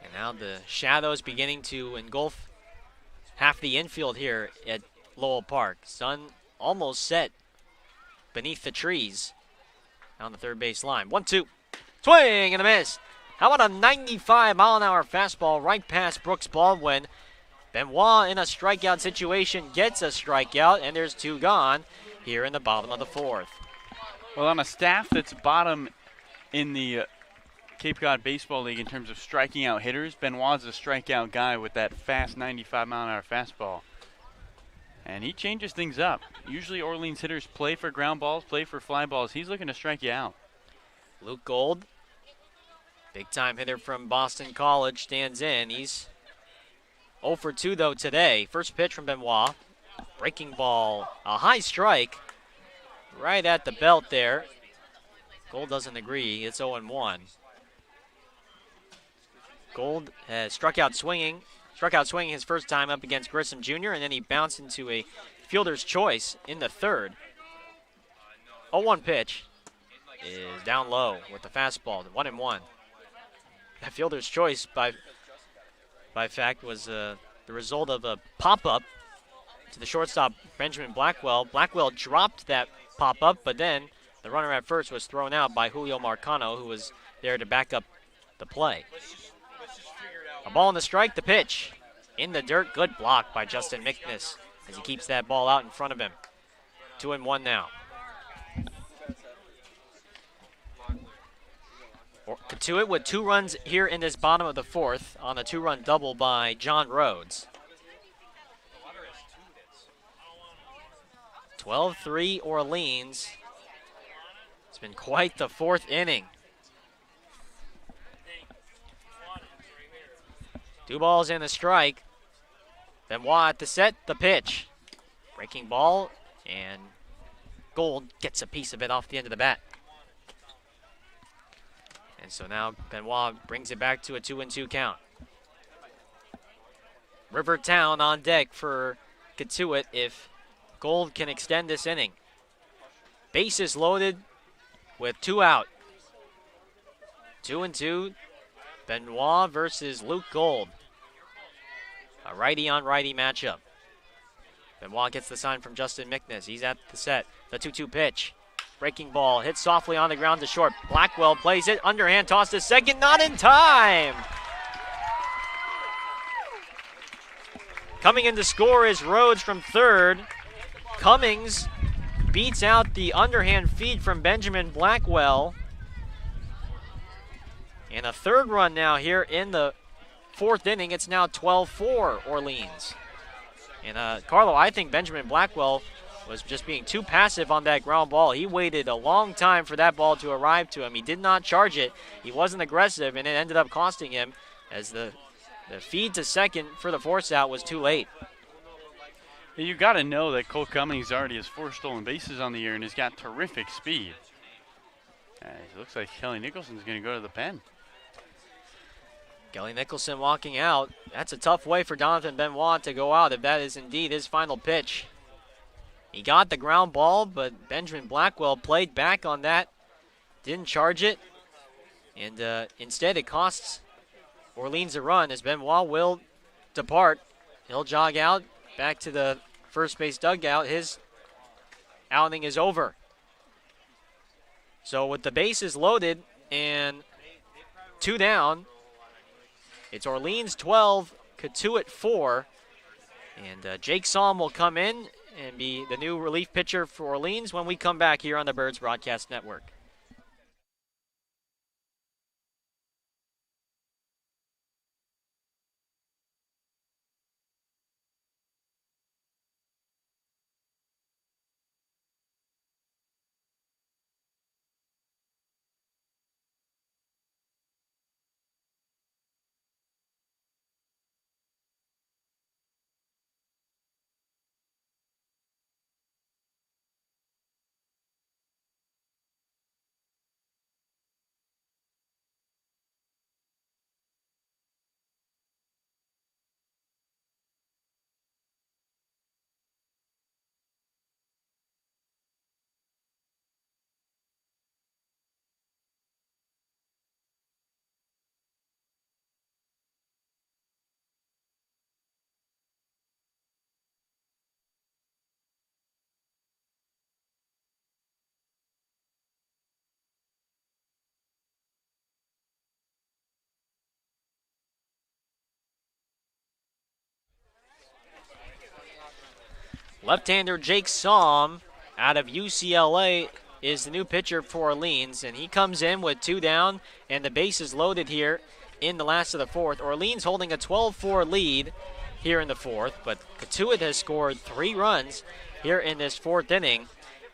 And now the shadows beginning to engulf half the infield here at Lowell Park. Sun almost set beneath the trees on the third base line. 1-2. Swing and a miss. How about a 95-mile-an-hour fastball right past Brooks Baldwin? Benoit in a strikeout situation gets a strikeout, and there's 2 gone here in the bottom of the 4th. Well, on a staff that's bottom in the Cape Cod Baseball League in terms of striking out hitters, Benoit's a strikeout guy with that fast 95-mile-an-hour fastball. And he changes things up. Usually Orleans hitters play for ground balls, play for fly balls. He's looking to strike you out. Luke Gold, big-time hitter from Boston College, stands in. He's 0 for 2, though, today. First pitch from Benoit. Breaking ball, a high strike right at the belt there. Gold doesn't agree. It's 0-1. Gold has struck out swinging his first time up against Grissom Jr., and then he bounced into a fielder's choice in the third. 0-1 pitch is down low with the fastball, 1-1. That fielder's choice, by fact, was the result of a pop-up to the shortstop, Benjamin Blackwell. Blackwell dropped that pop-up, but then the runner at first was thrown out by Julio Marcano, who was there to back up the play. A ball in the strike, the pitch. In the dirt, good block by Justin McNiss as he keeps that ball out in front of him. 2-1 now. Cotuit with 2 runs here in this bottom of the 4th on a 2-run double by John Rhodes. 12-3 Orleans. It's been quite the 4th inning. 2 balls and a strike. Benoit at the set, the pitch. Breaking ball, and Gold gets a piece of it off the end of the bat. And so now Benoit brings it back to a 2-2 count. Rivertown on deck for Cotuit if Gold can extend this inning. Bases loaded with 2 out. 2-2. Benoit versus Luke Gold. A righty-on-righty matchup. Benoit gets the sign from Justin Mickness. He's at the set. The 2-2 pitch. Breaking ball. Hit softly on the ground to short. Blackwell plays it. Underhand toss to second. Not in time. Coming in to score is Rhodes from third. Cummings beats out the underhand feed from Benjamin Blackwell. And a third run now here in the 4th inning. It's now 12-4 Orleans. And Carlo, I think Benjamin Blackwell was just being too passive on that ground ball. He waited a long time for that ball to arrive to him. He did not charge it. He wasn't aggressive, and it ended up costing him as the feed to second for the force out was too late. You got to know that Cole Cummings already has 4 stolen bases on the year and has got terrific speed. It looks like Kelly Nicholson's going to go to the pen. Kelly Nicholson walking out. That's a tough way for Jonathan Benoit to go out if that is indeed his final pitch. He got the ground ball, but Benjamin Blackwell played back on that. Didn't charge it. And instead it costs Orleans a run as Benoit will depart. He'll jog out back to the first base dugout. His outing is over. So with the bases loaded and 2 down, it's Orleans 12, Cotuit 4. And Jake Salm will come in and be the new relief pitcher for Orleans when we come back here on the Birds Broadcast Network. Left-hander Jake Salm out of UCLA is the new pitcher for Orleans, and he comes in with 2 down and the bases loaded here in the last of the 4th. Orleans holding a 12-4 lead here in the 4th, but Cotuit has scored 3 runs here in this 4th inning,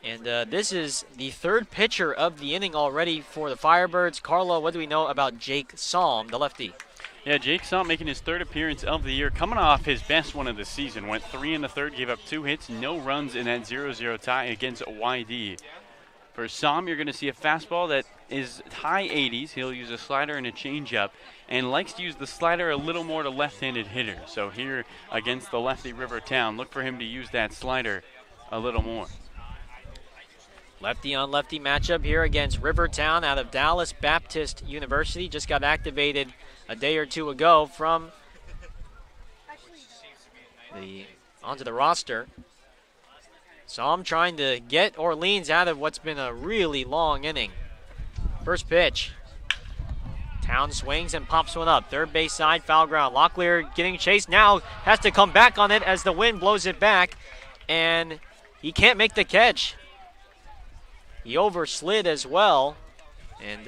and this is the 3rd pitcher of the inning already for the Firebirds. Carlo, what do we know about Jake Salm, the lefty? Yeah, Jake Salm making his 3rd appearance of the year, coming off his best one of the season. Went 3 in the 3rd, gave up 2 hits, no runs in that 0-0 tie against YD. For Salm, you're going to see a fastball that is high 80s. He'll use a slider and a changeup, and likes to use the slider a little more to left-handed hitters. So here against the lefty Rivertown, look for him to use that slider a little more. Lefty on lefty matchup here against Rivertown out of Dallas Baptist University. Just got activated a day or 2 ago from onto the roster. So I'm trying to get Orleans out of what's been a really long inning. First pitch. Town swings and pops one up. 3rd base side, foul ground. Locklear getting chased now, has to come back on it as the wind blows it back, and he can't make the catch. He overslid as well, and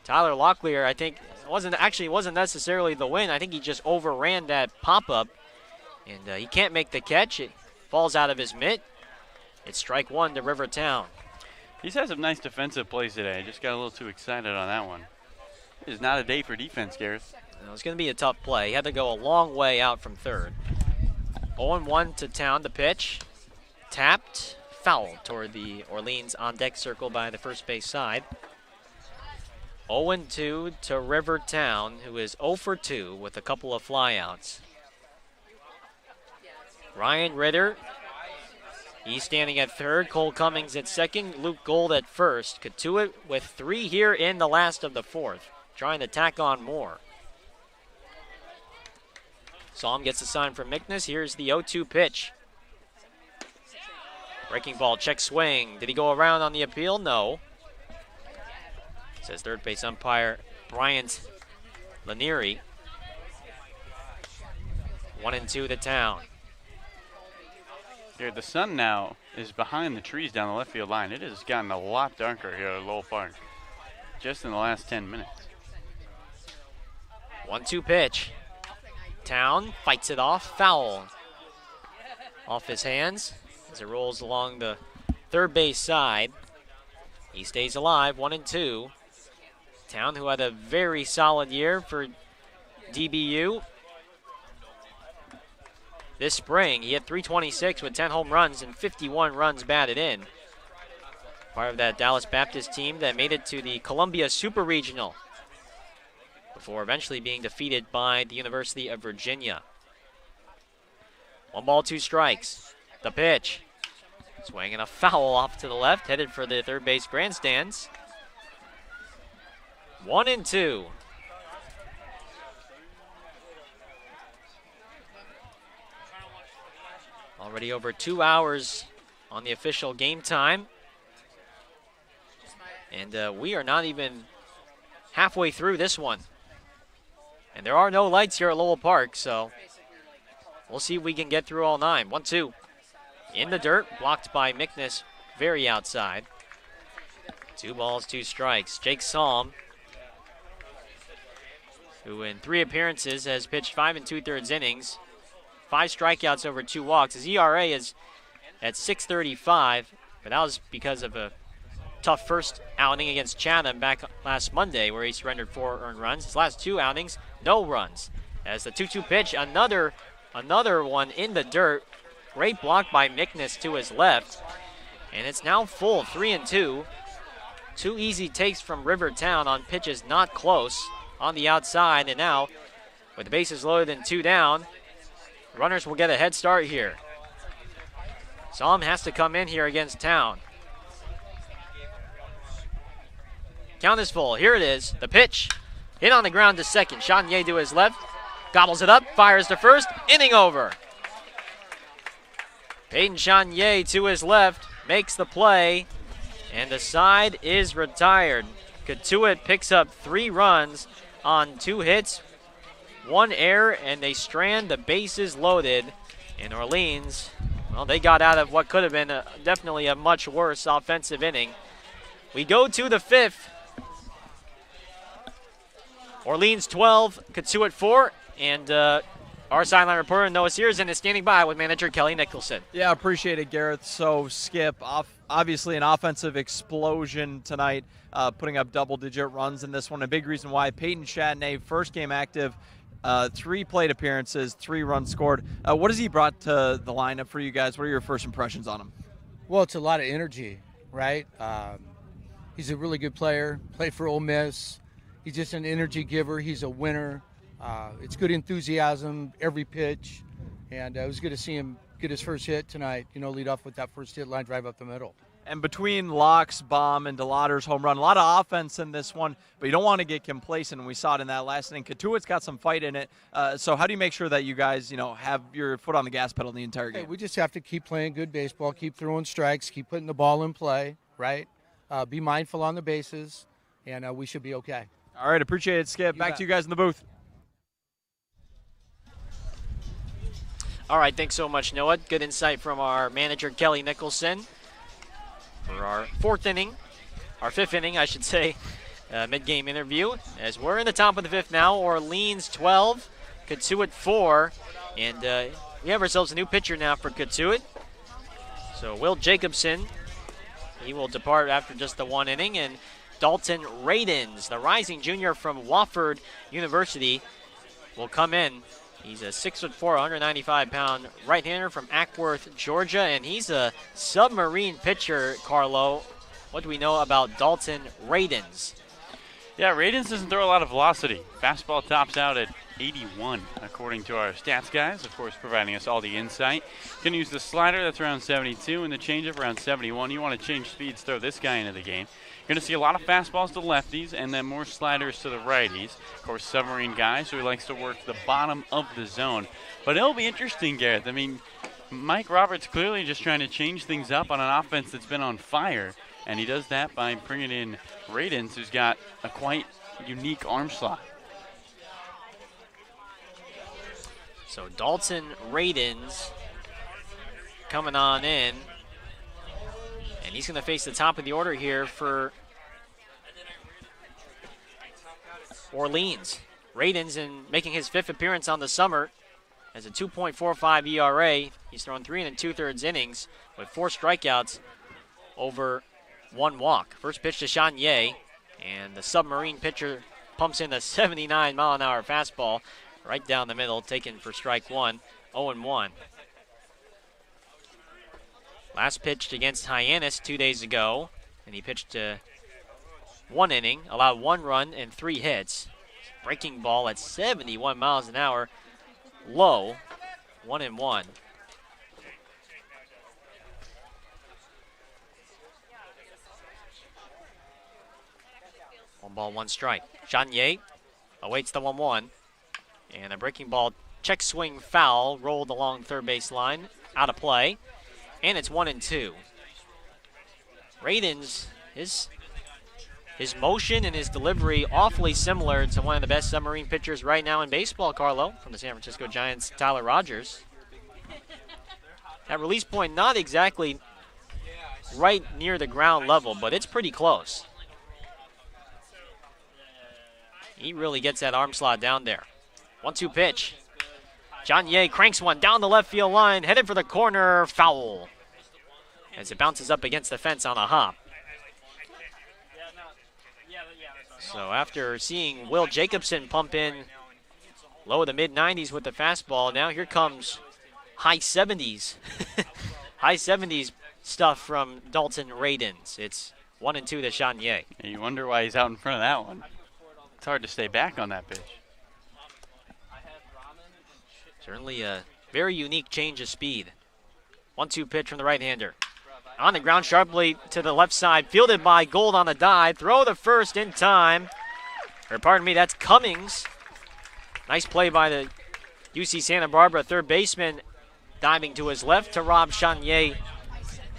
Tyler Locklear, I think, wasn't necessarily the win. I think he just overran that pop-up, and he can't make the catch. It falls out of his mitt. It's strike 1 to Rivertown. He's had some nice defensive plays today. Just got a little too excited on that one. It is not a day for defense, Gareth. It was going to be a tough play. He had to go a long way out from third. 0-1 to Town, the pitch. Tapped, foul toward the Orleans on-deck circle by the first base side. 0-2 to Rivertown, who is 0 for 2 with a couple of flyouts. Ryan Ritter, he's standing at third. Cole Cummings at second. Luke Gold at first. Cotuit with 3 here in the last of the fourth, trying to tack on more. Psalm gets a sign from Mickness. Here's the 0-2 pitch. Breaking ball, check swing. Did he go around on the appeal? No. Says third base umpire Bryant Lanieri. 1-2 to Town. Here, the sun now is behind the trees down the left field line. It has gotten a lot darker here at Lowell Park just in the last 10 minutes. 1-2 pitch. Town fights it off, foul. Off his hands as it rolls along the third base side. He stays alive, 1-2. Town, who had a very solid year for DBU. This spring, he hit .326 with 10 home runs and 51 runs batted in. Part of that Dallas Baptist team that made it to the Columbia Super Regional before eventually being defeated by the University of Virginia. 1 ball, 2 strikes. The pitch. Swinging a foul off to the left, headed for the third base grandstands. 1-2. Already over 2 hours on the official game time. And we are not even halfway through this one. And there are no lights here at Lowell Park, so we'll see if we can get through all 9. 1-2. In the dirt, blocked by Mickness, very outside. 2 balls, 2 strikes. Jake Salm, who in 3 appearances has pitched 5 2/3 innings, 5 strikeouts over 2 walks. His ERA is at 6.35, but that was because of a tough first outing against Chatham back last Monday where he surrendered 4 earned runs. His last 2 outings, no runs. As the 2-2 pitch, another one in the dirt. Great block by Mickness to his left. And it's now full, 3-2. 2 easy takes from Rivertown on pitches not close on the outside. And now, with the bases loaded and 2 down, runners will get a head start here. Salm has to come in here against Town. Count is full. Here it is. The pitch. Hit on the ground to second. Chanier to his left. Gobbles it up. Fires to first. Inning over. Peyton Chanier to his left. Makes the play. And the side is retired. Cotuit picks up 3 runs on 2 hits, 1 error, and they strand the bases loaded. And Orleans, well, they got out of what could have been definitely a much worse offensive inning. We go to the 5th. Orleans 12, Cotuit 4, and our sideline reporter Noah Searson is standing by with manager Kelly Nicholson. Yeah, appreciate it, Gareth. So, Skip, obviously an offensive explosion tonight, putting up double-digit runs in this one. A big reason why Peyton Chanier, first game active, 3 plate appearances, 3 runs scored. What has he brought to the lineup for you guys? What are your first impressions on him? Well, it's a lot of energy, right? He's a really good player, played for Ole Miss. He's just an energy giver. He's a winner. It's good enthusiasm every pitch, and it was good to see him get his first hit tonight, lead off with that first hit line drive up the middle. And between Locke's bomb and DeLauter's home run, a lot of offense in this one, but you don't want to get complacent, and we saw it in that last inning. Cotuit's got some fight in it. So how do you make sure that you guys, have your foot on the gas pedal the entire game? Hey, we just have to keep playing good baseball, keep throwing strikes, keep putting the ball in play, right? Be mindful on the bases, and we should be okay. All right, appreciate it, Skip. Back to you guys in the booth. All right, thanks so much, Noah. Good insight from our manager, Kelly Nicholson, for our 4th inning, our 5th inning, I should say, mid-game interview. As we're in the top of the 5th now, Orleans 12, Cotuit 4, and we have ourselves a new pitcher now for Cotuit. So Will Jacobson, he will depart after just the 1 inning, and Dalton Radins, the rising junior from Wofford University, will come in. He's a 6'4", 195-pound right-hander from Ackworth, Georgia, and he's a submarine pitcher, Carlo. What do we know about Dalton Radens? Yeah, Radens doesn't throw a lot of velocity. Fastball tops out at 81, according to our stats guys, of course, providing us all the insight. Can use the slider, that's around 72, and the changeup around 71. You want to change speeds, throw this guy into the game. You're going to see a lot of fastballs to lefties and then more sliders to the righties. Of course, submarine guy, so he likes to work the bottom of the zone. But it'll be interesting, Gareth. I mean, Mike Roberts clearly just trying to change things up on an offense that's been on fire, and he does that by bringing in Radens, who's got a quite unique arm slot. So Dalton Radens coming on in. And he's going to face the top of the order here for Orleans. Radens, in making his 5th appearance on the summer, has a 2.45 ERA. He's thrown 3 2/3 innings with 4 strikeouts over 1 walk. First pitch to Chanier, and the submarine pitcher pumps in a 79-mile-an-hour fastball right down the middle, taken for strike 1, 0-1. Last pitched against Hyannis 2 days ago, and he pitched 1 inning, allowed 1 run and 3 hits. Breaking ball at 71 miles an hour, low, 1-1. One ball, 1 strike. Chanier awaits the 1-1, and a breaking ball check swing foul rolled along third base line, out of play. And it's 1-2. Radens, his motion and his delivery awfully similar to one of the best submarine pitchers right now in baseball, Carlo, from the San Francisco Giants, Tyler Rogers. That release point not exactly right near the ground level, but it's pretty close. He really gets that arm slot down there. 1-2 pitch. Chanier cranks one down the left field line, headed for the corner, foul. As it bounces up against the fence on a hop. So after seeing Will Jacobson pump in low to mid-90s with the fastball, now here comes high 70s. High 70s stuff from Dalton Radens. It's 1-2 to Chanier. And you wonder why he's out in front of that one. It's hard to stay back on that pitch. Certainly a very unique change of speed. 1-2 pitch from the right-hander. On the ground sharply to the left side, fielded by Gold on the dive. Throw the first in time. Or pardon me, that's Cummings. Nice play by the UC Santa Barbara third baseman, diving to his left to rob Chanier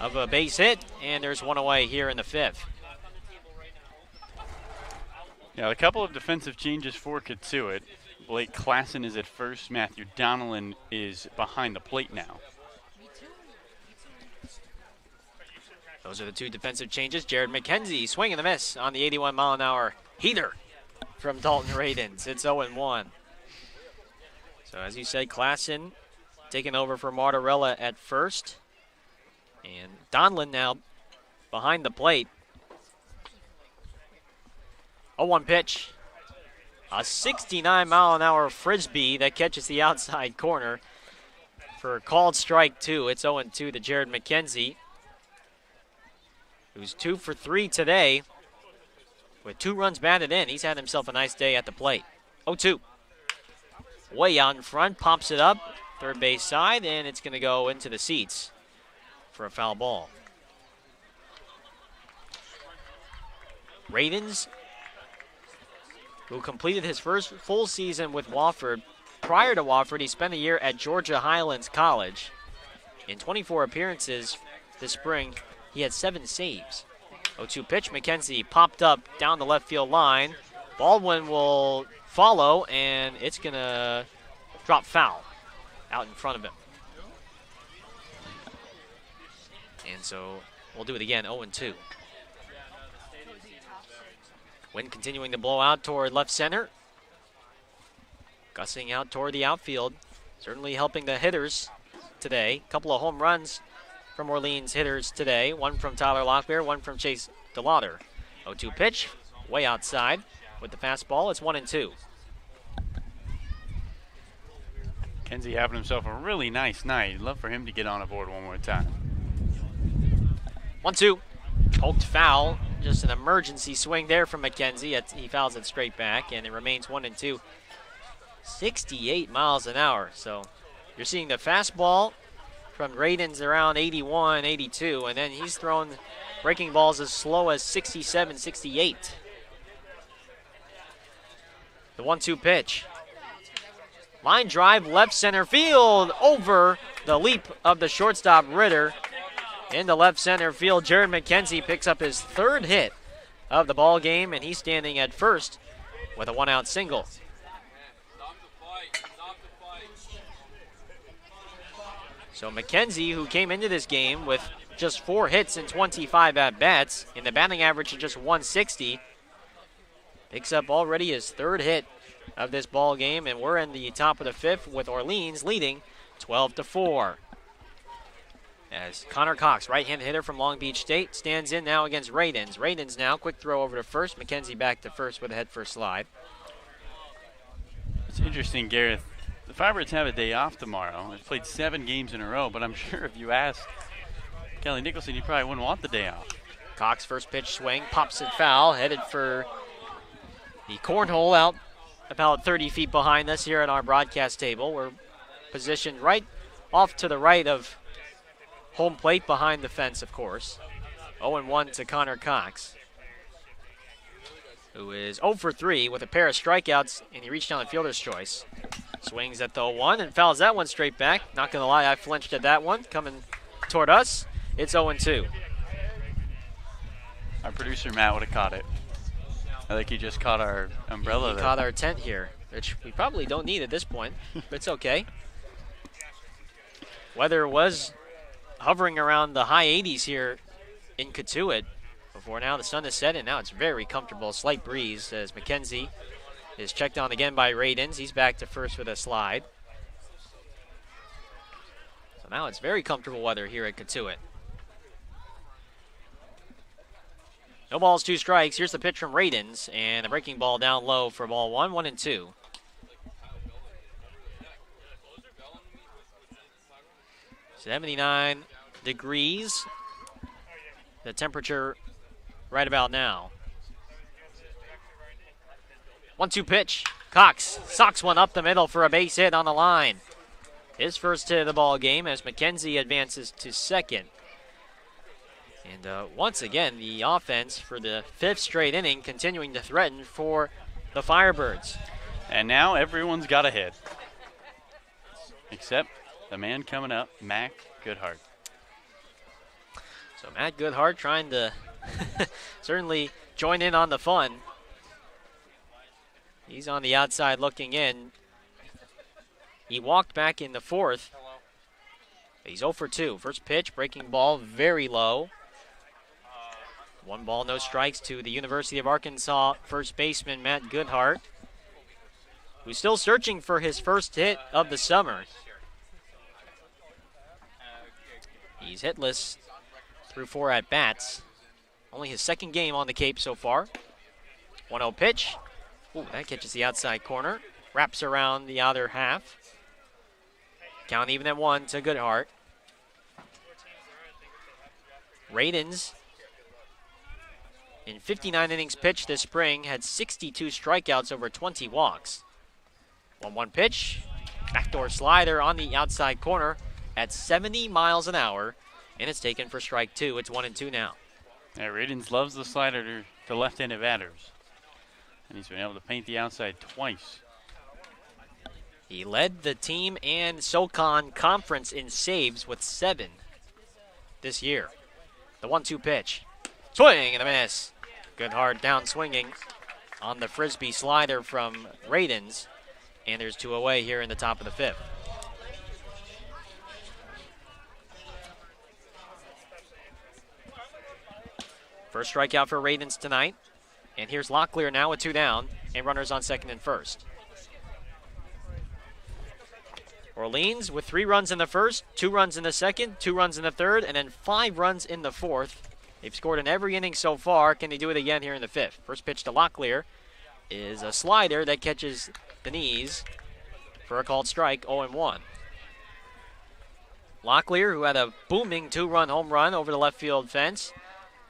of a base hit. And there's one away here in the 5th. Yeah, a couple of defensive changes for Cotuit. Blake Klassen is at first. Matthew Donnellan is behind the plate now. Those are the 2 defensive changes. Jared McKenzie swing and a miss on the 81-mile-an-hour heater from Dalton Radens. It's 0-1. So as you said, Klassen taking over for Martorella at first. And Donlin now behind the plate. 0-1 pitch. A 69-mile-an-hour frisbee that catches the outside corner for a called strike 2. It's 0-2 to Jared McKenzie, who's 2 for 3 today with 2 runs batted in. He's had himself a nice day at the plate. 0-2. Way out in front, pops it up, third base side, and it's going to go into the seats for a foul ball. Radens, who completed his first full season with Wofford. Prior to Wofford, he spent a year at Georgia Highlands College. In 24 appearances this spring, he had 7 saves. 0-2 pitch, McKenzie popped up down the left field line. Baldwin will follow, and it's going to drop foul out in front of him. And so we'll do it again, 0-2. Wind continuing to blow out toward left center. Gussing out toward the outfield. Certainly helping the hitters today. A couple of home runs from Orleans hitters today. One from Tyler Locklear, one from Chase DeLauter. 0-2 pitch, way outside with the fastball. It's 1-2. McKenzie having himself a really nice night. I'd love for him to get on a board one more time. 1-2. Poked foul. Just an emergency swing there from McKenzie. He fouls it straight back, and it remains 1-2. 68 miles an hour. So you're seeing the fastball from Radins around 81, 82, and then he's thrown breaking balls as slow as 67, 68. The 1-2 pitch. Line drive, left center field, over the leap of the shortstop Ritter. Into left center field, Jared McKenzie picks up his 3rd hit of the ball game, and he's standing at first with a 1-out single. So McKenzie, who came into this game with just 4 hits and 25 at-bats, and the batting average of just 160, picks up already his 3rd hit of this ball game, and we're in the top of the 5th with Orleans leading 12-4. As Connor Cox, right-handed hitter from Long Beach State, stands in now against Radins. Radins now, quick throw over to first. McKenzie back to first with a head-first slide. It's interesting, Gareth. The Firebirds have a day off tomorrow. They've played 7 games in a row, but I'm sure if you asked Kelly Nicholson, he probably wouldn't want the day off. Cox first pitch swing, pops it foul, headed for the cornhole out about 30 feet behind us here at our broadcast table. We're positioned right off to the right of home plate, behind the fence, of course. 0-1 to Connor Cox, who is 0 for 3 with a pair of strikeouts, and he reached down the fielder's choice. Swings at the 0-1 and fouls that one straight back. Not going to lie, I flinched at that one. Coming toward us, it's 0-2. Our producer, Matt, would have caught it. I think he just caught our umbrella He there. caught our tent here, which we probably don't need at this point, but it's okay. Weather was hovering around the high 80s here in Cotuit before now the sun has set, and now it's very comfortable. Slight breeze as McKenzie is checked on again by Radins. He's back to first with a slide. So now it's very comfortable weather here at Cotuit. No balls, 2 strikes. Here's the pitch from Radins, and a breaking ball down low for ball 1, 1-2. .79 degrees, the temperature right about now. 1-2 pitch. Cox socks one up the middle for a base hit on the line. His first hit of the ball game as McKenzie advances to second. And once again, the offense for the 5th straight inning continuing to threaten for the Firebirds. And now everyone's got a hit. Except the man coming up, Mac Goodhart. So Matt Goodhart trying to certainly join in on the fun. He's on the outside looking in. He walked back in the 4th. He's 0 for 2. First pitch, breaking ball, very low. 1 ball, no strikes to the University of Arkansas first baseman Matt Goodhart, who's still searching for his first hit of the summer. He's hitless through 4 at-bats. Only his 2nd game on the Cape so far. 1-0 pitch. Ooh, that catches the outside corner. Wraps around the other half. Count even at 1 to Goodhart. Radins, in 59 innings pitched this spring, had 62 strikeouts over 20 walks. 1-1 pitch. Backdoor slider on the outside corner at 70 miles an hour, and it's taken for strike 2. It's 1-2 now. Yeah, Radins loves the slider to left-handed batters. And he's been able to paint the outside twice. He led the team and SoCon Conference in saves with 7 this year. The 1-2 pitch. Swing and a miss. Goodhart down swinging on the Frisbee slider from Radins. And there's 2 away here in the top of the 5th. First strikeout for Radins tonight. And here's Locklear now with 2 down and runners on 2nd and 1st. Orleans with 3 runs in the 1st, 2 runs in the 2nd, 2 runs in the 3rd, and then 5 runs in the 4th. They've scored in every inning so far. Can they do it again here in the 5th? First pitch to Locklear is a slider that catches the knees for a called strike, 0-1. Locklear, who had a booming 2-run home run over the left field fence,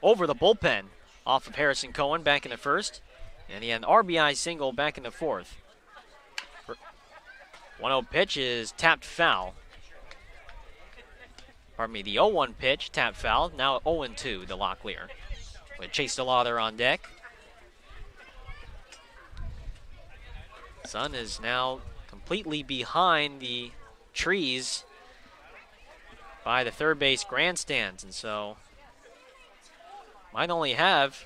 over the bullpen off of Harrison Cohen back in the first, and he had an RBI single back in the fourth. 1-0 pitch is tapped foul. Pardon me, the 0-1 pitch, tapped foul, now 0-2 to Locklear. With Chase DeLauter on deck. Sun is now completely behind the trees by the third base grandstands, and so might only have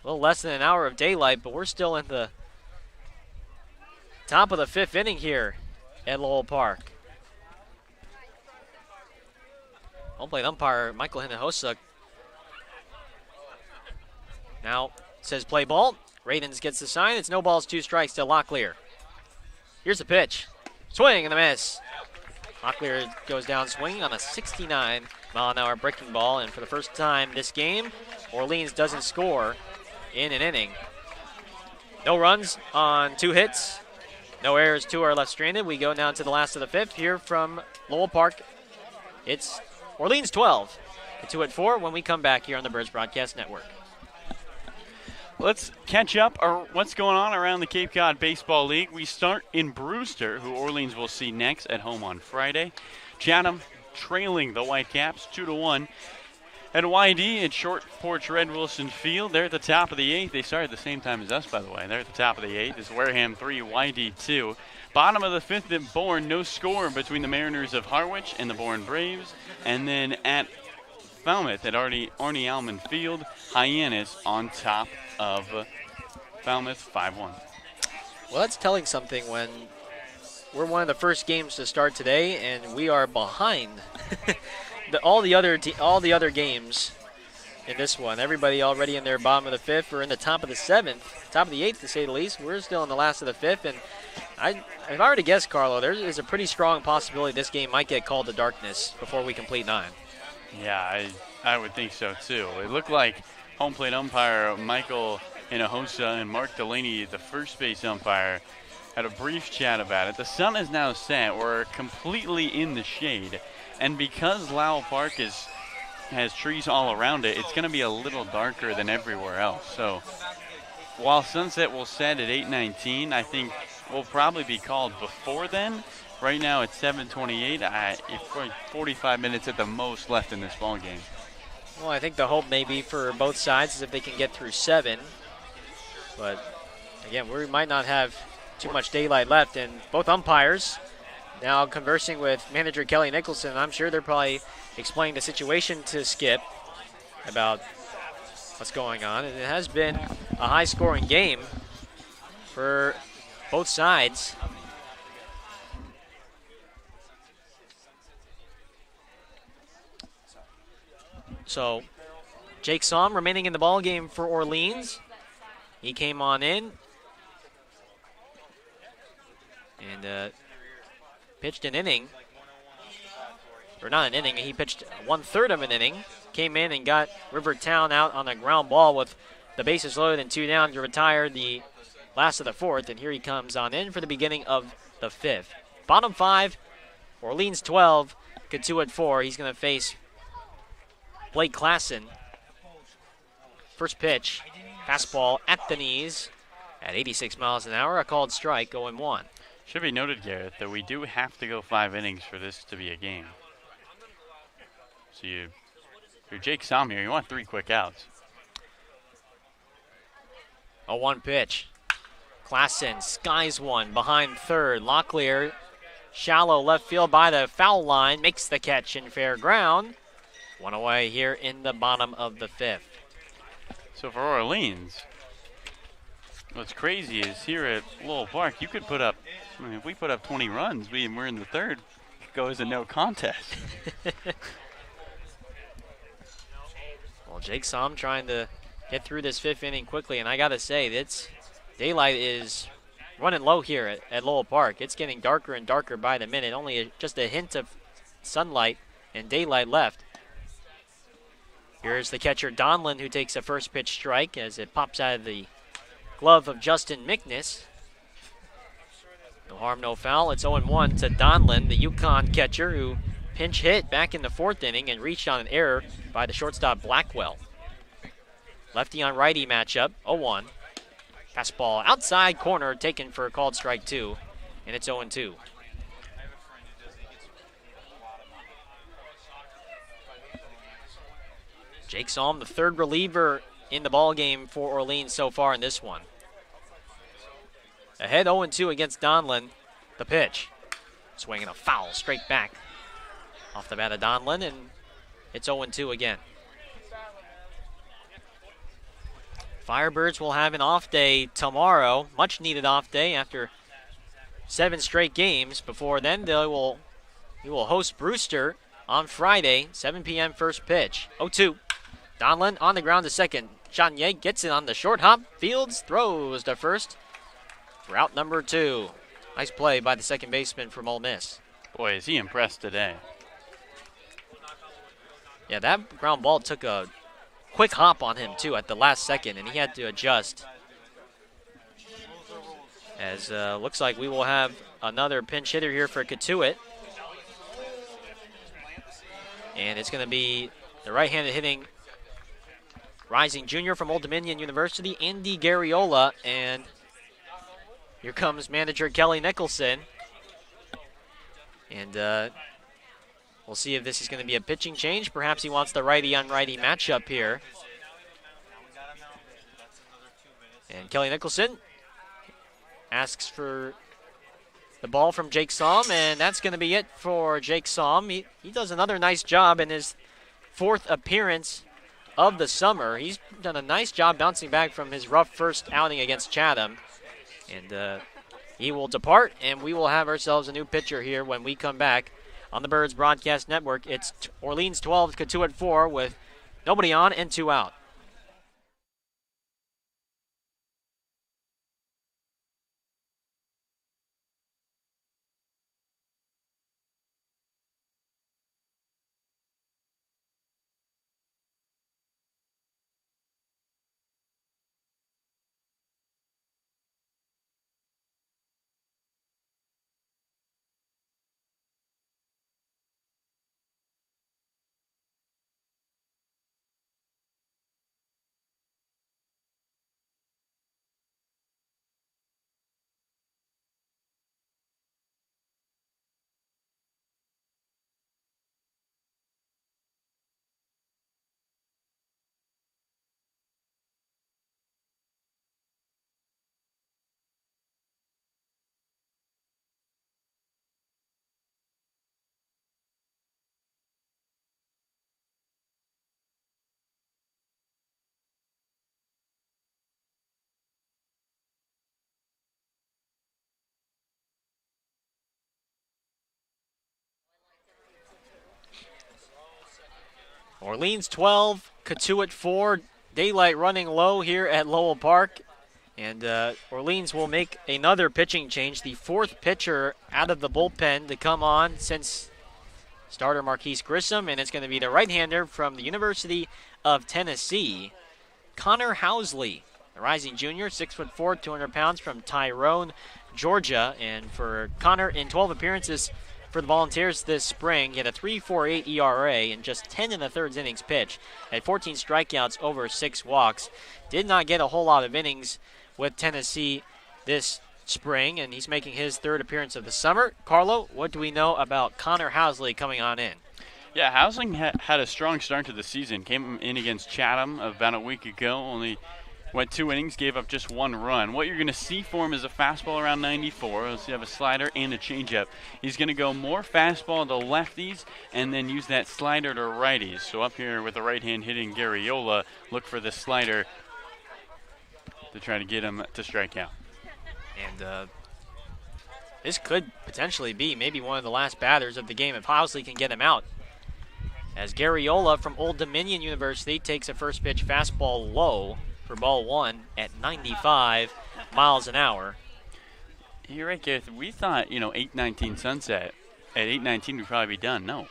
a little less than an hour of daylight, but we're still in the top of the fifth inning here at Lowell Park. Home plate umpire Michael Hinojosa now says play ball. Ravens gets the sign. It's no balls, 2 strikes to Locklear. Here's the pitch. Swing and a miss. Locklear goes down swinging on a 69-mile-an-hour breaking ball, and for the first time this game, Orleans doesn't score in an inning. No runs on 2 hits. No errors, 2 are left stranded. We go down to the last of the fifth here from Lowell Park. It's Orleans 12, Cotuit 4 when we come back here on the Birds Broadcast Network. Let's catch up on what's going on around the Cape Cod Baseball League. We start in Brewster, who Orleans will see next at home on Friday. Chatham trailing the Whitecaps 2-1. At YD at Short Porch Red Wilson Field, they're at the top of the 8th. They started at the same time as us, by the way. They're at the top of the 8th. It's Wareham 3, YD 2. Bottom of the 5th at Bourne, no score between the Mariners of Harwich and the Bourne Braves. And then at Falmouth at Arnie Alman Field, Hyannis on top of Falmouth 5-1. Well, that's telling something when we're one of the first games to start today, and we are behind all the other games in this one. Everybody already in their bottom of the 5th or in the top of the 7th, top of the 8th to say the least. We're still in the last of the 5th, and if I were to guess, Carlo, there is a pretty strong possibility this game might get called to darkness before we complete 9. Yeah, I would think so too. It looked like home plate umpire Michael Hinojosa and Mark Delaney, the first base umpire, had a brief chat about it. The sun is now set. We're completely in the shade. And because Lowell Park has trees all around it, it's going to be a little darker than everywhere else. So while sunset will set at 8:19, I think we'll probably be called before then. Right now it's 7:28. 45 minutes at the most left in this ball game. Well, I think the hope maybe for both sides is if they can get through 7. But again, we might not have too much daylight left, and both umpires now conversing with manager Kelly Nicholson. I'm sure they're probably explaining the situation to Skip about what's going on. And it has been a high-scoring game for both sides. So Jake Somm remaining in the ball game for Orleans. He came on in and pitched an inning. Or not an inning, he pitched 1/3 of an inning. Came in and got Rivertown out on a ground ball with the bases loaded and 2 down to retire the last of the 4th. And here he comes on in for the beginning of the 5th. Bottom 5, Orleans 12, Cotuit 4. He's going to face Blake Klassen. First pitch, fastball at the knees at 86 miles an hour. A called strike, 0-1. Should be noted, Gareth, that we do have to go 5 innings for this to be a game. So you're Jake Somm here. You want 3 quick outs. 0-1 pitch. Klassen skies one behind third. Locklear, shallow left field by the foul line, makes the catch in fair ground. 1 away here in the bottom of the 5th. So for Orleans, what's crazy is here at Lowell Park, you could put up, if we put up 20 runs, we're in the 3rd, it goes a no contest. Well, Jake Somm trying to get through this 5th inning quickly, and I got to say, daylight is running low here at Lowell Park. It's getting darker and darker by the minute, only just a hint of sunlight and daylight left. Here's the catcher, Donlin, who takes a first pitch strike as it pops out of the glove of Justin Mickness. No harm, no foul. It's 0-1 to Donlin, the UConn catcher, who pinch hit back in the 4th inning and reached on an error by the shortstop Blackwell. Lefty on righty matchup, 0-1. Fastball outside corner taken for a called strike 2, and it's 0-2. Jake Salm, the 3rd reliever in the ballgame for Orleans so far in this one. Ahead 0-2 against Donlin. The pitch. Swinging a foul straight back off the bat of Donlin, and it's 0-2 again. Firebirds will have an off day tomorrow, much needed off day after 7 straight games. Before then, we will host Brewster on Friday, 7 p.m. first pitch. 0-2. Donlin on the ground to second. Chanier gets it on the short hop. Fields throws to first. Route number 2. Nice play by the second baseman from Ole Miss. Boy, is he impressed today. Yeah, that ground ball took a quick hop on him, too, at the last second, and he had to adjust. As looks like we will have another pinch hitter here for Cotuit. And it's going to be the right-handed hitting rising junior from Old Dominion University, Andy Garriola, and here comes manager Kelly Nicholson. And we'll see if this is going to be a pitching change. Perhaps he wants the righty-on-righty matchup here. And Kelly Nicholson asks for the ball from Jake Salm, and that's going to be it for Jake Salm. He does another nice job in his 4th appearance of the summer. He's done a nice job bouncing back from his rough first outing against Chatham. And he will depart, and we will have ourselves a new pitcher here when we come back on the Birds Broadcast Network. It's Orleans 12, Cotuit 4 with nobody on and 2 out. Orleans 12, Cotuit 4. Daylight running low here at Lowell Park. And Orleans will make another pitching change. The 4th pitcher out of the bullpen to come on since starter Marquise Grissom. And it's going to be the right-hander from the University of Tennessee, Connor Housley. The rising junior, 6'4", 200 pounds from Tyrone, Georgia. And for Connor, in 12 appearances for the Volunteers this spring, he had a 3.48 ERA in just 10 1/3 innings pitched, had 14 strikeouts over 6 walks. Did not get a whole lot of innings with Tennessee this spring, and he's making his 3rd appearance of the summer. Carlo, what do we know about Connor Housley coming on in? Yeah, Housling had a strong start to the season. Came in against Chatham about a week ago, only went 2 innings, gave up just 1 run. What you're going to see for him is a fastball around 94. He'll have a slider and a changeup. He's going to go more fastball to lefties and then use that slider to righties. So up here with the right hand hitting Garriola, look for the slider to try to get him to strike out. And this could potentially be maybe one of the last batters of the game if Housley can get him out. As Garriola from Old Dominion University takes a first pitch fastball low for ball 1 at 95 miles an hour. You're right, Gareth. We thought, 8:19 sunset. At 8:19 we'd probably be done. No.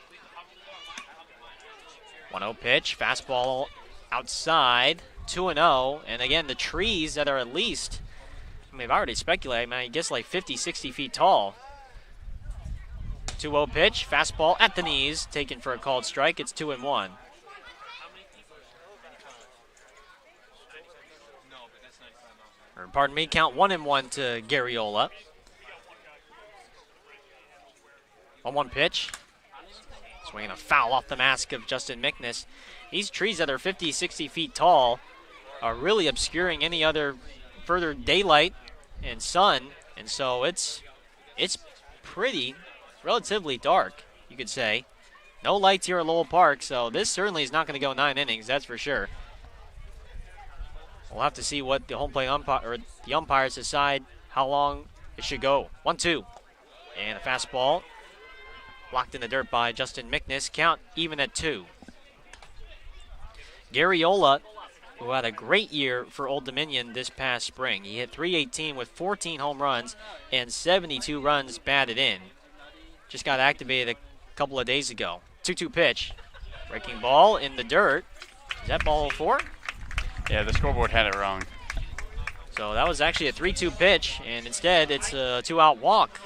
1-0 pitch, fastball outside, 2-0. And again, the trees that are at least I mean, I've already speculated, man. He gets like 50, 60 feet tall. 2-0 pitch, fastball at the knees, taken for a called strike. It's 2-1. Or, pardon me, count 1-1 to Garriola. 1-1 pitch. Swinging a foul off the mask of Justin Mickness. These trees that are 50, 60 feet tall are really obscuring any other further daylight and sun, and so it's pretty relatively dark, you could say. No lights here at Lowell Park, so this certainly is not going to go 9 innings, that's for sure. We'll have to see what the home plate umpire or the umpires decide how long it should go. 1-2, and a fastball blocked in the dirt by Justin Mickness. Count even at 2. Garriola, who had a great year for Old Dominion this past spring. He hit .318 with 14 home runs and 72 runs batted in. Just got activated a couple of days ago. 2-2 pitch. Breaking ball in the dirt. Is that ball 4? Yeah, the scoreboard had it wrong. So that was actually a 3-2 pitch, and instead it's a 2-out walk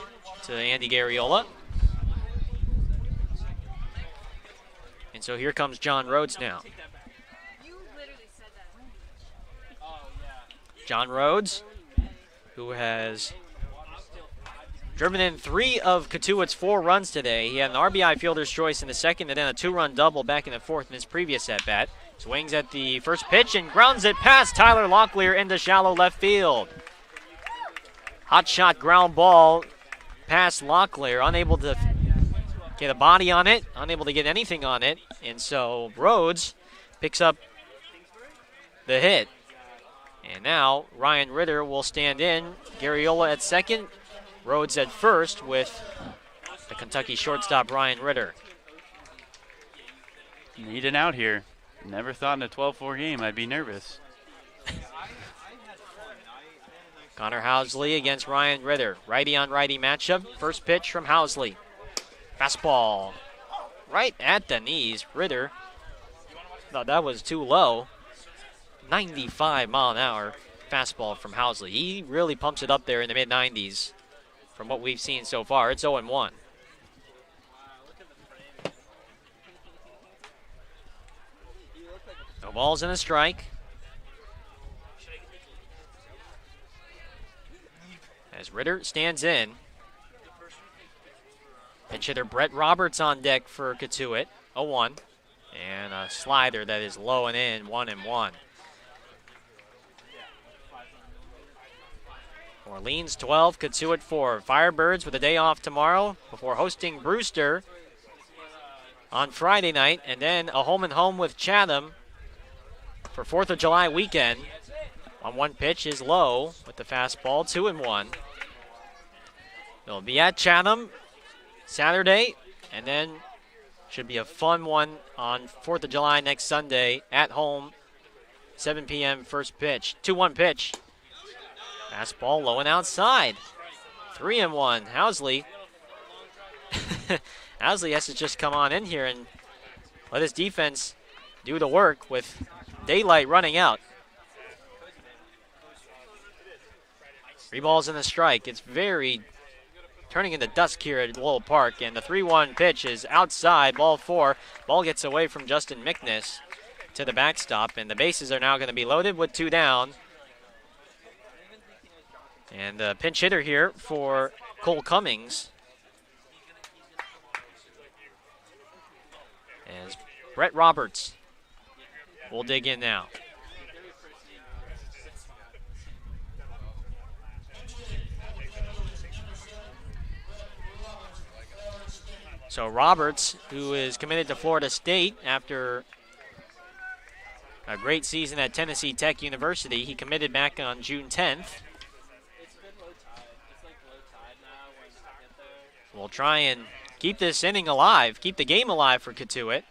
to Andy Garriola. And so here comes John Rhodes now. John Rhodes, who has driven in 3 of Cotuit's 4 runs today. He had an RBI fielder's choice in the second and then a 2-run double back in the fourth in his previous at-bat. Swings at the first pitch and grounds it past Tyler Locklear into shallow left field. Hot shot ground ball past Locklear, unable to get a body on it, unable to get anything on it. And so Rhodes picks up the hit. And now Ryan Ritter will stand in. Garriola at second, Rhodes at first with the Kentucky shortstop Ryan Ritter. Need an out here. Never thought in a 12-4 game I'd be nervous. Connor Housley against Ryan Ritter. Righty on righty matchup. First pitch from Housley. Fastball right at the knees. Ritter thought that was too low. 95 mile an hour fastball from Housley. He really pumps it up there in the mid-90s from what we've seen so far. It's 0-1. No balls and a strike. As Ritter stands in. Pinch hitter Brett Roberts on deck for Cotuit. 0-1. And a slider that is low and in. 1-1. Orleans 12, Cotuit 4. Firebirds with a day off tomorrow before hosting Brewster on Friday night, and then a home-and-home with Chatham for 4th of July weekend. 1-1 pitch is low with the fastball, 2-1. They'll be at Chatham Saturday, and then should be a fun one on 4th of July next Sunday at home, 7 p.m. first pitch. 2-1 pitch. Fastball low and outside. 3-1. Housley. Housley has to just come on in here and let his defense do the work with daylight running out. 3 balls and a strike. It's very turning into dusk here at Lowell Park, and the 3-1 pitch is outside, ball 4. Ball gets away from Justin Mickness to the backstop, and the bases are now going to be loaded with 2 down. And the pinch hitter here for Cole Cummings as Brett Roberts will dig in now. So Roberts, who is committed to Florida State after a great season at Tennessee Tech University, he committed back on June 10th. We'll try and keep this inning alive, keep the game alive for Cotuit.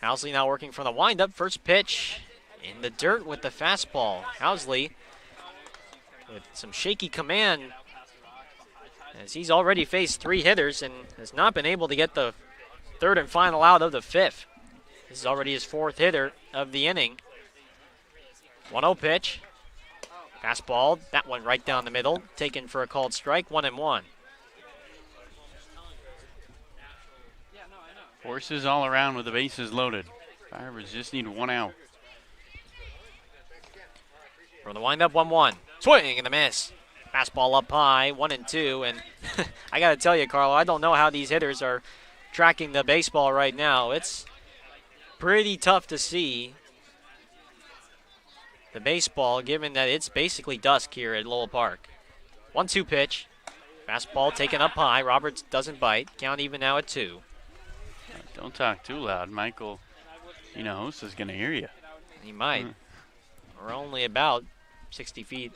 Housley now working from the windup. First pitch in the dirt with the fastball. Housley with some shaky command as he's already faced 3 hitters and has not been able to get the 3rd and final out of the 5th. This is already his 4th hitter of the inning. 1-0 pitch. Fastball, that one right down the middle, taken for a called strike, 1-1. Forces all around with the bases loaded. Firebirds just need one out. From the windup, 1-1. Swing and a miss. Fastball up high, 1-2. And I got to tell you, Carlo, I don't know how these hitters are tracking the baseball right now. It's pretty tough to see the baseball, given that it's basically dusk here at Lowell Park. 1-2 pitch. Fastball taken up high. Roberts doesn't bite. Count even now at 2. Don't talk too loud. Michael Hinojosa is going to hear you. He might. We're only about 60 feet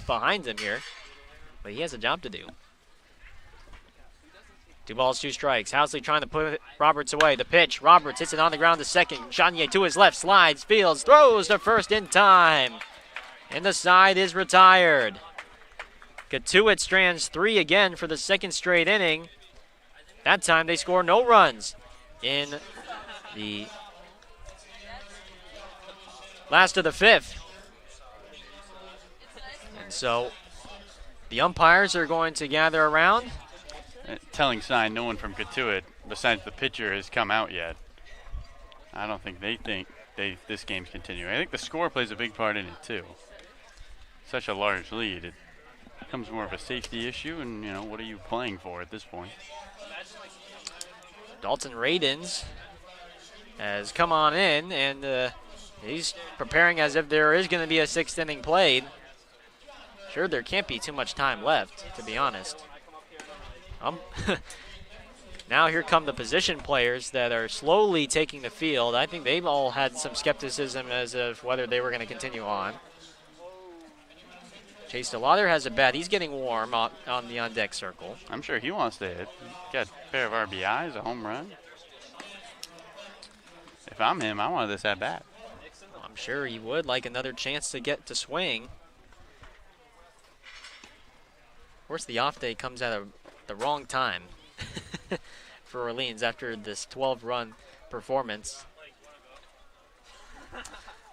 behind him here, but he has a job to do. 2 balls, 2 strikes. Housley trying to put Roberts away. The pitch. Roberts hits it on the ground to second. Chanier to his left. Slides, fields, throws to first in time. And the side is retired. Cotuit strands 3 again for the second straight inning. That time they score no runs in the last of the 5th. And so the umpires are going to gather around. Telling sign, no one from Cotuit, besides the pitcher, has come out yet. I don't think they think this game's continuing. I think the score plays a big part in it, too. Such a large lead. It becomes more of a safety issue, and, what are you playing for at this point? Dalton Radins has come on in, and he's preparing as if there is going to be a 6th inning played. Sure, there can't be too much time left, to be honest. Now here come the position players that are slowly taking the field. I think they've all had some skepticism as of whether they were going to continue on. Chase DeLauter has a bat. He's getting warm on the on-deck circle. I'm sure he wants to hit. Got a pair of RBIs, a home run. If I'm him, I want this at bat. I'm sure he would like another chance to get to swing. Of course, the off day comes at the wrong time for Orleans after this 12-run performance.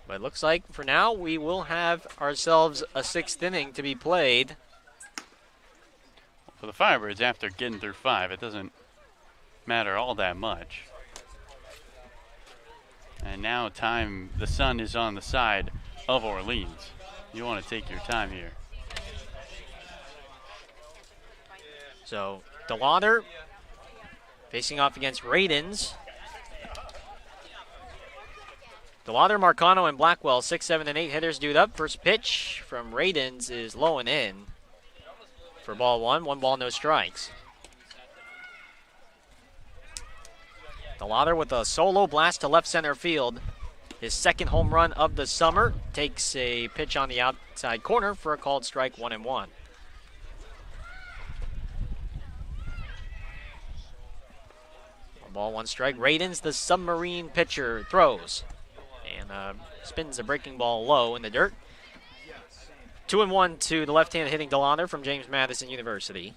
But it looks like for now we will have ourselves a 6th inning to be played. For the Firebirds, after getting through 5, it doesn't matter all that much. And now the sun is on the side of Orleans. You want to take your time here. So DeLauter facing off against Radins. DeLauter, Marcano, and Blackwell, 6, 7, and 8 hitters due up. First pitch from Radins is low and in for ball 1. 1 ball, no strikes. DeLauter with a solo blast to left center field. His 2nd home run of the summer. Takes a pitch on the outside corner for a called strike, 1-1. Ball 1 strike. Radins, the submarine pitcher, throws and spins a breaking ball low in the dirt. 2-1 to the left-hand hitting DeLauter from James Madison University.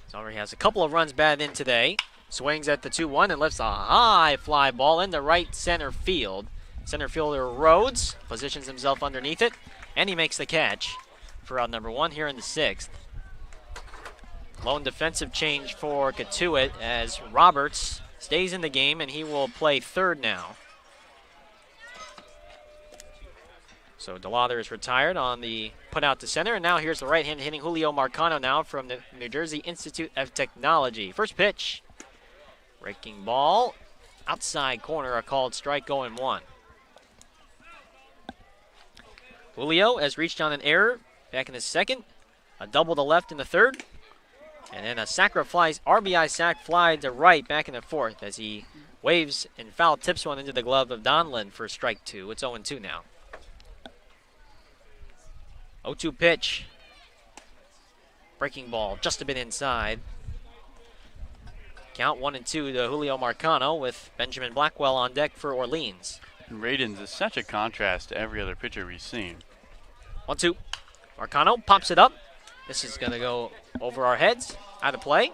He already has a couple of runs batted in today. Swings at the 2-1 and lifts a high fly ball into right center field. Center fielder Rhodes positions himself underneath it, and he makes the catch for out number 1 here in the 6th. Lone defensive change for Cotuit as Roberts stays in the game, and he will play 3rd now. So DeLauter is retired on the put out to center, and now here's the right hand hitting Julio Marcano now from the New Jersey Institute of Technology. First pitch, breaking ball, outside corner, a called strike, going 1. Julio has reached on an error back in the 2nd, a double to left in the 3rd. And then a sacrifice RBI sac fly to right back in the 4th as he waves and foul tips one into the glove of Donlin for strike 2. It's 0-2 now. 0-2 pitch. Breaking ball just a bit inside. Count 1-2 to Julio Marcano with Benjamin Blackwell on deck for Orleans. And Radins is such a contrast to every other pitcher we've seen. 1-2. Marcano pops it up. This is going to go over our heads, out of play.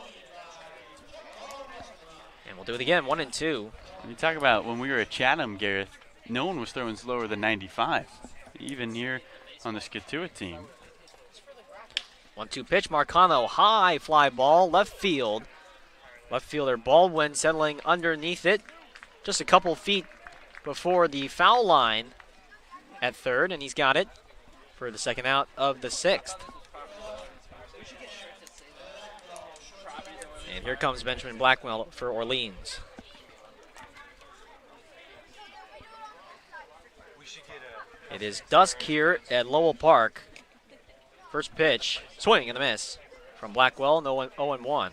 And we'll do it again, 1-2. When you talk about when we were at Chatham, Gareth, no one was throwing slower than 95. even here on the Cotuit team. 1-2 pitch, Marcano, high fly ball, left field. Left fielder Baldwin settling underneath it, just a couple feet before the foul line at third, and he's got it for the second out of the 6th. And here comes Benjamin Blackwell for Orleans. It is dusk here at Lowell Park. First pitch, swing and a miss from Blackwell, 0-1.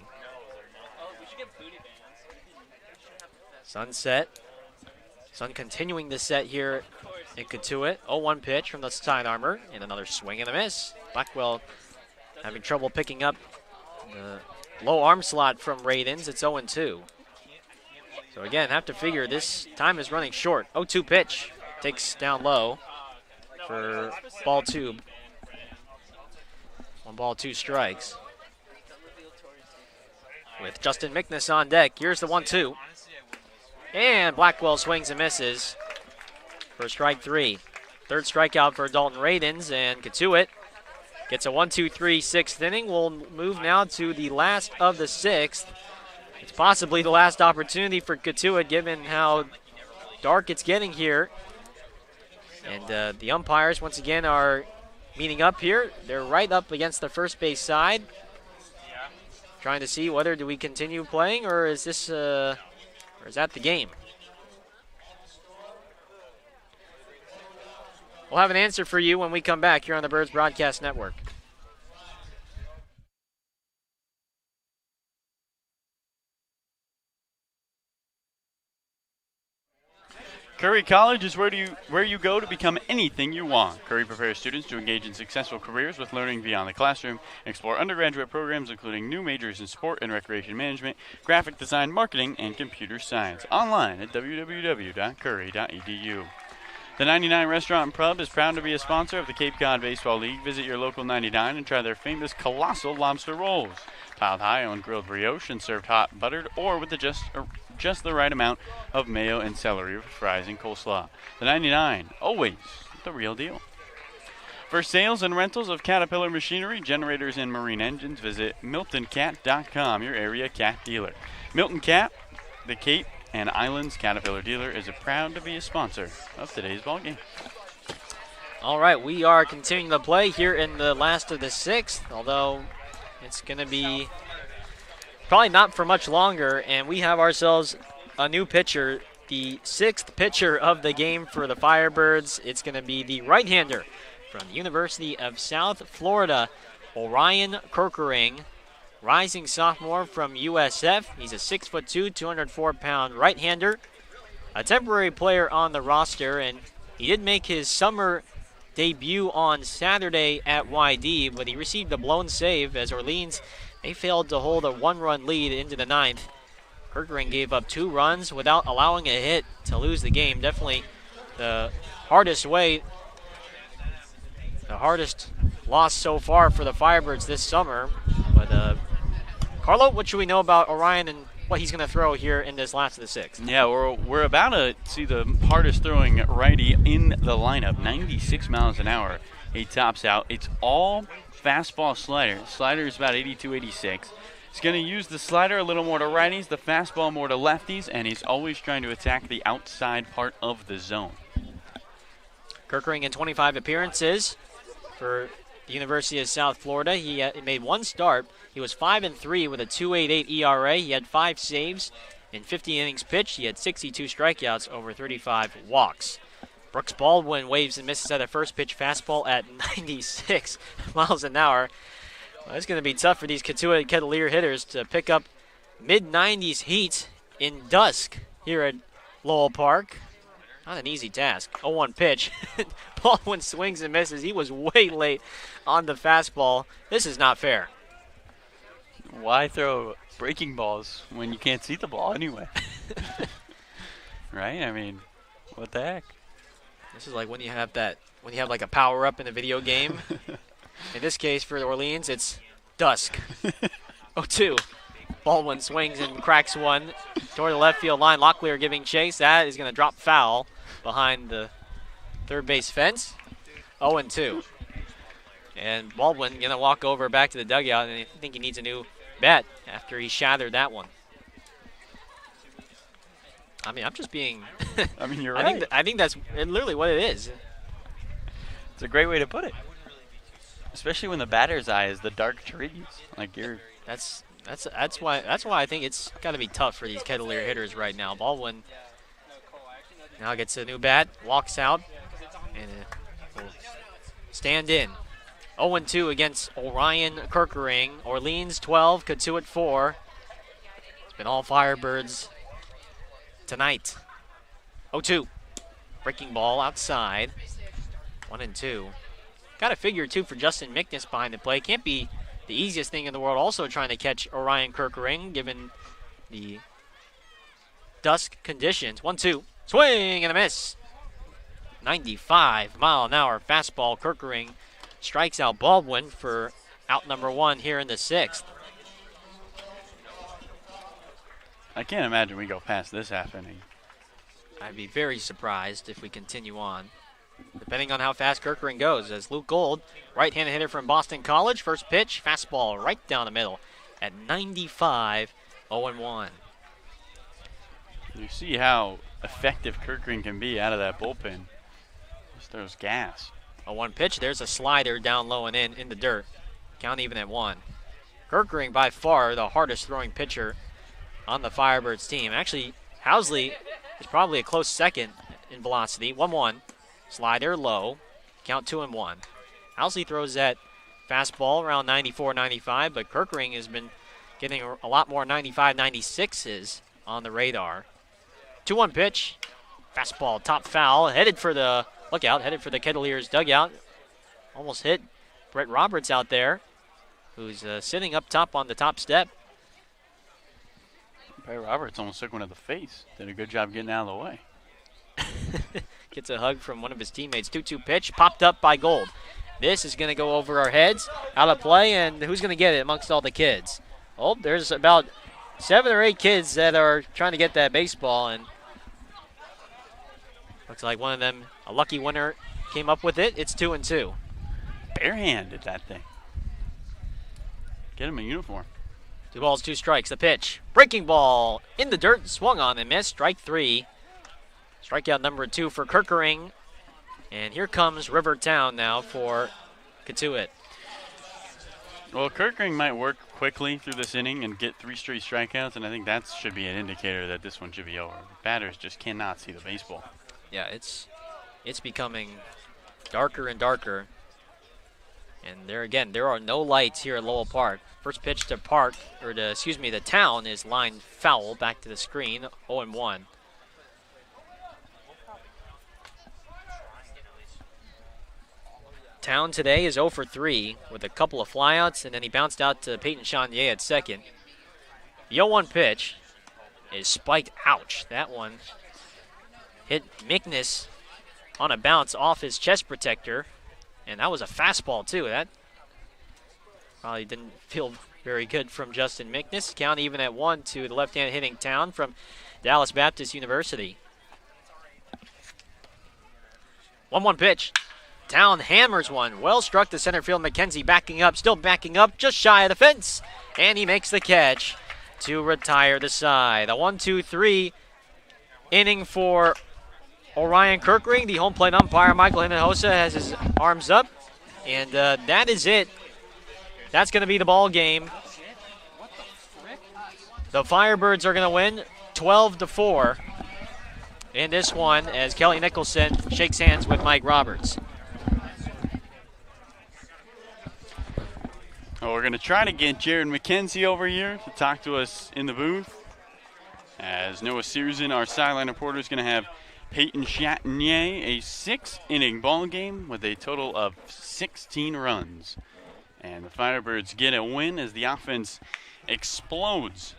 Sunset. Sun continuing the set here in Cotuit. 0-1 pitch from the side armor, and another swing and a miss. Blackwell having trouble picking up the low arm slot from Raidens. It's 0-2. So again, have to figure this time is running short. 0-2 pitch. Takes down low for ball 2. 1 ball, 2 strikes. With Justin Mickness on deck, here's the 1-2. And Blackwell swings and misses for strike 3. Third strikeout for Dalton Raidens, and Cotuit gets a 1-2-3 6th inning. We'll move now to the last of the 6th. It's possibly the last opportunity for Cotuit given how dark it's getting here. And the umpires once again are meeting up here. They're right up against the first base side, trying to see whether do we continue playing or is this or is that the game? We'll have an answer for you when we come back here on the Birds Broadcast Network. Curry College is where you go to become anything you want. Curry prepares students to engage in successful careers with learning beyond the classroom, explore undergraduate programs including new majors in sport and recreation management, graphic design, marketing, and computer science. Online at www.curry.edu. The 99 Restaurant and Pub is proud to be a sponsor of the Cape Cod Baseball League. Visit your local 99 and try their famous colossal lobster rolls. Piled high on grilled brioche and served hot, buttered, or with just the right amount of mayo and celery with fries and coleslaw. The 99, always the real deal. For sales and rentals of Caterpillar machinery, generators, and marine engines, visit MiltonCat.com, your area cat dealer. Milton Cat, the Cape and Islands Caterpillar dealer, is proud to be a sponsor of today's ballgame. All right, we are continuing the play here in the last of the 6th, although it's going to be probably not for much longer, and we have ourselves a new pitcher, the 6th pitcher of the game for the Firebirds. It's going to be the right-hander from the University of South Florida, Orion Kerkering, rising sophomore from USF. He's a 6'2", 204-pound right-hander, a temporary player on the roster, and he did make his summer debut on Saturday at YD, but he received a blown save as Orleans, they failed to hold a 1-run lead into the 9th. Kerkering gave up 2 runs without allowing a hit to lose the game. Definitely the hardest loss so far for the Firebirds this summer. But Carlo, what should we know about Orion and what he's going to throw here in this last of the 6th? Yeah, we're about to see the hardest throwing righty in the lineup. 96 miles an hour. He tops out. It's all fastball slider. Slider is about 82, 86. He's going to use the slider a little more to righties, the fastball more to lefties, and he's always trying to attack the outside part of the zone. Kerkering in 25 appearances for the University of South Florida. He made 1 start. He was 5-3 with a 2.88 ERA. He had 5 saves in 50 innings pitched. He had 62 strikeouts over 35 walks. Brooks Baldwin waves and misses at a first pitch fastball at 96 miles an hour. Well, it's going to be tough for these Cotuit Kettleer hitters to pick up mid-90s heat in dusk here at Lowell Park. Not an easy task. 0-1 pitch. Baldwin swings and misses. He was way late on the fastball. This is not fair. Why throw breaking balls when you can't see the ball anyway? Right? I mean, what the heck? This is like when you have like a power-up in a video game. In this case, for Orleans, it's dusk. 0-2. Baldwin swings and cracks one toward the left field line. Locklear giving chase. That is going to drop foul behind the third base fence. 0-2. And Baldwin going to walk over back to the dugout, and I think he needs a new bat after he shattered that one. I mean, I'm just being... I mean, you're right. I think that's literally what it is. It's a great way to put it. Especially when the batter's eye is the dark trees. Like you're... That's why I think it's got to be tough for these Kettleer hitters right now. Baldwin now gets a new bat, walks out, and will stand in. 0-2 against Orion Kirkering. Orleans 12, Cotuit 4. It's been all Firebirds tonight. 0-2. Breaking ball outside. 1-2. Got to figure, too, for Justin Mickness behind the plate. Can't be the easiest thing in the world also trying to catch Orion Kirkering given the dusk conditions. 1-2. Swing and a miss. 95-mile-an-hour fastball. Kirkering strikes out Baldwin for out number 1 here in the 6th. I can't imagine we go past this half inning. I'd be very surprised if we continue on, depending on how fast Kirkering goes. As Luke Gold, right-handed hitter from Boston College, first pitch, fastball right down the middle at 95, 0-1. You see how effective Kirkering can be out of that bullpen. Just throws gas. 0-1 pitch, there's a slider down low and in the dirt. Count even at 1. Kirkering by far the hardest throwing pitcher on the Firebirds team. Actually, Housley is probably a close second in velocity. 1-1. Slider low. Count 2-1. Housley throws that fastball around 94, 95, but Kirkering has been getting a lot more 95, 96s on the radar. 2-1 pitch. Fastball top foul. Headed for the Kettleers dugout. Almost hit Brett Roberts out there, who's sitting up top on the top step. Brett Roberts almost took one to the face. Did a good job getting out of the way. Gets a hug from one of his teammates. 2-2 pitch, popped up by Gold. This is going to go over our heads, out of play, and who's going to get it amongst all the kids? Oh, there's about 7 or 8 kids that are trying to get that baseball, and looks like one of them, a lucky winner, came up with it. It's 2-2. Barehanded that thing. Get him a uniform. 2 balls, 2 strikes. The pitch. Breaking ball in the dirt. Swung on and missed. Strike 3. Strikeout number 2 for Kirkering. And here comes Rivertown now for Cotuit. Well, Kirkering might work quickly through this inning and get 3 straight strikeouts, and I think that should be an indicator that this one should be over. Batters just cannot see the baseball. Yeah, it's becoming darker and darker. And there are no lights here at Lowell Park. First pitch to the Town is lined foul back to the screen, 0-1. Town today is 0 for 3 with a couple of flyouts, and then he bounced out to Peyton Chanier at second. The 0-1 pitch is spiked. Ouch. That one hit Mickness on a bounce off his chest protector. And that was a fastball, too. That probably didn't feel very good from Justin Mickness. Count even at 1 to the left-hand hitting Town from Dallas Baptist University. 1-1 pitch. Town hammers one. Well struck to center field. McKenzie backing up, still backing up, just shy of the fence. And he makes the catch to retire the side. A 1-2-3 inning for Orion Kirkering. The home plate umpire, Michael Hinojosa, has his arms up. And that is it. That's going to be the ball game. The Firebirds are going to win 12-4 in this one as Kelly Nicholson shakes hands with Mike Roberts. Well, we're going to try to get Jared McKenzie over here to talk to us in the booth. As Noah Searson, our sideline reporter, is going to have Peyton Chatinier, a 6-inning ball game with a total of 16 runs. And the Firebirds get a win as the offense explodes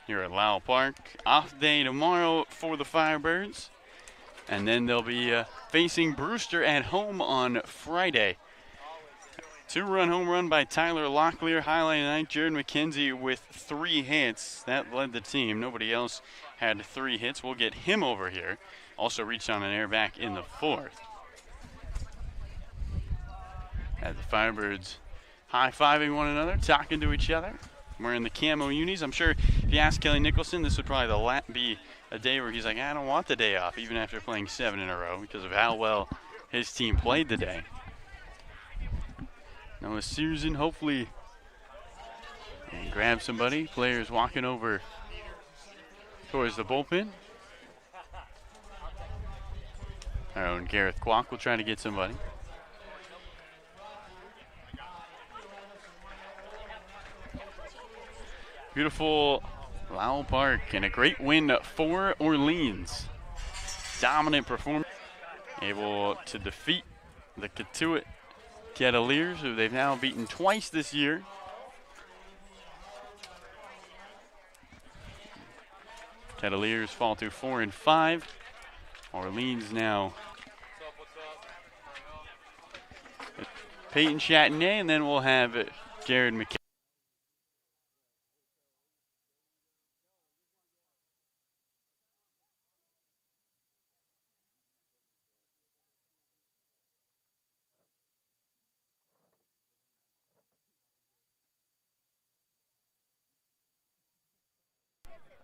here at Lowell Park. Off day tomorrow for the Firebirds. And then they'll be facing Brewster at home on Friday. 2-run home run by Tyler Locklear. Highlight tonight, Jared McKenzie with 3 hits. That led the team. Nobody else had 3 hits. We'll get him over here. Also reached on an air back in the 4th. As the Firebirds high-fiving one another, talking to each other, wearing the camo unis. I'm sure if you ask Kelly Nicholson, this would probably be a day where he's like, I don't want the day off, even after playing 7 in a row, because of how well his team played today. Noah Searson hopefully and grab somebody. Players walking over towards the bullpen. Our own Gareth Kwok will try to get somebody. Beautiful Lowell Park and a great win for Orleans. Dominant performance. Able to defeat the Cotuit Kettleers, who they've now beaten twice this year. Kettleers fall to 4-5. Orleans now Peyton Chattenay, and then we'll have Jared McKay.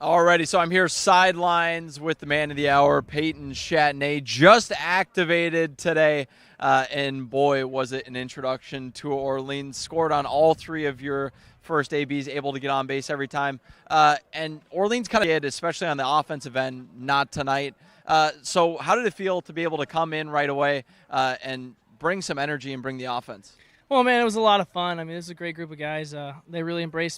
Alrighty, so I'm here sidelines with the man of the hour, Peyton Chattenay, just activated today, and boy, was it an introduction to Orleans. Scored on all 3 of your first ABs, able to get on base every time. And Orleans kind of did, especially on the offensive end, not tonight. So how did it feel to be able to come in right away and bring some energy and bring the offense? Well, man, it was a lot of fun. I mean, this is a great group of guys. They really embraced